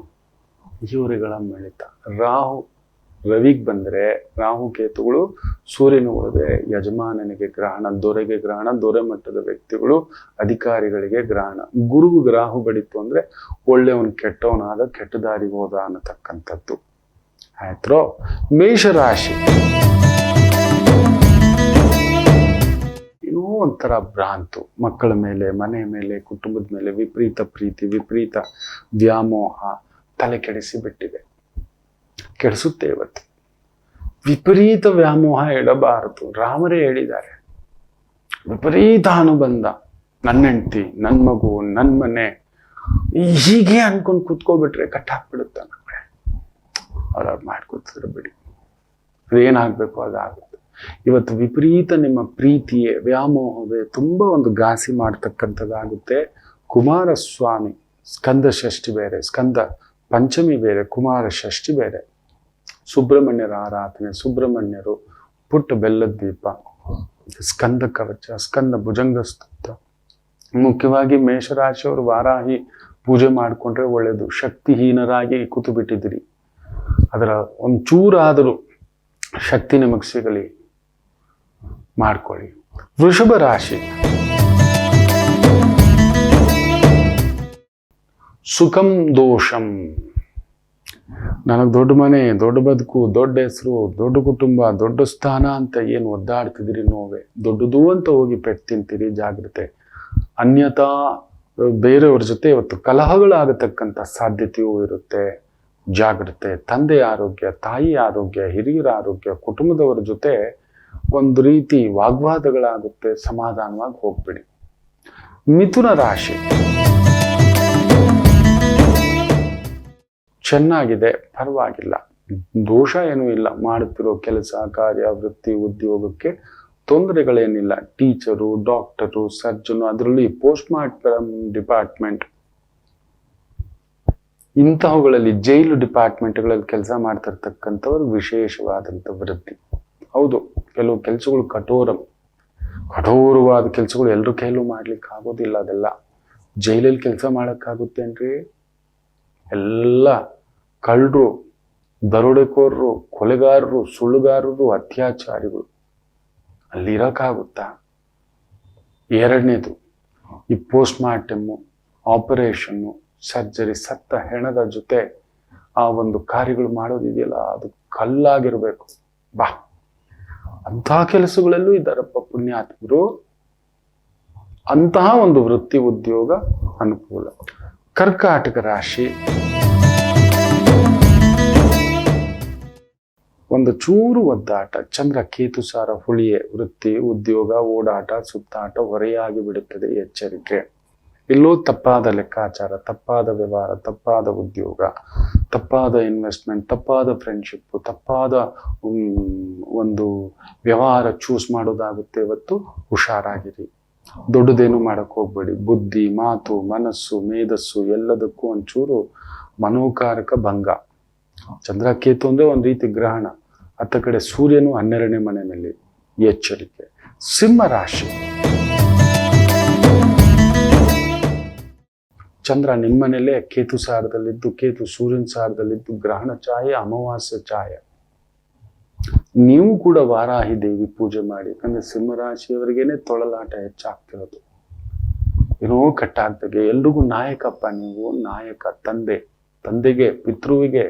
ಇವರುಗಳ ಮಿಳಿತ. ರಾಹು ರವಿಗೆ ಬಂದರೆ ರಾಹು ಕೇತುಗಳು ಸೂರ್ಯನ ಒಳಗೆ ಯಜಮಾನನಿಗೆ ಗ್ರಹಣ, ದೊರೆಗೆ ಗ್ರಹಣ, ದೊರೆ ಮಟ್ಟದ ವ್ಯಕ್ತಿಗಳು ಅಧಿಕಾರಿಗಳಿಗೆ ಗ್ರಹಣ. ಗುರುವಿಗೆ ರಾಹು ಬಡಿತು ಅಂದರೆ ಒಳ್ಳೆಯವನು ಕೆಟ್ಟವನಾದ, ಕೆಟ್ಟ ದಾರಿಗೆ ಹೋದ ಅನ್ನತಕ್ಕಂಥದ್ದು. ಆಯ್ತು. ಮೇಷರಾಶಿ ಏನೋ ಒಂಥರ ಭ್ರಾಂತು, ಮಕ್ಕಳ ಮೇಲೆ, ಮನೆ ಮೇಲೆ, ಕುಟುಂಬದ ಮೇಲೆ ವಿಪರೀತ ಪ್ರೀತಿ, ವಿಪರೀತ ವ್ಯಾಮೋಹ ತಲೆ ಕೆಡಿಸಿ ಬಿಟ್ಟಿದೆ, ಕೆಡಿಸುತ್ತೆ. ಇವತ್ತು ವಿಪರೀತ ವ್ಯಾಮೋಹ ಇಡಬಾರದು. ರಾಮರೇ ಹೇಳಿದ್ದಾರೆ, ವಿಪರೀತ ಅನುಬಂಧ, ನನ್ನ ಹೆಂಡತಿ, ನನ್ನ ಮಗು, ನನ್ನ ಮನೆ, ಹೀಗೆ ಅನ್ಕೊಂಡು ಕೂತ್ಕೋಬಿಟ್ರೆ ಕಟ್ಟಾಕ್ಬಿಡುತ್ತೆ. ನಮಗೆ ಅವ್ರವ್ರು ಮಾಡ್ಕೊತಿದ್ರೆ ಬಿಡಿ, ಅದೇನಾಗಬೇಕು ಅದಾಗುತ್ತೆ. ಇವತ್ತು ವಿಪರೀತ ನಿಮ್ಮ ಪ್ರೀತಿಯೇ, ವ್ಯಾಮೋಹವೇ ತುಂಬ ಒಂದು ಘಾಸಿ ಮಾಡ್ತಕ್ಕಂಥದ್ದಾಗುತ್ತೆ. ಕುಮಾರಸ್ವಾಮಿ, ಸ್ಕಂದ ಷಷ್ಠಿ ಬೇರೆ, ಸ್ಕಂದ ಪಂಚಮಿ ಬೇರೆ, ಕುಮಾರ ಷಷ್ಠಿ ಬೇರೆ. ಸುಬ್ರಹ್ಮಣ್ಯರ ಆರಾಧನೆ, ಸುಬ್ರಹ್ಮಣ್ಯರು, ಪುಟ್ಟ ಬೆಲ್ಲದ ದೀಪ, ಸ್ಕಂದ ಕವಚ, ಸ್ಕಂದ ಭುಜಂಗ ಸ್ತುತ. ಮುಖ್ಯವಾಗಿ ಮೇಷರಾಶಿಯವರು ವಾರಾಹಿ ಪೂಜೆ ಮಾಡಿಕೊಂಡ್ರೆ ಒಳ್ಳೆಯದು. ಶಕ್ತಿಹೀನರಾಗಿ ಕೂತು ಬಿಟ್ಟಿದ್ದೀರಿ, ಅದರ ಒಂಚೂರಾದರೂ ಶಕ್ತಿ ನಿಮಗೆ ಸಿಗಲಿ, ಮಾಡ್ಕೊಳ್ಳಿ. ವೃಷಭ ರಾಶಿ, ಸುಖಂ ದೋಷಂ. ನನಗೆ ದೊಡ್ಡ ಮನೆ, ದೊಡ್ಡ ಬದುಕು, ದೊಡ್ಡ ಹೆಸರು, ದೊಡ್ಡ ಕುಟುಂಬ, ದೊಡ್ಡ ಸ್ಥಾನ ಅಂತ ಏನು ಒದ್ದಾಡ್ತಿದ್ದೀರಿ, ನೋವೇ ದೊಡ್ಡದು ಅಂತ ಹೋಗಿ ಪೆಟ್ಟು ತಿಂತೀರಿ. ಜಾಗ್ರತೆ. ಅನ್ಯತಾ ಬೇರೆಯವ್ರ ಜೊತೆ ಇವತ್ತು ಕಲಹಗಳಾಗತಕ್ಕಂಥ ಸಾಧ್ಯತೆಯೂ ಇರುತ್ತೆ. ಜಾಗ್ರತೆ. ತಂದೆ ಆರೋಗ್ಯ, ತಾಯಿ ಆರೋಗ್ಯ, ಹಿರಿಯರ ಆರೋಗ್ಯ, ಕುಟುಂಬದವರ ಜೊತೆ ಒಂದು ರೀತಿ ವಾಗ್ವಾದಗಳಾಗುತ್ತೆ. ಸಮಾಧಾನವಾಗಿ ಹೋಗ್ಬಿಡಿ. ಮಿಥುನ ರಾಶಿ, ಚೆನ್ನಾಗಿದೆ, ಪರವಾಗಿಲ್ಲ, ದೋಷ ಏನೂ ಇಲ್ಲ. ಮಾಡುತ್ತಿರೋ ಕೆಲಸ, ಕಾರ್ಯ, ವೃತ್ತಿ, ಉದ್ಯೋಗಕ್ಕೆ ತೊಂದರೆಗಳೇನಿಲ್ಲ. ಟೀಚರು, ಡಾಕ್ಟರು, ಸರ್ಜನು, ಅದರಲ್ಲಿ ಪೋಸ್ಟ್ ಮಾರ್ಟಮ್ ಡಿಪಾರ್ಟ್ಮೆಂಟ್, ಇಂತಹವುಗಳಲ್ಲಿ ಜೈಲು ಡಿಪಾರ್ಟ್ಮೆಂಟ್ಗಳಲ್ಲಿ ಕೆಲಸ ಮಾಡ್ತಿರ್ತಕ್ಕಂಥವ್ರು ವಿಶೇಷವಾದಂಥ ವೃತ್ತಿ. ಹೌದು, ಕೆಲವು ಕೆಲಸಗಳು ಕಠೋರವಾದ ಕೆಲಸಗಳು ಎಲ್ಲರೂ ಕೈಲೂ ಮಾಡ್ಲಿಕ್ಕೆ ಆಗೋದಿಲ್ಲ. ಅದೆಲ್ಲ ಜೈಲಲ್ಲಿ ಕೆಲಸ ಮಾಡೋಕ್ಕಾಗುತ್ತೇನ್ರಿ? ಎಲ್ಲ ಕಳ್ಳರು, ದರೋಡೆಕೋರರು, ಕೊಲೆಗಾರರು, ಸುಳ್ಳುಗಾರರು, ಅತ್ಯಾಚಾರಿಗಳು ಅಲ್ಲಿರೋಕ್ಕಾಗುತ್ತಾ? ಎರಡನೇದು, ಈ ಪೋಸ್ಟ್ ಮಾರ್ಟಮ್ಮು, ಆಪರೇಷನ್ನು, ಸರ್ಜರಿ, ಸತ್ತ ಹೆಣದ ಜೊತೆ ಆ ಒಂದು ಕಾರ್ಯಗಳು ಮಾಡೋದಿದೆಯಲ್ಲ, ಅದು ಕಲ್ಲಾಗಿರ್ಬೇಕು. ಬಾ, ಅಂತಹ ಕೆಲಸಗಳಲ್ಲೂ ಇದ್ದಾರಪ್ಪ ಪುಣ್ಯಾತ್ಮರು. ಅಂತಹ ಒಂದು ವೃತ್ತಿ, ಉದ್ಯೋಗ ಅನುಕೂಲ. ಕರ್ಕಾಟಕ ರಾಶಿ, ಒಂದು ಚೂರು ಒದ್ದಾಟ. ಚಂದ್ರ ಕೇತು ಸಾರ ಹುಳಿಯೇ. ವೃತ್ತಿ, ಉದ್ಯೋಗ, ಓಡಾಟ, ಸುತ್ತಾಟ ಹೊರೆಯಾಗಿ ಬಿಡುತ್ತದೆ. ಎಚ್ಚರಿಕೆ. ಎಲ್ಲೋ ತಪ್ಪಾದ ಲೆಕ್ಕಾಚಾರ, ತಪ್ಪಾದ ವ್ಯವಹಾರ, ತಪ್ಪಾದ ಉದ್ಯೋಗ, ತಪ್ಪಾದ ಇನ್ವೆಸ್ಟ್ಮೆಂಟ್, ತಪ್ಪಾದ ಫ್ರೆಂಡ್ಶಿಪ್, ತಪ್ಪಾದ ಒಂದು ವ್ಯವಹಾರ ಚೂಸ್ ಮಾಡೋದಾಗುತ್ತೆ. ಇವತ್ತು ಹುಷಾರಾಗಿರಿ. ದೊಡ್ಡದೇನು ಮಾಡಕ್ಕೆ ಹೋಗ್ಬೇಡಿ. ಬುದ್ಧಿ, ಮಾತು, ಮನಸ್ಸು, ಮೇಧಸ್ಸು ಎಲ್ಲದಕ್ಕೂ ಒಂಚೂರು ಮನೋಕಾರಕ ಭಂಗ. ಚಂದ್ರಕೇತು ಅಂದ್ರೆ ಒಂದು ರೀತಿ ಗ್ರಹಣ. ಅತ್ತ ಕಡೆ ಸೂರ್ಯನು 12ನೇ ಮನೆಯಲ್ಲಿ. ಎಚ್ಚರಿಕೆ. ಸಿಂಹ ರಾಶಿ, ಚಂದ್ರ ನಿಮ್ಮನೇಲೆ ಕೇತು ಸಾರದಲ್ಲಿದ್ದು, ಕೇತು ಸೂರ್ಯನ ಸಾರದಲ್ಲಿದ್ದು, ಗ್ರಹಣ ಛಾಯೆ, ಅಮಾವಾಸ್ಯ ಛಾಯೆ. ನೀವು ಕೂಡ ವಾರಾಹಿ ದೇವಿ ಪೂಜೆ ಮಾಡಿ. ಯಾಕಂದ್ರೆ ಸಿಂಹರಾಶಿಯವರಿಗೇನೆ ತೊಳಲಾಟ ಹೆಚ್ಚಾಗ್ತಿರೋದು. ಏನೋ ಕಟ್ಟಾಗ್ದಾಗೆ. ಎಲ್ರಿಗೂ ನಾಯಕಪ್ಪ ನೀವು, ನಾಯಕ. ತಂದೆಗೆ, ಪಿತೃವಿಗೆ,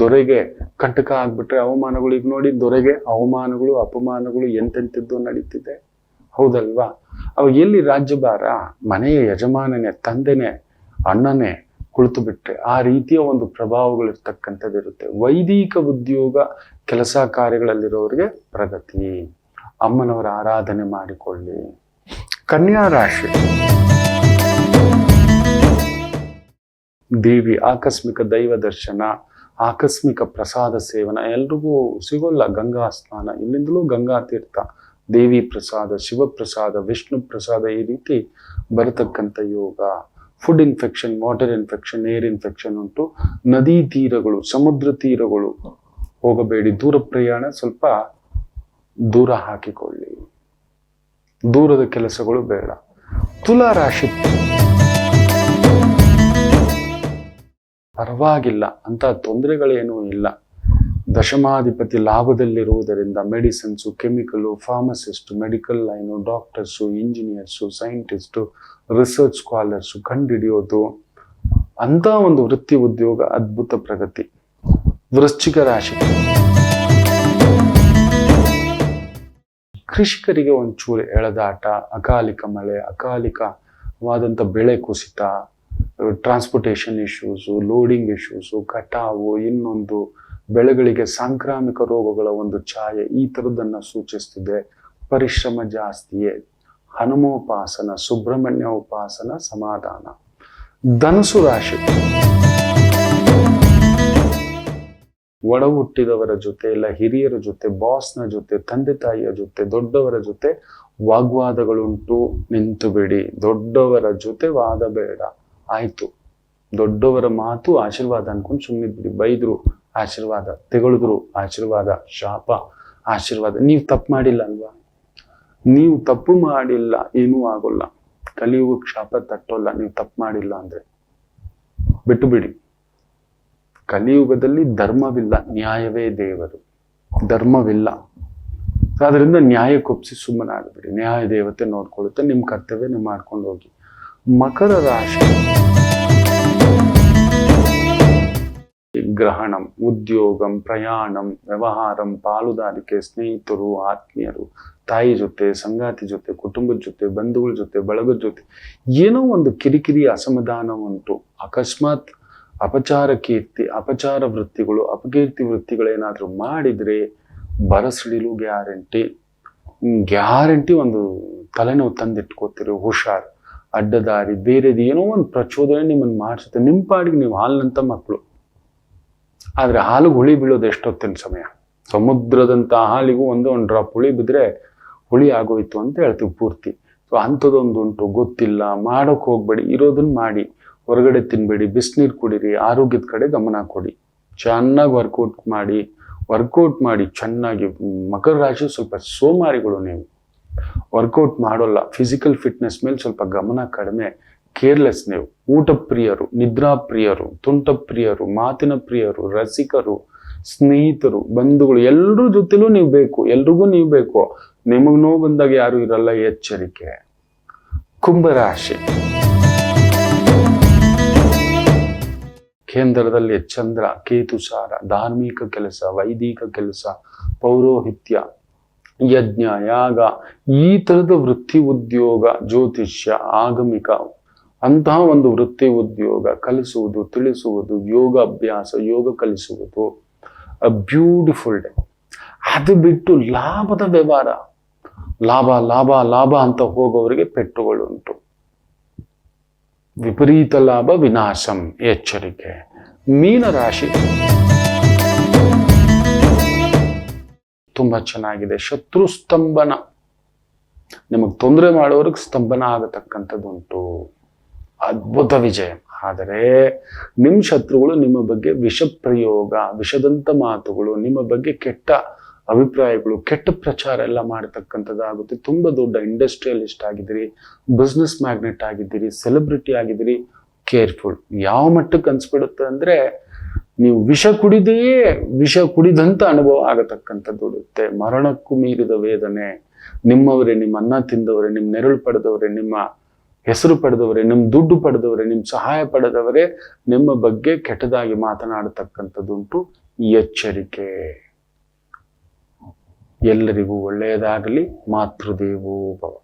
ದೊರೆಗೆ ಕಂಟಕ ಆಗ್ಬಿಟ್ರೆ ಅವಮಾನಗಳು. ಈಗ ನೋಡಿ, ದೊರೆಗೆ ಅವಮಾನಗಳು, ಅಪಮಾನಗಳು ಎಂತೆಂಥದ್ದು ನಡೀತಿದೆ, ಹೌದಲ್ವಾ? ಅವಾಗ ಎಲ್ಲಿ ರಾಜ್ಯಭಾರ? ಮನೆಯ ಯಜಮಾನನೇ, ತಂದೆನೇ, ಅಣ್ಣನೇ ಕುಳಿತು ಬಿಟ್ರೆ ಆ ರೀತಿಯ ಒಂದು ಪ್ರಭಾವಗಳಿರ್ತಕ್ಕಂಥದ್ದಿರುತ್ತೆ. ವೈದಿಕ ಉದ್ಯೋಗ, ಕೆಲಸ ಕಾರ್ಯಗಳಲ್ಲಿರೋರಿಗೆ ಪ್ರಗತಿ. ಅಮ್ಮನವರ ಆರಾಧನೆ ಮಾಡಿಕೊಳ್ಳಿ. ಕನ್ಯಾ ರಾಶಿ, ದೇವಿ ಆಕಸ್ಮಿಕ ದೈವ ದರ್ಶನ, ಆಕಸ್ಮಿಕ ಪ್ರಸಾದ ಸೇವನ. ಎಲ್ರಿಗೂ ಸಿಗೋಲ್ಲ ಗಂಗಾ ಸ್ನಾನ, ಇಲ್ಲಿಂದಲೂ ಗಂಗಾ ತೀರ್ಥ, ದೇವಿ ಪ್ರಸಾದ, ಶಿವಪ್ರಸಾದ, ವಿಷ್ಣು ಪ್ರಸಾದ, ಈ ರೀತಿ ಬರತಕ್ಕಂಥ ಯೋಗ. Food infection, water infection, air infection ಉಂಟು. ನದಿ ತೀರಗಳು, ಸಮುದ್ರ ತೀರಗಳು ಹೋಗಬೇಡಿ. ದೂರ ಪ್ರಯಾಣ ಸ್ವಲ್ಪ ದೂರ ಹಾಕಿಕೊಳ್ಳಿ. ದೂರದ ಕೆಲಸಗಳು ಬೇಡ. ತುಲಾ ರಾಶಿ ಪರವಾಗಿಲ್ಲ, ಅಂತ ತೊಂದರೆಗಳೇನೂ ಇಲ್ಲ. ದಶಮಾಧಿಪತಿ ಲಾಭದಲ್ಲಿರುವುದರಿಂದ medicines, chemical, pharmacist, medical line, doctors, engineers, scientist, research scholars ಕಂಡುಹಿಡಿಯೋದು, ಅಂತ ಒಂದು ವೃತ್ತಿ ಉದ್ಯೋಗ ಅದ್ಭುತ ಪ್ರಗತಿ. ವೃಶ್ಚಿಕ ರಾಶಿ ಕೃಷಿಕರಿಗೆ ಒಂಚೂರು ಎಳೆದಾಟ, ಅಕಾಲಿಕ ಮಳೆ, ಅಕಾಲಿಕವಾದಂಥ ಬೆಳೆ ಕುಸಿತ, ಟ್ರಾನ್ಸ್ಪೋರ್ಟೇಷನ್ ಇಶ್ಯೂಸು, ಲೋಡಿಂಗ್ ಇಶ್ಯೂಸು, ಕಟಾವು, ಇನ್ನೊಂದು ಬೆಳೆಗಳಿಗೆ ಸಾಂಕ್ರಾಮಿಕ ರೋಗಗಳ ಒಂದು ಛಾಯೆ, ಈ ಥರದ್ದನ್ನು ಸೂಚಿಸ್ತಿದೆ. ಪರಿಶ್ರಮ ಜಾಸ್ತಿಯೇ. ಹನುಮೋಪಾಸನ, ಸುಬ್ರಹ್ಮಣ್ಯ ಉಪಾಸನ, ಸಮಾಧಾನ. ಧನುಸು ರಾಶಿ ಒಡ ಹುಟ್ಟಿದವರ ಜೊತೆ, ಇಲ್ಲ ಹಿರಿಯರ ಜೊತೆ, ಬಾಸ್ನ ಜೊತೆ, ತಂದೆ ತಾಯಿಯ ಜೊತೆ, ದೊಡ್ಡವರ ಜೊತೆ ವಾಗ್ವಾದಗಳುಂಟು. ನಿಂತು ಬಿಡಿ. ದೊಡ್ಡವರ ಜೊತೆ ವಾದ ಬೇಡ. ಆಯ್ತು, ದೊಡ್ಡವರ ಮಾತು ಆಶೀರ್ವಾದ ಅನ್ಕೊಂಡು ಸುಮ್ಮನಿದ್ಬಿಡಿ. ಬೈದ್ರು ಆಶೀರ್ವಾದ, ತೆಗಳಿದ್ರು ಆಶೀರ್ವಾದ, ಶಾಪ ಆಶೀರ್ವಾದ. ನೀವು ತಪ್ಪು ಮಾಡಿಲ್ಲ ಅಲ್ವಾ? ನೀವು ತಪ್ಪು ಮಾಡಿಲ್ಲ, ಏನೂ ಆಗೋಲ್ಲ. ಕಲಿಯುಗಕ್ಕೆ ಶಾಪ ತಟ್ಟೋಲ್ಲ ನೀವು ತಪ್ಪು ಮಾಡಿಲ್ಲ ಅಂದ್ರೆ. ಬಿಟ್ಟು ಬಿಡಿ. ಕಲಿಯುಗದಲ್ಲಿ ಧರ್ಮವಿಲ್ಲ, ನ್ಯಾಯವೇ ದೇವರು. ಧರ್ಮವಿಲ್ಲ, ಆದ್ರಿಂದ ನ್ಯಾಯಕ್ಕೊಪ್ಸಿ ಸುಮ್ಮನಾಗಬೇಡಿ. ನ್ಯಾಯ ದೇವತೆ ನೋಡ್ಕೊಳ್ಳುತ್ತೆ. ನಿಮ್ಮ ಕರ್ತವ್ಯ ನೀವು ಮಾಡ್ಕೊಂಡು ಹೋಗಿ. ಮಕರ ರಾಶಿ ಗ್ರಹಣಂ, ಉದ್ಯೋಗಂ, ಪ್ರಯಾಣಂ, ವ್ಯವಹಾರಂ, ಪಾಲುದಾರಿಕೆ, ಸ್ನೇಹಿತರು, ಆತ್ಮೀಯರು, ತಾಯಿ ಜೊತೆ, ಸಂಗಾತಿ ಜೊತೆ, ಕುಟುಂಬದ ಜೊತೆ, ಬಂಧುಗಳ ಜೊತೆ, ಬಳಗದ ಜೊತೆ ಏನೋ ಒಂದು ಕಿರಿಕಿರಿ, ಅಸಮಾಧಾನ ಉಂಟು. ಅಕಸ್ಮಾತ್ ಅಪಚಾರ ಕೀರ್ತಿ, ಅಪಚಾರ ವೃತ್ತಿಗಳು, ಅಪಕೀರ್ತಿ ವೃತ್ತಿಗಳೇನಾದ್ರೂ ಮಾಡಿದ್ರೆ ಬರಸಿಡಿಲು ಗ್ಯಾರಂಟಿ ಒಂದು ತಲೆನೋವು ತಂದಿಟ್ಕೋತೀರಿ. ಹುಷಾರ್. ಅಡ್ಡದಾರಿ, ಬೇರೆದು ಏನೋ ಒಂದು ಪ್ರಚೋದನೆ ನಿಮ್ಮನ್ನು ಮಾಡಿಸುತ್ತೆ. ನಿಮ್ಮ ಪಾಡಿಗೆ ನೀವು ಹಾಲಿನಂತ ಮಕ್ಕಳು. ಆದ್ರೆ ಹಾಲಿಗೆ ಹುಳಿ ಬೀಳೋದು ಎಷ್ಟೊತ್ತಿನ ಸಮಯ. ಸಮುದ್ರದಂತ ಹಾಲಿಗೂ ಒಂದು ಡ್ರಾಪ್ ಹುಳಿ ಬಿದ್ರೆ ಹುಳಿ ಆಗೋಯ್ತು ಅಂತ ಹೇಳ್ತೀವಿ ಪೂರ್ತಿ. ಸೊ ಅಂಥದ್ದೊಂದು ಉಂಟು. ಗೊತ್ತಿಲ್ಲ, ಮಾಡೋಕೆ ಹೋಗ್ಬೇಡಿ. ಇರೋದನ್ನ ಮಾಡಿ. ಹೊರಗಡೆ ತಿನ್ಬೇಡಿ, ಬಿಸಿನೀರು ಕುಡೀರಿ, ಆರೋಗ್ಯದ ಕಡೆ ಗಮನ ಕೊಡಿ. ಚೆನ್ನಾಗಿ ವರ್ಕೌಟ್ ಮಾಡಿ ಚೆನ್ನಾಗಿ. ಮಕರ ರಾಶಿ ಸ್ವಲ್ಪ ಸೋಮಾರಿಗಳು ನೀವು. ವರ್ಕೌಟ್ ಮಾಡೋಲ್ಲ. ಫಿಸಿಕಲ್ ಫಿಟ್ನೆಸ್ ಮೇಲೆ ಸ್ವಲ್ಪ ಗಮನ ಕಡಿಮೆ. ಕೇರ್ಲೆಸ್ ನೀವು. ಊಟ ಪ್ರಿಯರು, ನಿದ್ರಾ ಪ್ರಿಯರು, ತುಂಟ ಪ್ರಿಯರು, ಮಾತಿನ ಪ್ರಿಯರು, ರಸಿಕರು, ಸ್ನೇಹಿತರು, ಬಂಧುಗಳು, ಎಲ್ಲರ ಜೊತೆಲೂ ನೀವು ಬೇಕು. ಎಲ್ರಿಗೂ ನೀವು ಬೇಕು. ನಿಮಗ್ ನೋವು ಬಂದಾಗ ಯಾರು ಇರಲ್ಲ. ಎಚ್ಚರಿಕೆ. ಕುಂಭರಾಶಿ ಕೇಂದ್ರದಲ್ಲಿ ಚಂದ್ರ, ಕೇತುಸಾರ, ಧಾರ್ಮಿಕ ಕೆಲಸ, ವೈದಿಕ ಕೆಲಸ, ಪೌರೋಹಿತ್ಯ, ಯಜ್ಞ, ಯಾಗ, ಈ ತರದ ವೃತ್ತಿ ಉದ್ಯೋಗ, ಜ್ಯೋತಿಷ್ಯ, ಆಗಮಿಕ, ಅಂತಹ ಒಂದು ವೃತ್ತಿ ಉದ್ಯೋಗ, ಕಲಿಸುವುದು, ತಿಳಿಸುವುದು, ಯೋಗ ಅಭ್ಯಾಸ, ಯೋಗ ಕಲಿಸುವುದು. Beautiful day. ಅದು ಬಿಟ್ಟು ಲಾಭದ ವ್ಯವಹಾರ, ಲಾಭ ಲಾಭ ಲಾಭ ಅಂತ ಹೋಗೋವರಿಗೆ ಪೆಟ್ಟುಗಳುಂಟು. ವಿಪರೀತ ಲಾಭ ವಿನಾಶಂ. ಎಚ್ಚರಿಕೆ. ಮೀನರಾಶಿ ತುಂಬಾ ಚೆನ್ನಾಗಿದೆ. ಶತ್ರು ಸ್ತಂಭನ, ನಿಮಗೆ ತೊಂದರೆ ಮಾಡೋರಿಗೆ ಸ್ತಂಭನ ಆಗತಕ್ಕಂಥದ್ದುಂಟು. ಅದ್ಭುತ ವಿಜಯ. ಆದರೆ ನಿಮ್ಮ ಶತ್ರುಗಳು ನಿಮ್ಮ ಬಗ್ಗೆ ವಿಷ ಪ್ರಯೋಗ, ವಿಷದಂತ ಮಾತುಗಳು, ನಿಮ್ಮ ಬಗ್ಗೆ ಕೆಟ್ಟ ಅಭಿಪ್ರಾಯಗಳು, ಕೆಟ್ಟ ಪ್ರಚಾರ ಎಲ್ಲ ಮಾಡತಕ್ಕಂಥದ್ದಾಗುತ್ತೆ. ತುಂಬಾ ದೊಡ್ಡ ಇಂಡಸ್ಟ್ರಿಯಲಿಸ್ಟ್ ಆಗಿದ್ದೀರಿ, ಬಿಸ್ನೆಸ್ ಮ್ಯಾಗ್ನೆಟ್ ಆಗಿದ್ದೀರಿ, ಸೆಲೆಬ್ರಿಟಿ ಆಗಿದ್ದೀರಿ. ಕೇರ್ಫುಲ್. ಯಾವ ಮಟ್ಟಕ್ಕೆ ಅನ್ಸ್ಬಿಡುತ್ತೆ ಅಂದ್ರೆ ನೀವು ವಿಷ ಕುಡಿದಂತ ಅನುಭವ ಆಗತಕ್ಕಂಥದ್ದು ಇರುತ್ತೆ. ಮರಣಕ್ಕೂ ಮೀರಿದ ವೇದನೆ. ನಿಮ್ಮವರೇ, ನಿಮ್ಮ ಅನ್ನ ತಿಂದವರೇ, ನಿಮ್ಮ ನೆರಳು ಪಡೆದವರೇ, ನಿಮ್ಮ ಹೆಸರು ಪಡೆದವರೇ, ನಿಮ್ಮ ದುಡ್ಡು ಪಡೆದವರೇ, ನಿಮ್ಮ ಸಹಾಯ ಪಡೆದವರೇ ನಿಮ್ಮ ಬಗ್ಗೆ ಕೆಟ್ಟದಾಗಿ ಮಾತನಾಡತಕ್ಕಂಥದ್ದುಂಟು. ಎಚ್ಚರಿಕೆ. ಎಲ್ಲರಿಗೂ ಒಳ್ಳೆಯದಾಗಲಿ. ಮಾತೃದೇವೋ ಭವ.